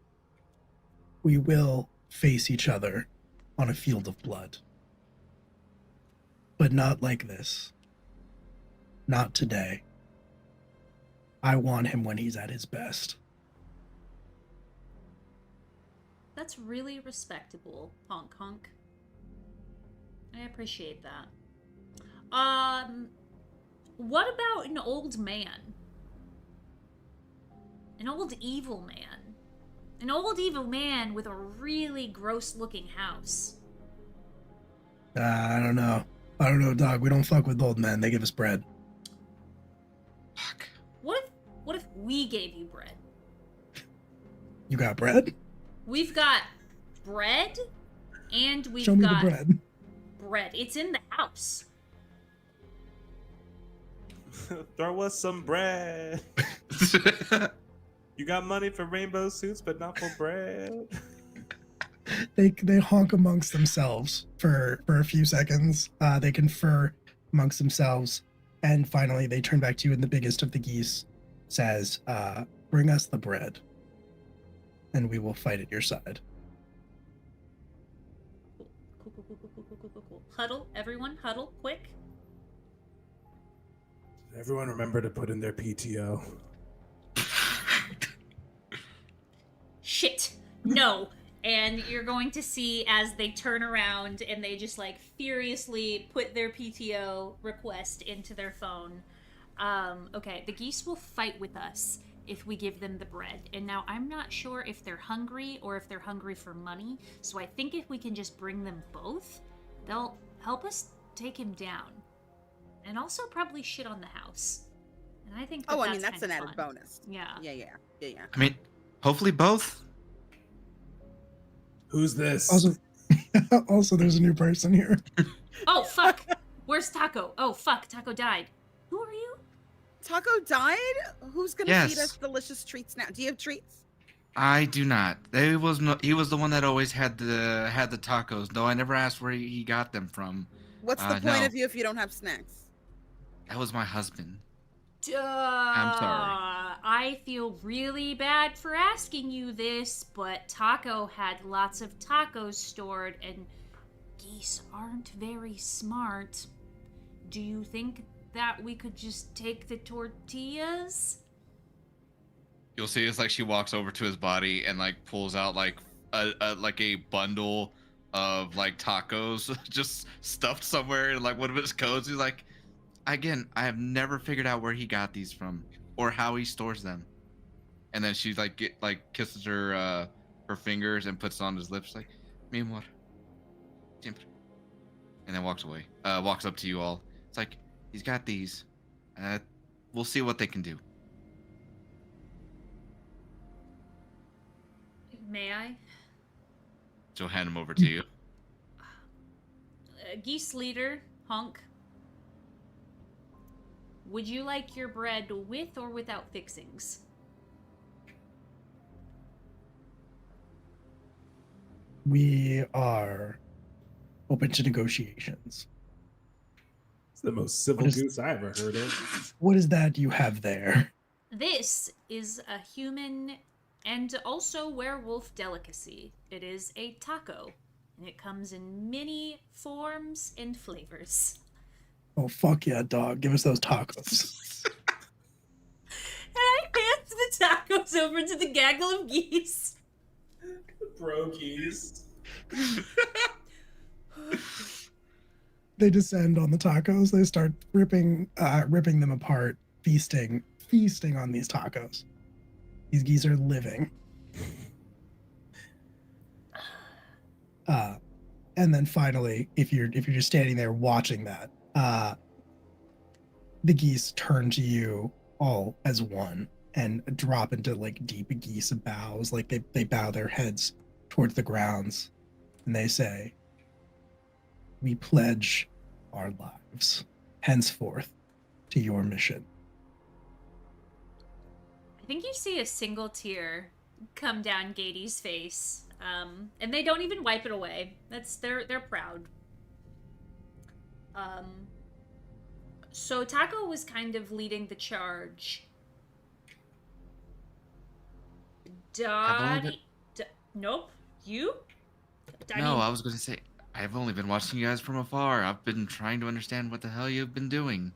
we will face each other on a field of blood. But not like this. Not today. I want him when he's at his best. That's really respectable, honk honk. I appreciate that. What about an old man? An old evil man. An old evil man with a really gross looking house. I don't know. I don't know, dog. We don't fuck with old men. They give us bread. Fuck. What if we gave you bread? You got bread? We've got bread and we've Show me the got bread. bread. It's in the house. Throw us some bread. You got money for rainbow suits, but not for bread. They honk amongst themselves for a few seconds. They confer amongst themselves, and finally they turn back to you, and the biggest of the geese says, bring us the bread, and we will fight at your side. Cool. Huddle, everyone, huddle, quick. Everyone remember to put in their PTO. Shit. No. And you're going to see as they turn around and they just like furiously put their PTO request into their phone. Okay, the geese will fight with us if we give them the bread. And now I'm not sure if they're hungry or if they're hungry for money. So I think if we can just bring them both, they'll help us take him down. And also probably shit on the house. And I think that's an kinda added fun. bonus. Yeah. Yeah. I mean, hopefully both. Who's this? Also, there's a new person here. Oh, fuck. Where's Taco? Oh, fuck. Taco died. Who are you? Taco died? Who's gonna Yes. feed us delicious treats now? Do you have treats? I do not. He was the one that always had the tacos. Though I never asked where he got them from. What's the point no. of you if you don't have snacks? That was my husband. Duh. I'm sorry. I feel really bad for asking you this, but Taco had lots of tacos stored, and geese aren't very smart. Do you think that we could just take the tortillas? You'll see it's like she walks over to his body and like pulls out like a bundle of like tacos just stuffed somewhere in like one of his coats. He's like, again, I have never figured out where he got these from or how he stores them. And then she kisses her fingers and puts it on his lips like, mi amor, siempre. And then walks away. Walks up to you all. It's like, he's got these. We'll see what they can do. May I? She'll hand him over to you. Geese leader, Honk. Would you like your bread with or without fixings? We are open to negotiations. It's the most civil goose I ever heard of. What is that you have there? This is a human and also werewolf delicacy. It is a taco, and it comes in many forms and flavors. Oh, fuck yeah, dog. Give us those tacos. And I hand the tacos over to the gaggle of geese. Bro geese. They descend on the tacos. They start ripping them apart, feasting on these tacos. These geese are living. And then finally, if you're just standing there watching that, the geese turn to you all as one and drop into like deep geese bows, like they bow their heads towards the grounds, and they say, "We pledge our lives henceforth to your mission." I think you see a single tear come down Gady's face, and they don't even wipe it away. They're proud. So Taco was kind of leading the charge. Dottie, nope. You? No, I was going to say, I've only been watching you guys from afar. I've been trying to understand what the hell you've been doing.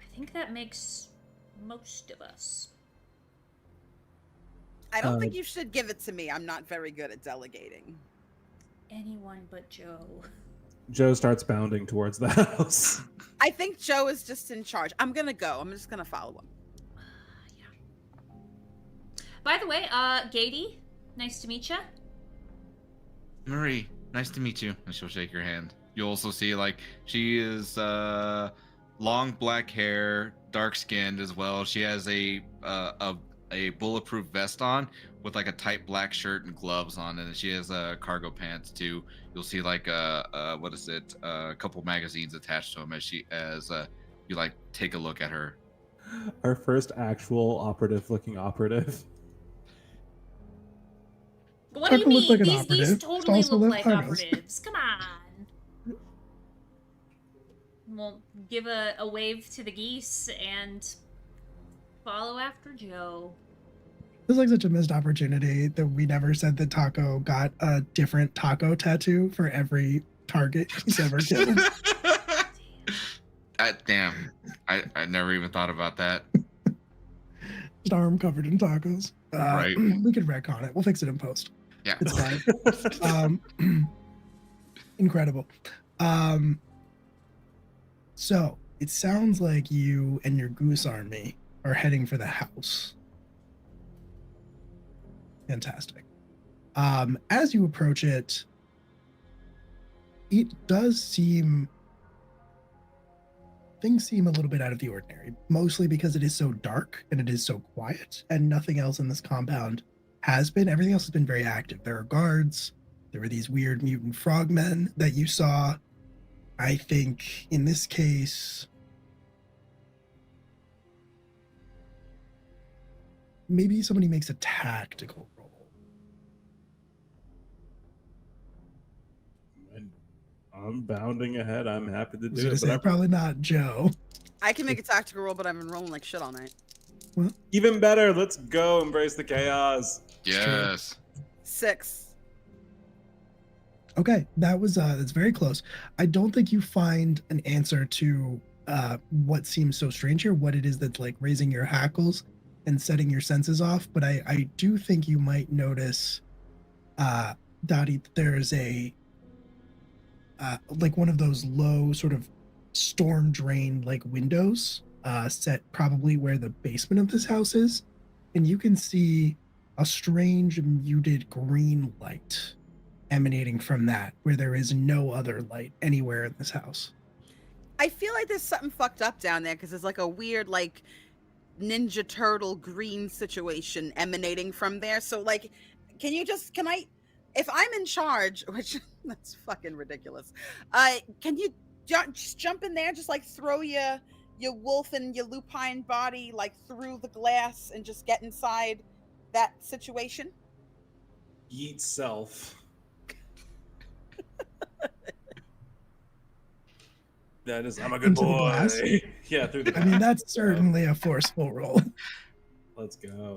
I think that makes most of us. I don't think you should give it to me. I'm not very good at delegating. Anyone but Joe. Joe starts bounding towards the house. I think Joe is just in charge. I'm gonna go. I'm just gonna follow him. Yeah. By the way, Gady, nice to meet you. Marie, nice to meet you. And she'll shake your hand. You'll also see, like, she is long black hair, dark skinned as well. She has a bulletproof vest on with like a tight black shirt and gloves on, and she has cargo pants too. You'll see like a couple magazines attached to them as you like take a look at her. Our first actual operative-looking operative. What do you Taco looks mean? like an These operative. totally Also look left like cargos. operatives. Come on. We'll give a wave to the geese and follow after Joe. This is like such a missed opportunity that we never said that Taco got a different taco tattoo for every target he's ever killed. Damn. I never even thought about that. His arm covered in tacos. Right. We could retcon it. We'll fix it in post. Yeah. It's fine. Incredible. So it sounds like you and your goose army are heading for the house. Fantastic. As you approach it, it does seem things seem a little bit out of the ordinary, mostly because it is so dark and it is so quiet, and nothing else in this compound has been. Everything else has been very active. There are guards. There were these weird mutant frogmen that you saw. I think in this case, maybe somebody makes a tactical roll. I'm bounding ahead. I'm happy to I was do gonna it. say, probably not Joe. I can make a tactical roll, but I've been rolling like shit all night. Even better. Let's go. Embrace the chaos. Yes. 6. Okay, that's very close. I don't think you find an answer to what seems so strange here, what it is that's like raising your hackles and setting your senses off, but I do think you might notice, Dottie, there's a like one of those low sort of storm drain like windows set probably where the basement of this house is, and you can see a strange muted green light emanating from that where there is no other light anywhere in this house. I feel like there's something fucked up down there because there's like a weird like Ninja Turtle green situation emanating from there. So like, can I, if I'm in charge, which that's fucking ridiculous, can you just jump in there, just like throw your wolf and your lupine body like through the glass and just get inside that situation? Yeet self. That is, I'm a good Into the boy. glass? Yeah, through the I mean, glass. that's certainly a forceful roll. Let's go.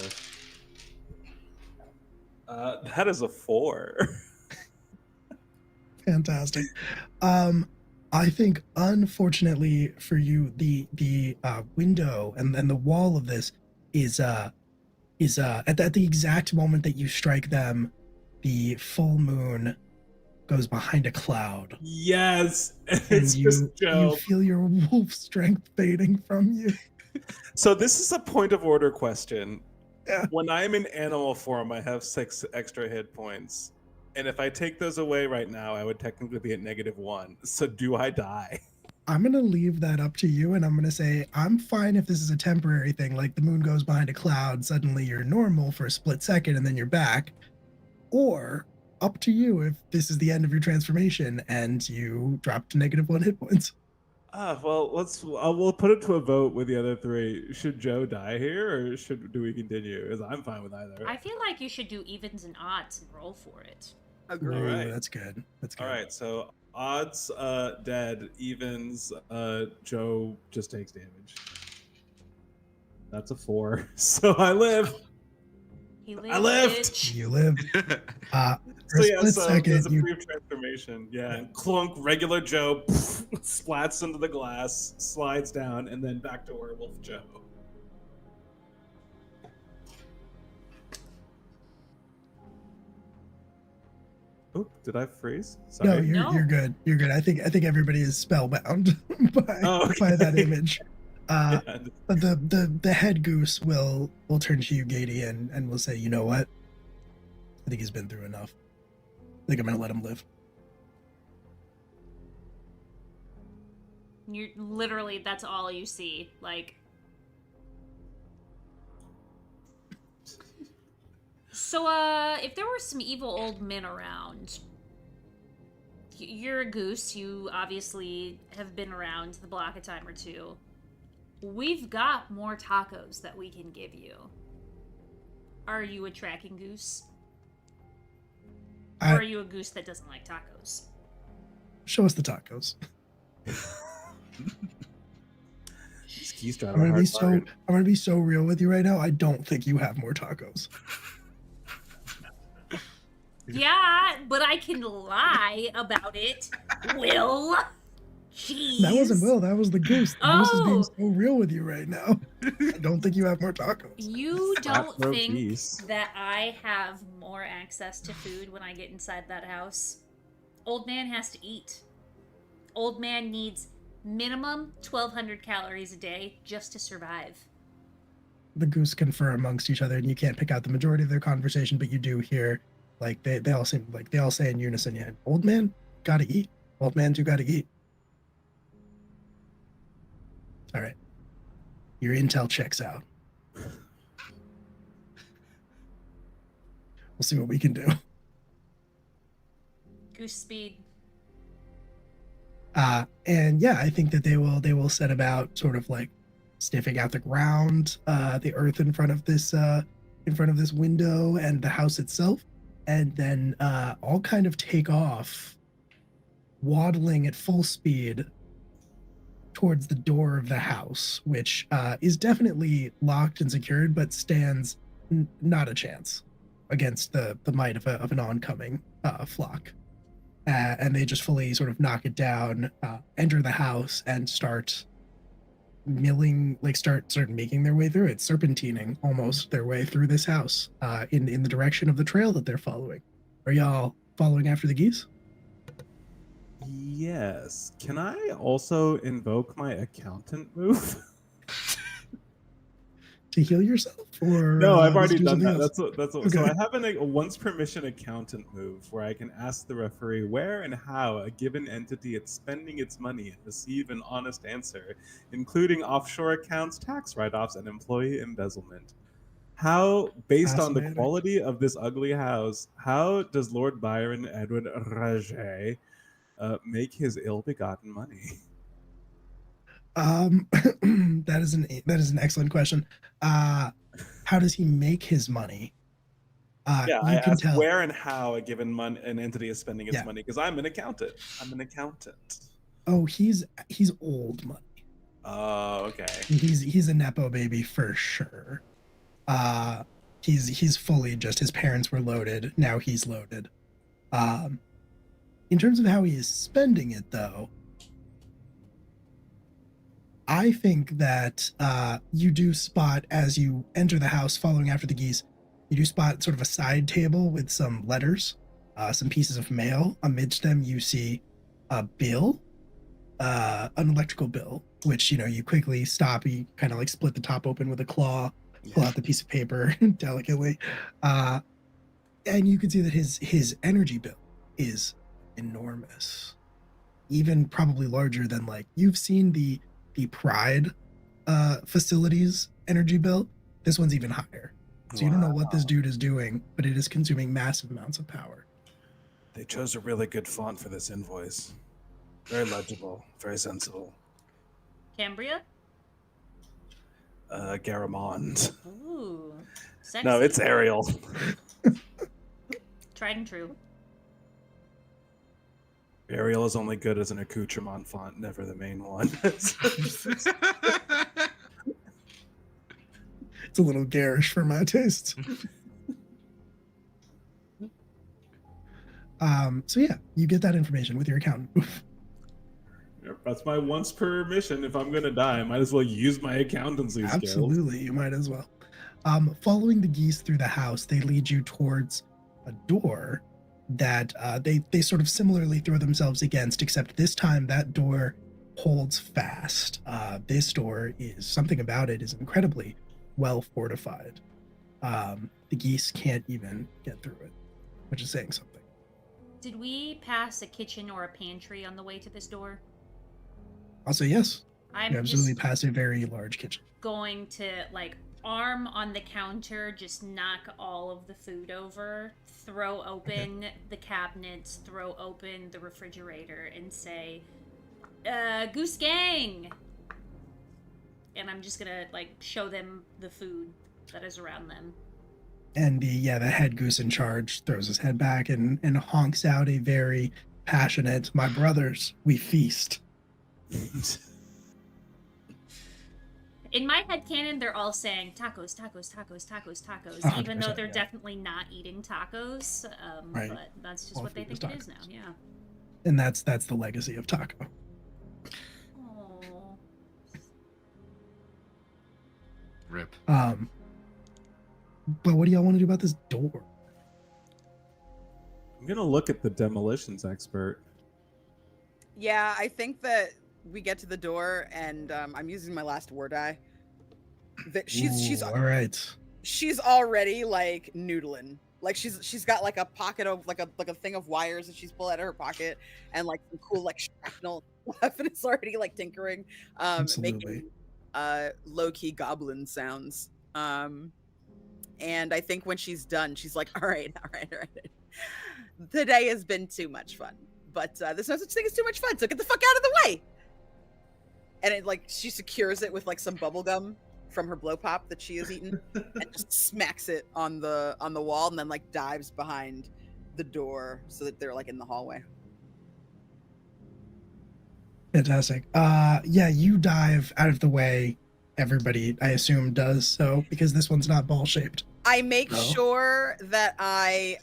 That is a 4. Fantastic. I think, unfortunately for you, the window and the wall of this is at the exact moment that you strike them, the full moon goes behind a cloud. Yes, And it's you just Joe. feel your wolf strength fading from you. So this is a point of order question. Yeah. When I'm in animal form, I have 6 extra hit points. And if I take those away right now, I would technically be at -1. So do I die? I'm going to leave that up to you, and I'm going to say I'm fine if this is a temporary thing, like the moon goes behind a cloud, suddenly you're normal for a split second, and then you're back. Or up to you if this is the end of your transformation and you drop to -1 hit points. Well, we'll put it to a vote with the other three. Should Joe die here, or do we continue? Because I'm fine with either. I feel like you should do evens and odds and roll for it. Agree. Ooh, right. that's good. That's good. All right, so odds, dead. Evens, Joe just takes damage. That's a 4. So I live. He lived. I lived. Bitch. You live. For So a yeah, split so second, there's a you brief transformation. Yeah, and clunk, regular Joe splats into the glass, slides down, and then back to werewolf Joe. Oop, did I freeze? Sorry. no, No. you're good. You're good. I think everybody is spellbound by Okay. that image. Yeah, But the head goose will turn to you, Gady, and will say, you know what? I think he's been through enough. I think I'm gonna let him live. You're literally, that's all you see. Like, so, if there were some evil old men around, you're a goose. You obviously have been around the block a time or two. We've got more tacos that we can give you. Are you a tracking goose? Or are you a goose that doesn't like tacos? Show us the tacos. These keys drive I'm a gonna hard be bargain. I'm gonna be so real with you right now. I don't think you have more tacos. Yeah, but I can lie about it. Will. Jeez. That wasn't Will. That was the goose. The goose is being Oh. so real with you right now. I don't think you have more tacos. You don't Flat-throat think geese. that I have more access to food when I get inside that house? Old man has to eat. Old man needs minimum 1,200 calories a day just to survive. The goose confer amongst each other, and you can't pick out the majority of their conversation, but you do hear, like they all seem like they all say in unison, "Yeah, old man, gotta eat. Old man, too, gotta eat." All right, your intel checks out. We'll see what we can do. Goose speed. And yeah, I think that they will set about sort of like sniffing out the ground, the earth in front of this window and the house itself, and then all kind of take off, waddling at full speed towards the door of the house, which is definitely locked and secured, but stands not a chance against the might of an oncoming flock. And they just fully sort of knock it down, enter the house, and start making their way through it, serpentining almost their way through this house, in the direction of the trail that they're following. Are y'all following after the geese? Yes. Can I also invoke my accountant move? To heal yourself, or No, I've just already do done something that. else? So Okay. I have a once permission accountant move where I can ask the referee where and how a given entity is spending its money and receive an honest answer, including offshore accounts, tax write-offs, and employee embezzlement. How, based on the Fascinating. quality of this ugly house, how does Lord Byron Edward Raget make his ill-begotten money? That is an excellent question. How does he make his money? Yeah, You I can ask tell. where and how a given an entity is spending its Yeah. money because I'm an accountant. I'm an accountant. Oh, he's old money. Oh, okay. He's a nepo baby for sure. He's fully just, his parents were loaded. Now he's loaded. In terms of how he is spending it, though, I think that you do spot, as you enter the house following after the geese, you do spot sort of a side table with some letters, some pieces of mail. Amidst them, you see a bill, an electrical bill, which, you quickly stop. You kind of like split the top open with a claw, pull out the piece of paper delicately. And you can see that his energy bill is enormous, even probably larger than, like, you've seen the Pride facilities energy bill. This one's even higher. So you don't know what this dude is doing, but it is consuming massive amounts of power. They chose a really good font for this invoice. Very legible, very sensible. Cambria? Garamond. Ooh. Sexy. No, it's Ariel. Tried and true. Ariel is only good as an accoutrement font, never the main one. It's a little garish for my taste. So yeah, you get that information with your accountant. Yep, that's my once per mission. If I'm gonna die, I might as well use my accountancy skills. Absolutely, you might as well. Following the geese through the house, they lead you towards a door that they sort of similarly throw themselves against, except this time that door holds fast. This door is something about it is incredibly well fortified. The geese can't even get through it, which is saying something. Did we pass a kitchen or a pantry on the way to this door? Also, yes, I'm you absolutely just pass a very large kitchen. going to, like, arm on the counter, just knock all of the food over, throw open the cabinets, throw open the refrigerator, and say, Goose Gang! And I'm just gonna, like, show them the food that is around them. And the head goose in charge throws his head back and honks out a very passionate, "My brothers, we feast." In my headcanon, they're all saying tacos, tacos, tacos, tacos, tacos, 100%, even though they're yeah. definitely not eating tacos. Right. But that's just All what they food is think it is now. tacos. Yeah. And that's the legacy of taco. Oh. Rip. But what do y'all want to do about this door? I'm gonna look at the demolitions expert. Yeah, I think that we get to the door, and I'm using my last war die. That she's Ooh, all right. she's already like noodling. Like she's got like a pocket of like a thing of wires that she's pulled out of her pocket, and like some cool like shrapnel stuff, and it's already like tinkering, Absolutely. making low key goblin sounds. And I think when she's done, she's like, all right. The day has been too much fun, but there's no such thing as too much fun, so get the fuck out of the way. And it like she secures it with like some bubble gum from her blow pop that she has eaten, and just smacks it on the wall, and then like dives behind the door so that they're like in the hallway. Fantastic. Yeah, you dive out of the way. Everybody, I assume, does so because this one's not ball shaped. I make No. sure that I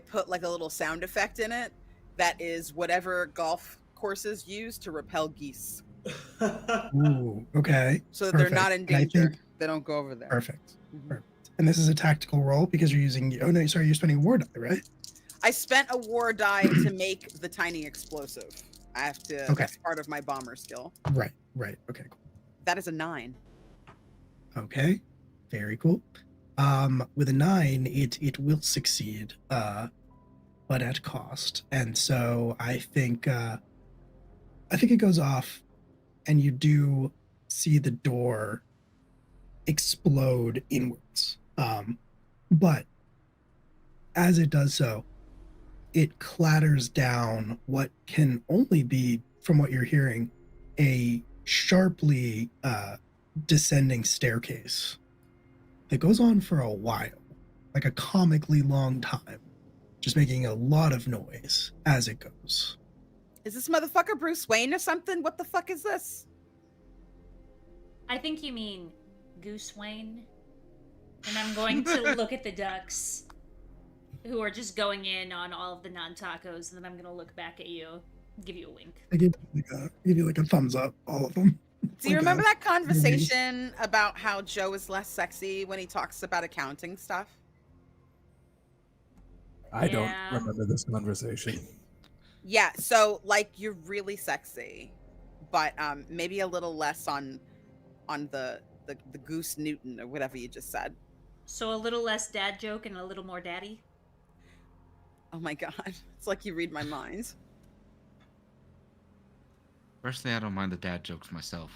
put like a little sound effect in it that is whatever golf courses use to repel geese, Ooh, okay. so that they're Perfect. not in And I danger. think- They don't go over there. Perfect. Mhm. Perfect. And this is a tactical roll because you're using. Oh no, sorry, you're spending a war die, right? I spent a war die to make the tiny explosive. I have to. Okay. That's part of my bomber skill. Right. Okay. Cool. That is a 9. Okay. Very cool. With a 9, it will succeed, but at cost. And so I think it goes off, and you do see the door explode inwards. But as it does so, it clatters down what can only be, from what you're hearing, a sharply descending staircase that goes on for a while, like a comically long time, just making a lot of noise as it goes. Is this motherfucker Bruce Wayne or something? What the fuck is this? I think you mean Goose Wayne. And I'm going to look at the ducks who are just going in on all of the non-tacos, and then I'm going to look back at you, give you a wink. I give you like a thumbs up, all of them. Do you Like remember a- that conversation about how Joe is less sexy when he talks about accounting stuff? I don't Yeah. remember this conversation. Yeah, so like you're really sexy, but maybe a little less on the Goose Newton or whatever you just said. So a little less dad joke and a little more daddy? Oh my god, it's like you read my mind. Personally, I don't mind the dad jokes myself.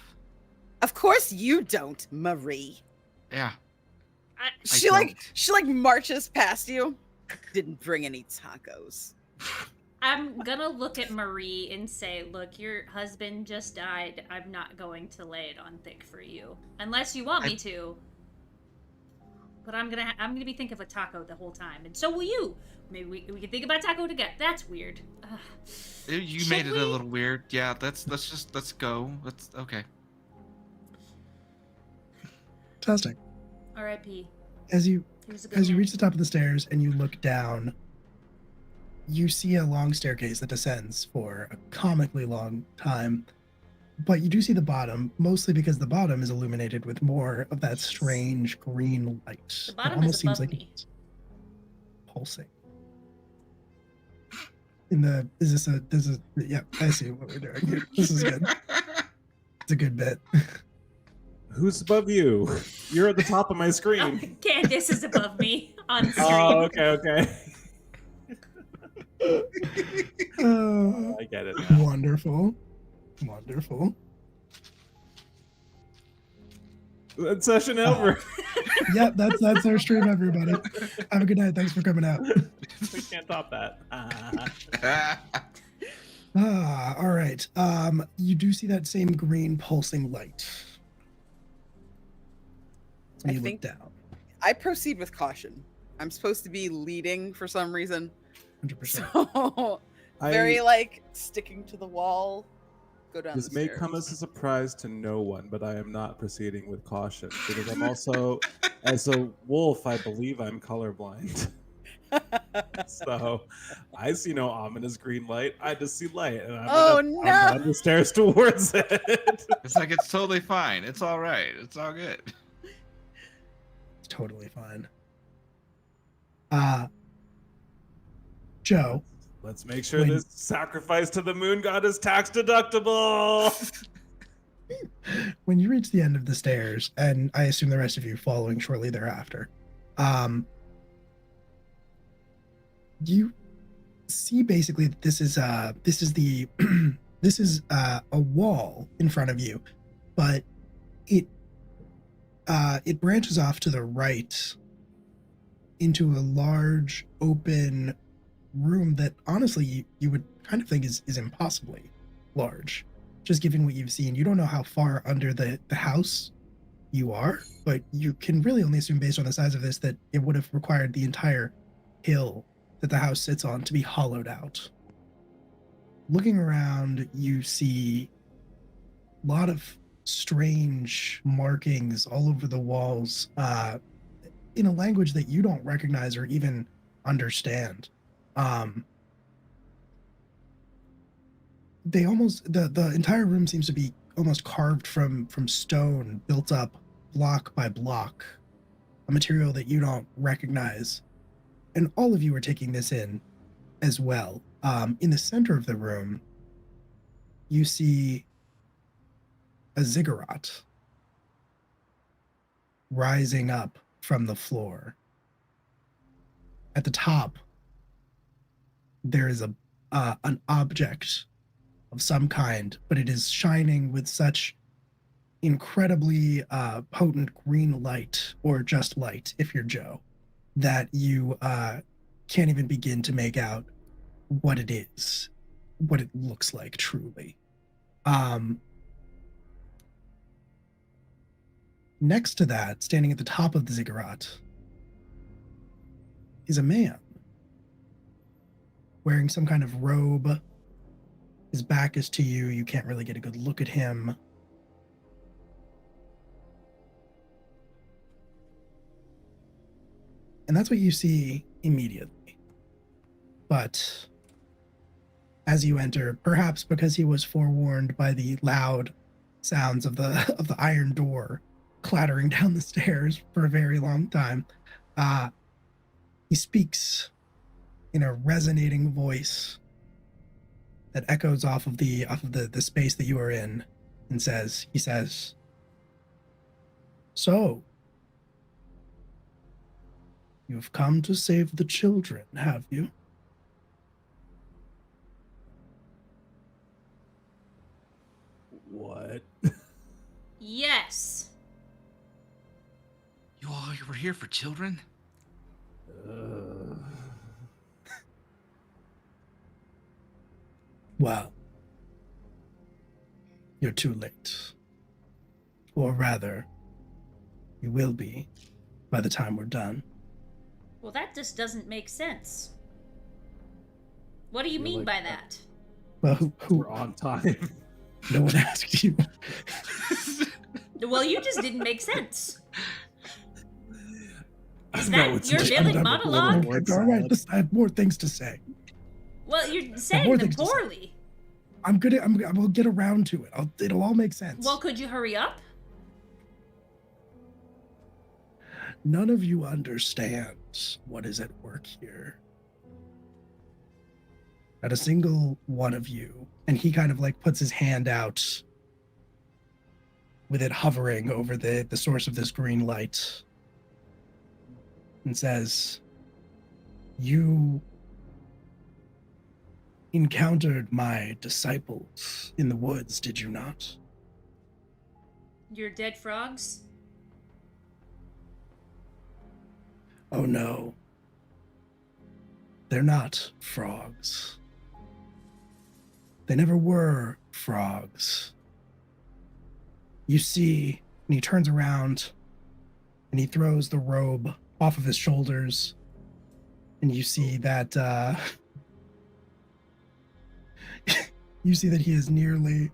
Of course you don't, Marie. Yeah. She like marches past you. Didn't bring any tacos. I'm gonna look at Marie and say, look, your husband just died. I'm not going to lay it on thick for you. Unless you want me to. But I'm gonna be thinking of a taco the whole time. And so will you. Maybe we can think about taco together. That's weird. You made it a little weird. Yeah, let's go. Let's okay. Fantastic. R.I.P. As you He was a good man. reach the top of the stairs and you look down, you see a long staircase that descends for a comically long time. But you do see the bottom, mostly because the bottom is illuminated with more of that strange green light. The It bottom almost is seems above like me. it's pulsing. This is yeah, I see what we're doing here. This is good. It's a good bit. Who's above you? You're at the top of my Oh, screen. Candace is above me on screen. Oh, okay. Oh, I get it now. wonderful. That's session over. Yep, that's our stream, everybody. Have a good night. Thanks for coming out. We can't top that. All right. You do see that same green pulsing light. When I you look think- down. I proceed with caution. I'm supposed to be leading for some reason. 100%. So very like sticking to the wall. Go down This the may stairs. come as a surprise to no one, but I am not proceeding with caution because I'm also, as a wolf, I believe I'm colorblind. So I see no ominous green light. I just see light, and I'm down the stairs towards it. It's like it's totally fine. It's all right. It's all good. It's totally fine. Joe. Let's make sure this sacrifice to the moon god is tax deductible. When you reach the end of the stairs, and I assume the rest of you following shortly thereafter, you see basically that this is a wall in front of you, but it branches off to the right into a large open room that honestly you would kind of think is impossibly large, just given what you've seen. You don't know how far under the house you are, but you can really only assume based on the size of this that it would have required the entire hill that the house sits on to be hollowed out. Looking around, you see a lot of strange markings all over the walls in a language that you don't recognize or even understand. The entire room seems to be almost carved from stone, built up block by block, a material that you don't recognize. And all of you are taking this in as well. In the center of the room, you see a ziggurat rising up from the floor. At the top, there is an object of some kind, but it is shining with such incredibly potent green light, or just light if you're Joe, that you can't even begin to make out what it is, what it looks like truly. Next to that, standing at the top of the ziggurat, is a man wearing some kind of robe. His back is to you. You can't really get a good look at him. And that's what you see immediately. But as you enter, perhaps because he was forewarned by the loud sounds of the iron door clattering down the stairs for a very long time, he speaks in a resonating voice that echoes off of the space that you are in, and he says, "So, you've come to save the children, have you?" What? Yes. You all were here for children? Well, you're too late. Or rather, you will be by the time we're done. Well, that just doesn't make sense. What do you Feel mean like by that. that? Well, who We're on time. no one asked you. Well, you just didn't make sense. Is No, that it's your like- villain I'm monologue? word All right, salad. I have more things to say. Well, you're more saying them things to say. poorly. I will get around to it. It'll all make sense. Well, could you hurry up? None of you understand what is at work here. Not a single one of you. And he kind of like puts his hand out with it hovering over the source of this green light and says, "You encountered my disciples in the woods, did you not?" Your dead frogs? Oh no. They're not frogs. They never were frogs. You see, and he turns around and he throws the robe off of his shoulders, and you see that you see that he is nearly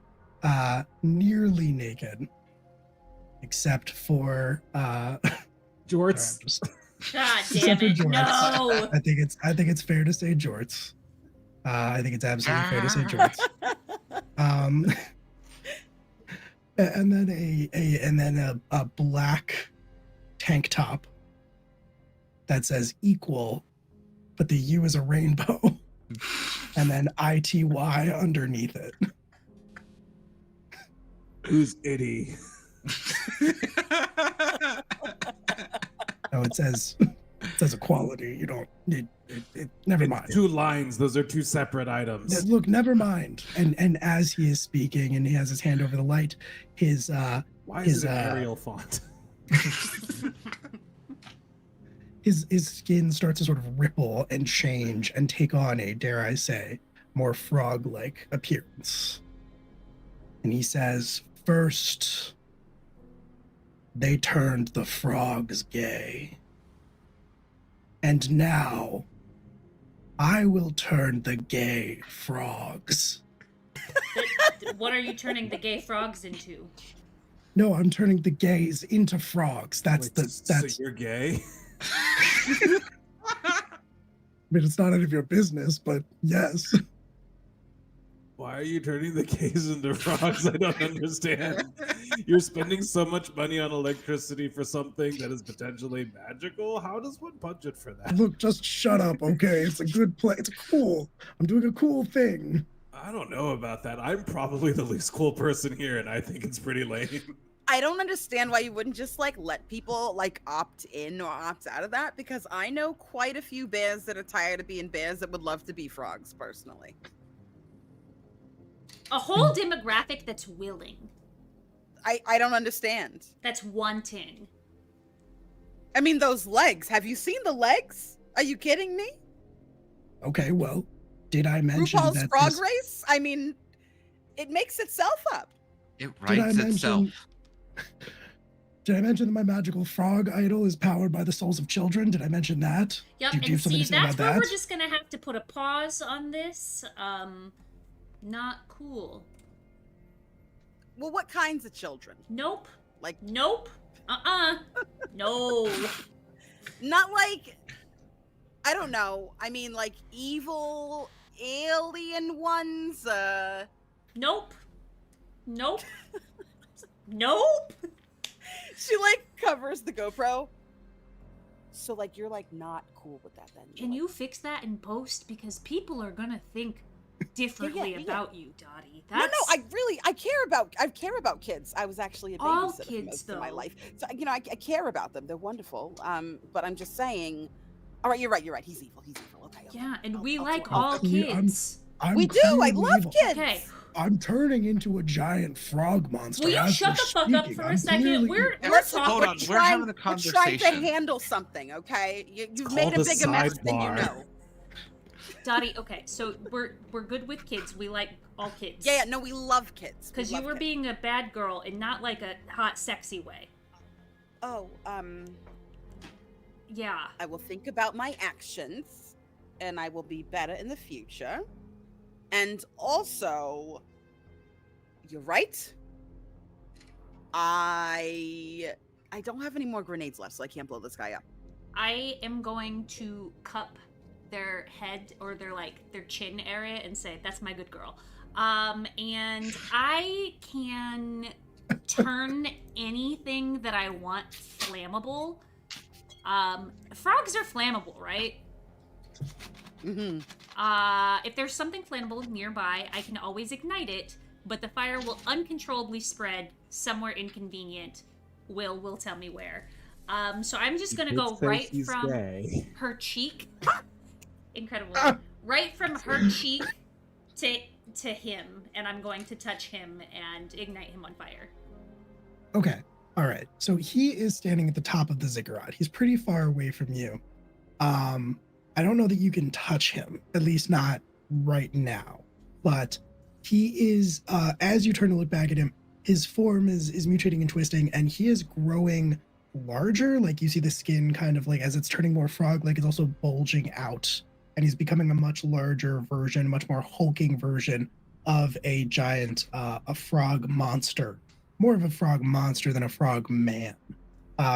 naked, except for Jorts. God damn Except for it! jorts. No. I think it's fair to say jorts. I think it's absolutely fair to say jorts. And then a black tank top that says equal, but the U is a rainbow, and then ITY underneath it. Who's itty? No, it says equality. You don't need it. Never It's mind. 2 lines. Those are 2 separate items. Look, never mind. And as he is speaking and he has his hand over the light, his Why his, is it an Arial font? his skin starts to sort of ripple and change and take on a, dare I say, more frog-like appearance. And he says, "First, they turned the frogs gay. And now, I will turn the gay frogs." What are you turning the gay frogs into? No, I'm turning the gays into frogs. That's Wait, so you're gay? I mean, it's not any of your business, but yes. Why are you turning the gays into frogs? I don't understand. You're spending so much money on electricity for something that is potentially magical? How does one budget for that? Look, just shut up, okay? It's a good play. It's cool. I'm doing a cool thing. I don't know about that. I'm probably the least cool person here, and I think it's pretty lame. I don't understand why you wouldn't just like let people like opt in or opt out of that, because I know quite a few bears that are tired of being bears that would love to be frogs personally. A whole demographic that's willing, I don't understand. that's wanting. I mean, those legs. Have you seen the legs? Are you kidding me? Okay, well, did I mention RuPaul's that Frog this- Race? I mean, it makes itself up. It Did I writes itself. mention- Did I mention that my magical frog idol is powered by the souls of children? Did I mention that? Yep, Do you and have something see, to say that's about where that? we're just gonna have to put a pause on this. Not cool. Well, what kinds of children? Nope. Like, Nope. No. not like, I don't know. I mean, like evil alien ones. Nope. Nope. Nope. She like covers the GoPro. So like, you're like not cool with that then? Can you fix that in post? Because people are gonna think differently yeah. about you, Dottie. No, I care about kids. I was actually a babysitter All for kids, most of my though. life. So, I care about them. They're wonderful. But I'm just saying, all right, you're right. He's evil. Okay. Yeah, and we I'll like do it. all kids. I'm We do. I clearly love evil. kids. Okay. I'm turning into a giant frog monster. Will you as shut we're the fuck up speaking. for a I'm second? clearly We're evil. Listen, Hold on, we're having a We're trying to conversation. handle something, okay? You've It's made a called a bigger mess than you sidebar. know. Dottie, okay, so we're good with kids. We like all kids. Yeah, no, we love kids. Because you were being a bad girl in not like a hot, sexy way. Oh, Yeah. I will think about my actions, and I will be better in the future. And also, you're right. I don't have any more grenades left, so I can't blow this guy up. I am going to cup their head or their chin area and say, "That's my good girl." And I can turn anything that I want flammable. Frogs are flammable, right? Mm-hmm. If there's something flammable nearby, I can always ignite it, but the fire will uncontrollably spread somewhere inconvenient. Will tell me where. So I'm just gonna go right from her cheek. Incredible. Right from her cheek to him, and I'm going to touch him and ignite him on fire. Okay. All right. So he is standing at the top of the ziggurat. He's pretty far away from you. I don't know that you can touch him, at least not right now. But he is, as you turn to look back at him, his form is mutating and twisting, and he is growing larger. Like, you see the skin kind of like, as it's turning more frog-like, it's also bulging out. And he's becoming a much larger version, much more hulking version of a giant, a frog monster. More of a frog monster than a frog man,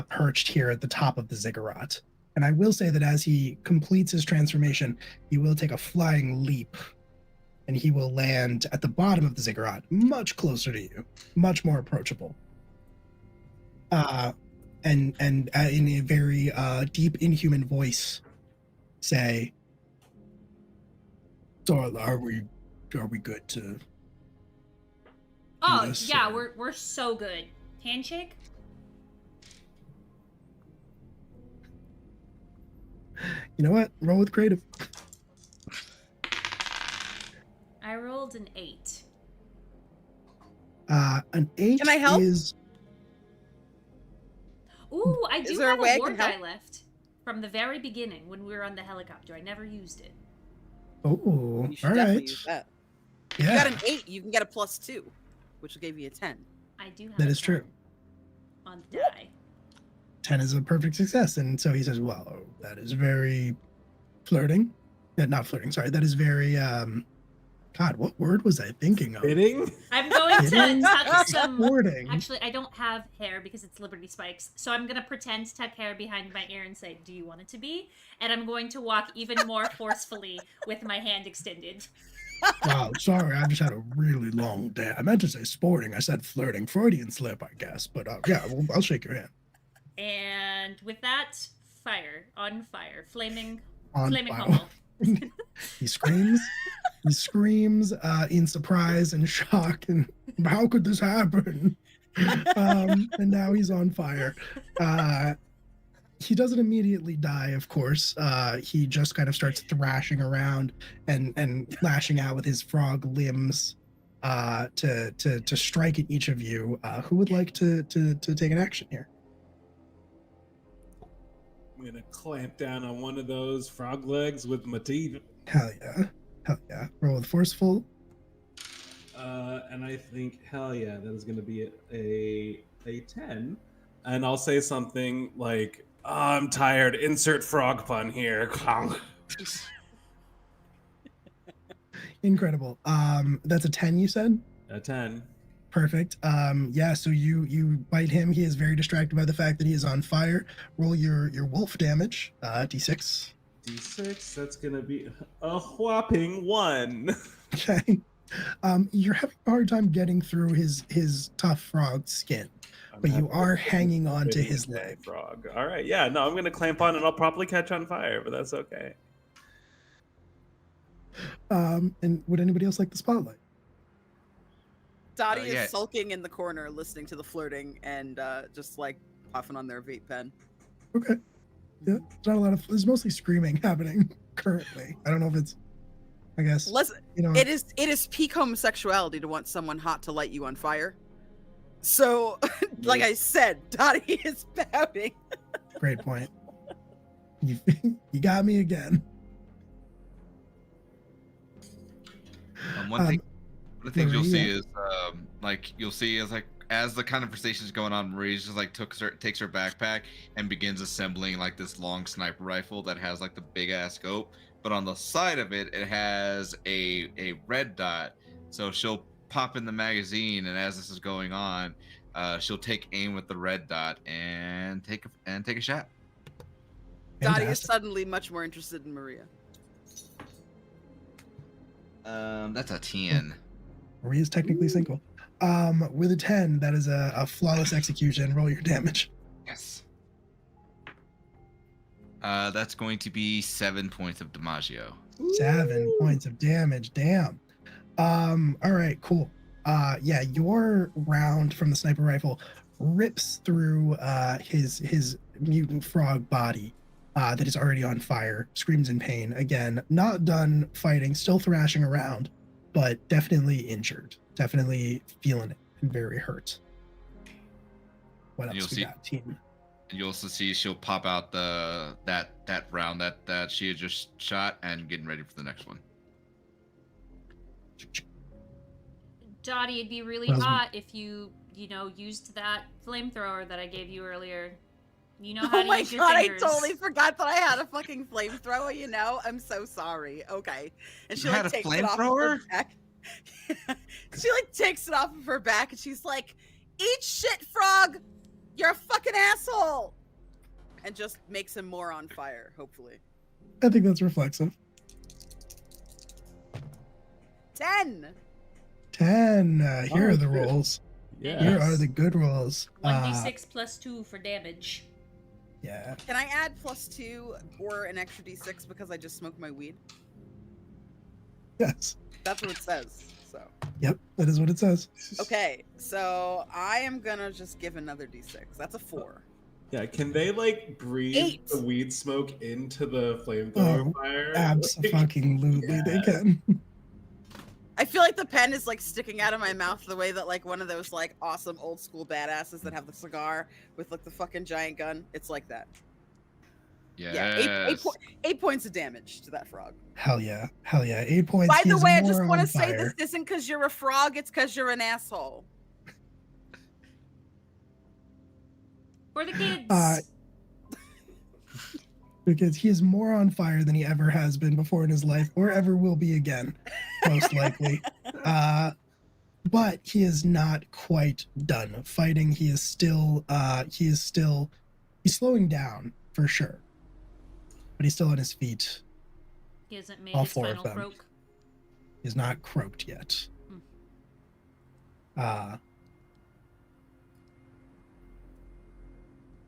perched here at the top of the ziggurat. And I will say that as he completes his transformation, he will take a flying leap, and he will land at the bottom of the ziggurat, much closer to you, much more approachable. And in a very deep, inhuman voice, say, "So are we good to?" Oh, this, yeah, we're so good. Handshake? You know what? Roll with creative. I rolled an 8. An 8 Can I help? is... Ooh, I do there a have way I a war can die help? left from the very beginning when we were on the helicopter. I never used it. Oh, You should all definitely right. use that. Yeah, If you got an 8, you can get a +2, which will give you a 10. I do have that a is true. 10 on the die. 10 is a perfect success. And so he says, well, that is very flirting. Not flirting, sorry. That is very, God, what word was I thinking of? Fitting? I'm going to Fitting? tuck some... Sporting. Actually, I don't have hair because it's Liberty Spikes. So I'm going to pretend to tuck hair behind my ear and say, "Do you want it to be?" And I'm going to walk even more forcefully with my hand extended. Wow, sorry, I just had a really long day. I meant to say sporting. I said flirting. Freudian slip, I guess. But yeah, I'll shake your hand. And with that, fire. On fire. Flaming On flaming fire. homo. He screams. He screams in surprise and shock. And how could this happen? And now he's on fire. He doesn't immediately die, of course. He just kind of starts thrashing around and lashing out with his frog limbs to strike at each of you. Who would like to take an action here? I'm gonna clamp down on one of those frog legs with my teeth. Hell yeah. Hell yeah. Roll with forceful. And I think, hell yeah, that is gonna be a 10. And I'll say something like, "Oh, I'm tired. Insert frog pun here." Incredible. That's a 10, you said? A 10. Perfect. Yeah, so you bite him. He is very distracted by the fact that he is on fire. Roll your wolf damage, d6. D6, that's gonna be a whopping 1. Okay. You're having a hard time getting through his tough frog skin, but you are hanging on to his leg. Frog. All right, yeah, no, I'm gonna clamp on and I'll probably catch on fire, but that's okay. And would anybody else like the spotlight? Dottie yeah. is sulking in the corner, listening to the flirting and just like puffing on their vape pen. Okay. Yeah, there's not a lot of. There's mostly screaming happening currently. I don't know if it's. I guess. It is peak homosexuality to want someone hot to light you on fire. So, like I said, Dottie is pouting. Great point. You got me again. one thing the things you'll see Maria. is like you'll see is like as the conversation is going on, Marie just like takes her backpack and begins assembling like this long sniper rifle that has like the big ass scope, but on the side of it, it has a red dot. So she'll pop in the magazine, and as this is going on, she'll take aim with the red dot and take a shot. Dottie is Fantastic. suddenly much more interested in Maria. That's a 10. Maria's technically single. With a 10, that is a flawless execution. Roll your damage. Yes. That's going to be 7 points of DiMaggio. 7 points of damage. Damn. All right, cool. Yeah, your round from the sniper rifle rips through his mutant frog body that is already on fire, screams in pain. Again, not done fighting, still thrashing around, but definitely injured, definitely feeling it and very hurt. What And else you'll we see- got, team? And you'll also see she'll pop out that round that she had just shot and getting ready for the next one. Dottie, it'd be really Well, hot if you used that flamethrower that I gave you earlier. You know how Oh to my use your god, I fingers. totally forgot that I had a fucking flamethrower, you know? I'm so sorry. Okay. And she You had like a takes it off of her flamethrower? back. She like takes it off of her back and she's like, "Eat shit, frog! You're a fucking asshole!" And just makes him more on fire, hopefully. I think that's reflexive. 10! 10. Here are the Oh, shit. rolls. Yeah. Here are the good rolls. 1d6 plus 2 for damage. Yeah. Can I add +2 or an extra d6 because I just smoked my weed? Yes. That's what it says. So Yep. That is what it says. okay, so I am gonna just give another d6. That's a 4. Yeah, can they like breathe 8. the weed smoke into the flamethrower Oh, fire? Absolutely, they can. I feel like the pen is like sticking out of my mouth the way that like one of those like awesome old school badasses that have the cigar with like the fucking giant gun. It's like that. Yes. Yeah, 8 points of damage to that frog. Hell yeah. Hell yeah. 8 points. By He the is way, I more just want on to say fire. this isn't because you're a frog, it's because you're an asshole. For the kids. Because he is more on fire than he ever has been before in his life or ever will be again, most likely. But he is not quite done fighting. He's slowing down for sure. But he's still on his feet. He hasn't made all his 4 of final them. croak. He's not croaked yet. Hmm.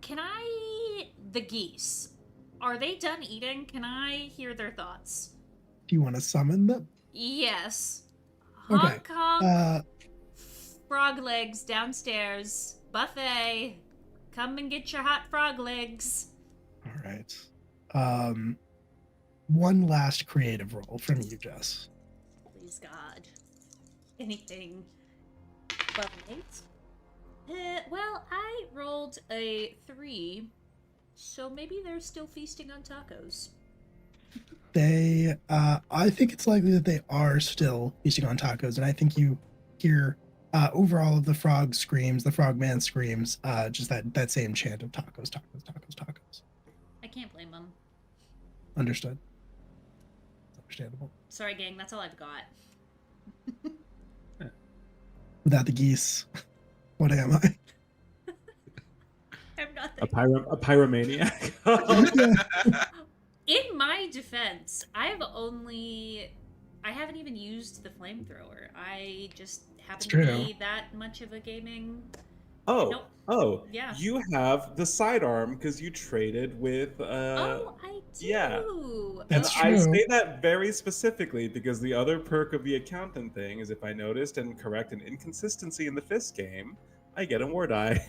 Can I... The geese. Are they done eating? Can I hear their thoughts? Do you want to summon them? Yes. Okay. Honk honk. Frog legs downstairs. Buffet. Come and get your hot frog legs. All right. One last creative roll from you, Jess. Please God. Anything but an 8? Well, I rolled a 3, so maybe they're still feasting on tacos. I think it's likely that they are still feasting on tacos, and I think you hear over all of the frog screams, the frogman screams, just that same chant of tacos, tacos, tacos, tacos. I can't blame them. Understood. It's understandable. Sorry, gang, that's all I've got. Without the geese, what am I? I'm not A pyromaniac. In my defense, I haven't even used the flamethrower. I just happen It's to true. be that much of a gaming. Oh, Nope. oh, Yeah. You have the sidearm because you traded with. Oh, I do. yeah. That's I true. say that very specifically because the other perk of the accountant thing is if I noticed and correct an inconsistency in the fist game, I get a war die.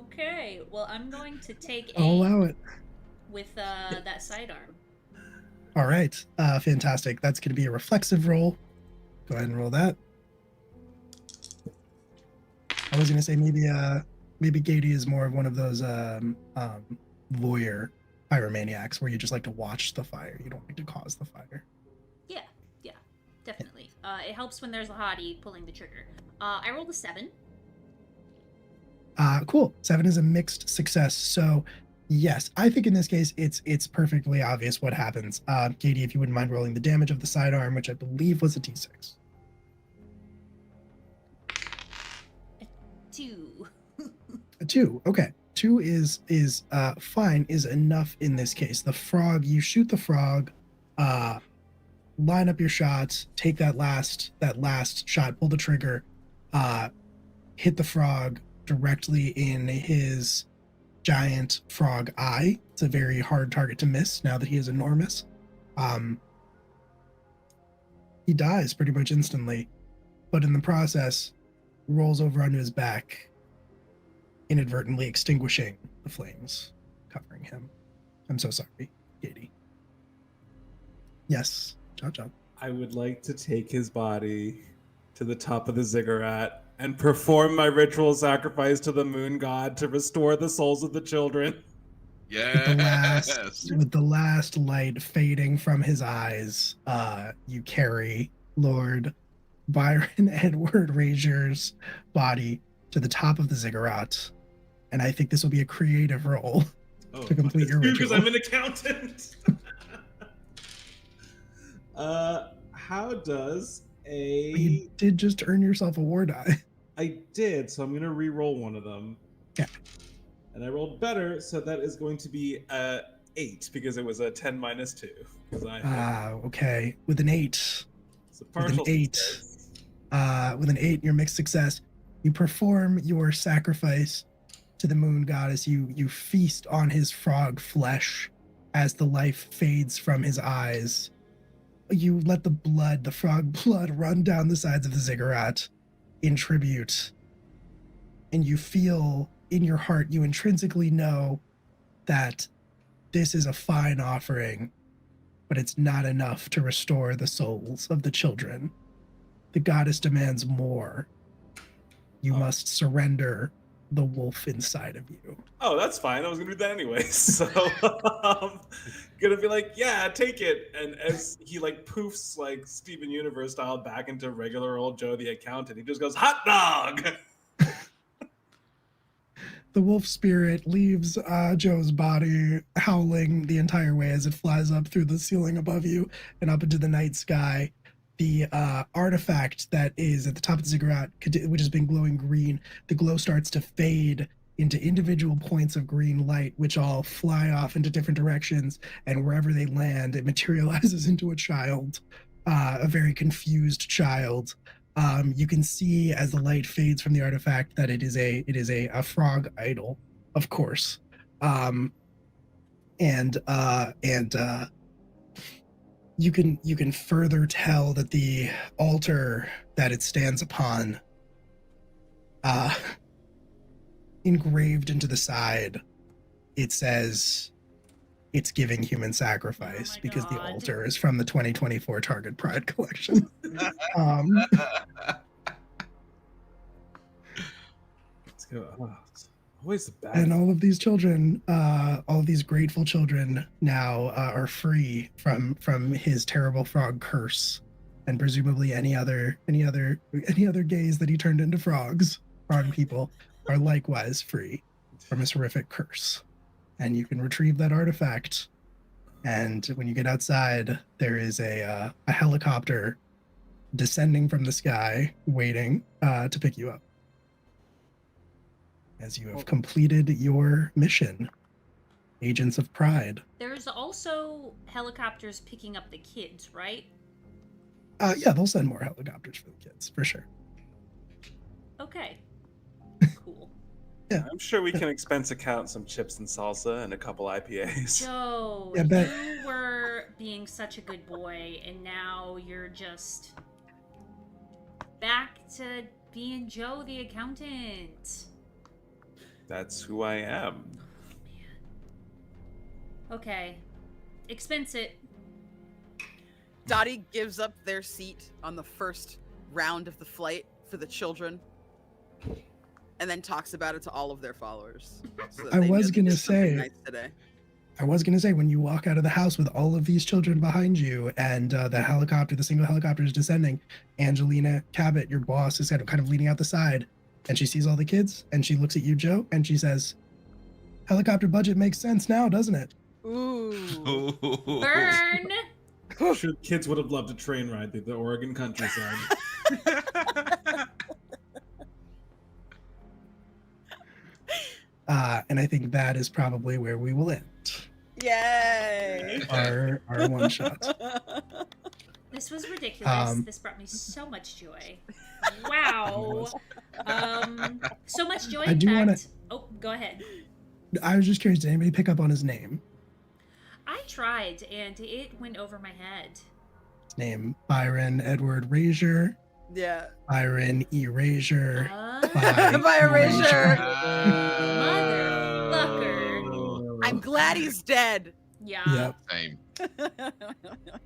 Okay. Well, I'm going to take I'll allow aim it. with that sidearm. All right. Fantastic. That's going to be a reflexive roll. Go ahead and roll that. I was going to say maybe Gady is more of one of those voyeur pyromaniacs where you just like to watch the fire. You don't like to cause the fire. Yeah. Yeah. It helps when there's a hottie pulling the trigger. I rolled a 7. Cool. 7 is a mixed success. So, yes, I think in this case it's perfectly obvious what happens. Katie, if you wouldn't mind rolling the damage of the sidearm, which I believe was a D6. 2. A 2. Okay. 2 is fine, is enough in this case. The frog, you shoot the frog, line up your shots, take that last shot, pull the trigger, hit the frog directly in his giant frog eye. It's a very hard target to miss now that he is enormous. He dies pretty much instantly, but in the process rolls over onto his back, inadvertently extinguishing the flames covering him. I'm so sorry, Katie. Yes, John. I would like to take his body to the top of the ziggurat and perform my ritual sacrifice to the moon god to restore the souls of the children. Yes. With the last light fading from his eyes, you carry Lord Byron Edward Razier's body to the top of the ziggurat, and I think this will be a creative roll to complete your ritual. Because I'm an accountant. How does You did just earn yourself a war die. I did, so I'm gonna re-roll one of them. Yeah. And I rolled better, so that is going to be 8 because it was a 10 minus 2. Okay. With an 8. It's a partial success. With an 8, your mixed success, you perform your sacrifice to the moon goddess. You feast on his frog flesh as the life fades from his eyes. You let the frog blood run down the sides of the ziggurat in tribute. And you feel in your heart, you intrinsically know that this is a fine offering, but it's not enough to restore the souls of the children. The goddess demands more. You must surrender the wolf inside of you. Oh, that's fine. I was gonna do that anyway. So gonna be like, yeah, take it. And as he like poofs like Steven Universe style back into regular old Joe the accountant, he just goes, hot dog. The wolf spirit leaves Joe's body howling the entire way as it flies up through the ceiling above you and up into the night sky. The artifact that is at the top of the ziggurat, which has been glowing green, the glow starts to fade into individual points of green light, which all fly off into different directions, and wherever they land, it materializes into a child, a very confused child. You can see as the light fades from the artifact that it is a frog idol, of course, and you can further tell that the altar that it stands upon, engraved into the side, it says it's giving human sacrifice because the altar is from the 2024 Target Pride collection. Let's go. Oh, it's always the best. And all of these children, all of these grateful children now are free from his terrible frog curse, and presumably any other gays that he turned into frogs, frog people, are likewise free from his horrific curse. And you can retrieve that artifact. And when you get outside, there is a helicopter descending from the sky, waiting to pick you up, as you have completed your mission, Agents of Pride. There's also helicopters picking up the kids, right? Yeah, they'll send more helicopters for the kids, for sure. Okay. Cool. Yeah. I'm sure we can expense account some chips and salsa and a couple IPAs. Joe, Yeah, bet. you were being such a good boy, and now you're just back to being Joe the accountant. That's who I am. Okay. Expense it. Dottie gives up their seat on the first round of the flight for the children, and then talks about it to all of their followers. So that I they know was they gonna did something say- nice today. I was going to say, when you walk out of the house with all of these children behind you and the single helicopter is descending, Angelina Cabot, your boss, is kind of leaning out the side, and she sees all the kids, and she looks at you, Joe, and she says, helicopter budget makes sense now, doesn't it? Ooh. Burn. I'm sure kids would have loved a train ride through the Oregon countryside. And I think that is probably where we will end Yay! our one shot. This was ridiculous. This brought me so much joy. Wow. So much joy. I In do fact, wanna- oh, go ahead. I was just curious, did anybody pick up on his name? I tried, and it went over my head. His name, Byron Edward Razier. Yeah. Byron Erasure. By erasure. Motherfucker. I'm glad he's dead. Yeah. Yep, Same.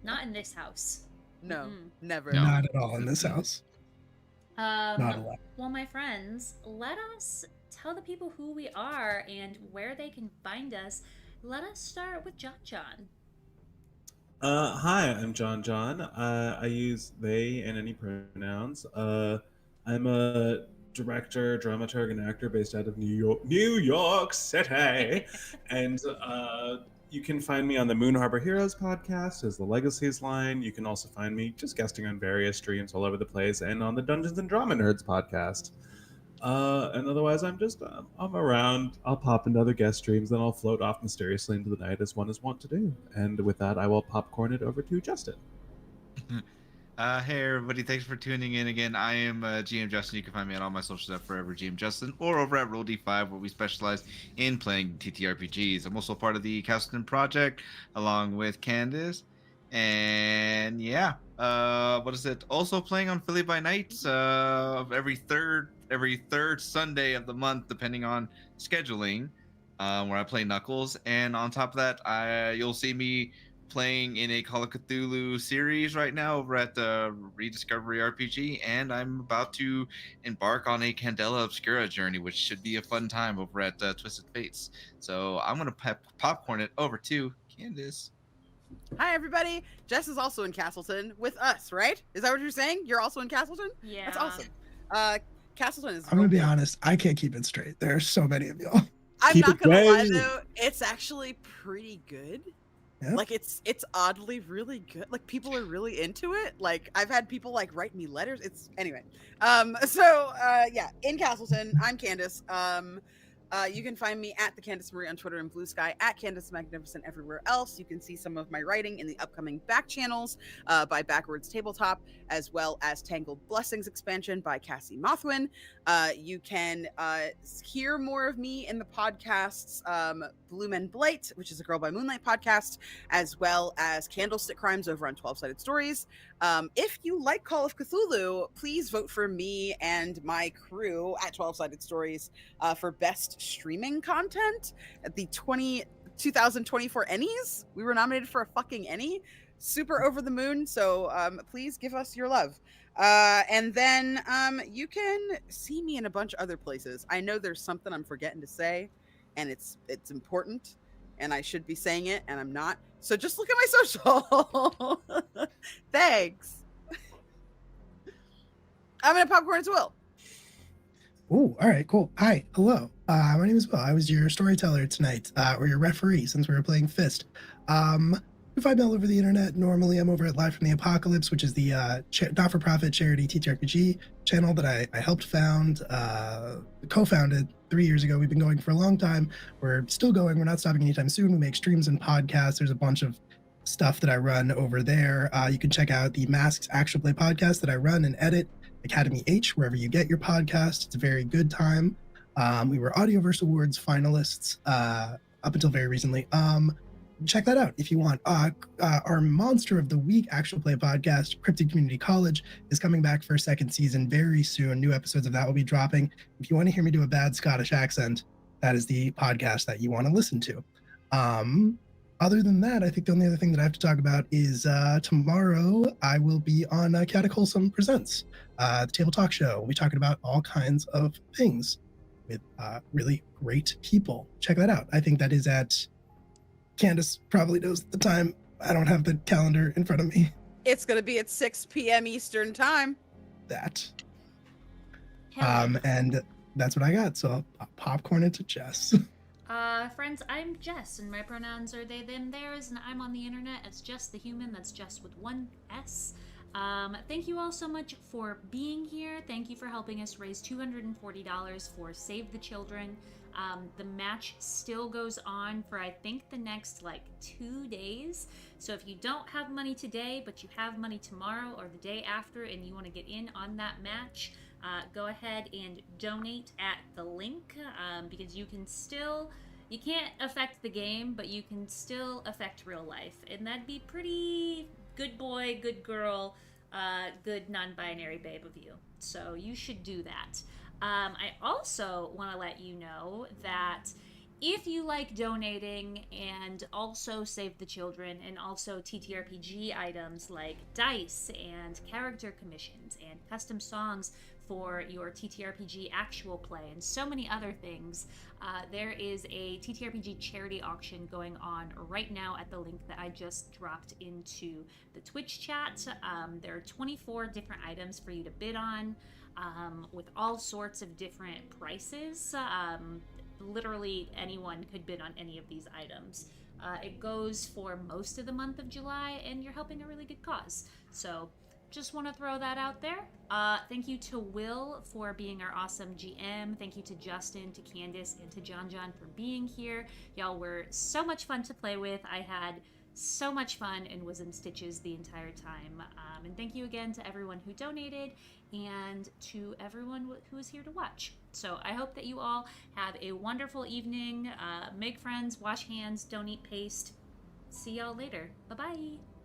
Not in this house. No, Mm-mm. never. No. not at all in this house. Not allowed. Well, my friends, let us tell the people who we are and where they can find us. Let us start with John. Hi, I'm John. I use they and any pronouns. I'm a director, dramaturg, and actor based out of New York City, and you can find me on the Moon Harbor Heroes podcast as the Legacies line. You can also find me just guesting on various streams all over the place, and on the Dungeons and Drama Nerds podcast. And otherwise, I'm around. I'll pop into other guest streams, then I'll float off mysteriously into the night as one is wont to do. And with that, I will popcorn it over to Justin. Hey everybody, thanks for tuning in again. I am GM Justin. You can find me on all my socials at Forever GM Justin or over at Roll D5, where we specialize in playing TTRPGs. I'm also part of the Castleton Project along with Candace. And yeah, what is it? Also playing on Philly by Night every third Sunday of the month, depending on scheduling, where I play Knuckles. And on top of that, you'll see me playing in a Call of Cthulhu series right now over at the Rediscovery RPG, and I'm about to embark on a Candela Obscura journey, which should be a fun time over at Twisted Fates. So I'm gonna popcorn it over to Candace. Hi, everybody. Jess is also in Castleton with us, right? Is that what you're saying? You're also in Castleton? Yeah. That's awesome. Castleton is. I'm gonna real be cool. honest, I can't keep it straight. There are so many of y'all. I'm Keep not it gonna lie going. though, it's actually pretty good. Yeah. Like it's oddly really good. Like people are really into it. Like I've had people like write me letters. It's anyway. Yeah, in Castleton, I'm Candace. You can find me at the Candace Marie on Twitter and Blue Sky, at Candace Magnificent everywhere else. You can see some of my writing in the upcoming back channels by Backwards Tabletop, as well as Tangled Blessings expansion by Cassie Mothwin. You can hear more of me in the podcasts Bloom and Blight, which is a Girl by Moonlight podcast, as well as Candlestick Crimes over on 12-Sided Stories. If you like Call of Cthulhu, please vote for me and my crew at 12-Sided Stories for best streaming content at the 2024 Ennies. We were nominated for a fucking Ennie. Super over the moon. So please give us your love. And then you can see me in a bunch of other places. I know there's something I'm forgetting to say, and it's important, and I should be saying it, and I'm not. So just look at my social. Thanks. I'm gonna popcorn as well. Oh, all right, cool. Hi, hello. My name is Will. I was your storyteller tonight, or your referee, since we were playing Fist. You find me all over the internet. Normally, I'm over at Live from the Apocalypse, which is the not-for-profit charity TTRPG channel that I helped found, co-founded 3 years ago. We've been going for a long time. We're still going. We're not stopping anytime soon. We make streams and podcasts. There's a bunch of stuff that I run over there. You can check out the Masks Actual Play podcast that I run and edit, Academy H, wherever you get your podcast. It's a very good time. We were Audioverse Awards finalists up until very recently. Check that out if you want. Our Monster of the Week Actual Play podcast, Cryptid Community College, is coming back for a second season very soon. New episodes of that will be dropping. If you want to hear me do a bad Scottish accent, that is the podcast that you want to listen to. Other than that, I think the only other thing that I have to talk about is tomorrow I will be on Chaotic Wholesome Presents, the table talk show. We'll be talking about all kinds of things with really great people. Check that out. I think that is at Candace probably knows the time. I don't have the calendar in front of me. It's going to be at 6 p.m. Eastern time. That. Hell yeah. And that's what I got. So I'll popcorn it to Jess. Friends, I'm Jess, and my pronouns are they, them, theirs, and I'm on the internet as Jess the Human. That's Jess with one S. Thank you all so much for being here. Thank you for helping us raise $240 for Save the Children. The match still goes on for, I think, the next, 2 days. So if you don't have money today, but you have money tomorrow or the day after, and you want to get in on that match, go ahead and donate at the link, because you can't affect the game, but you can still affect real life. And that'd be pretty good boy, good girl, good non-binary babe of you. So you should do that. I also want to let you know that if you like donating and also Save the Children and also TTRPG items like dice and character commissions and custom songs for your TTRPG actual play and so many other things, there is a TTRPG charity auction going on right now at the link that I just dropped into the Twitch chat. There are 24 different items for you to bid on, with all sorts of different prices. Literally anyone could bid on any of these items. It goes for most of the month of July, and you're helping a really good cause. So just want to throw that out there. Thank you to Will for being our awesome GM. Thank you to Justin, to Candace, and to John for being here. Y'all were so much fun to play with. I had so much fun and was in stitches the entire time. And thank you again to everyone who donated and to everyone who is here to watch. So I hope that you all have a wonderful evening. Make friends, wash hands, don't eat paste. See y'all later. Bye-bye.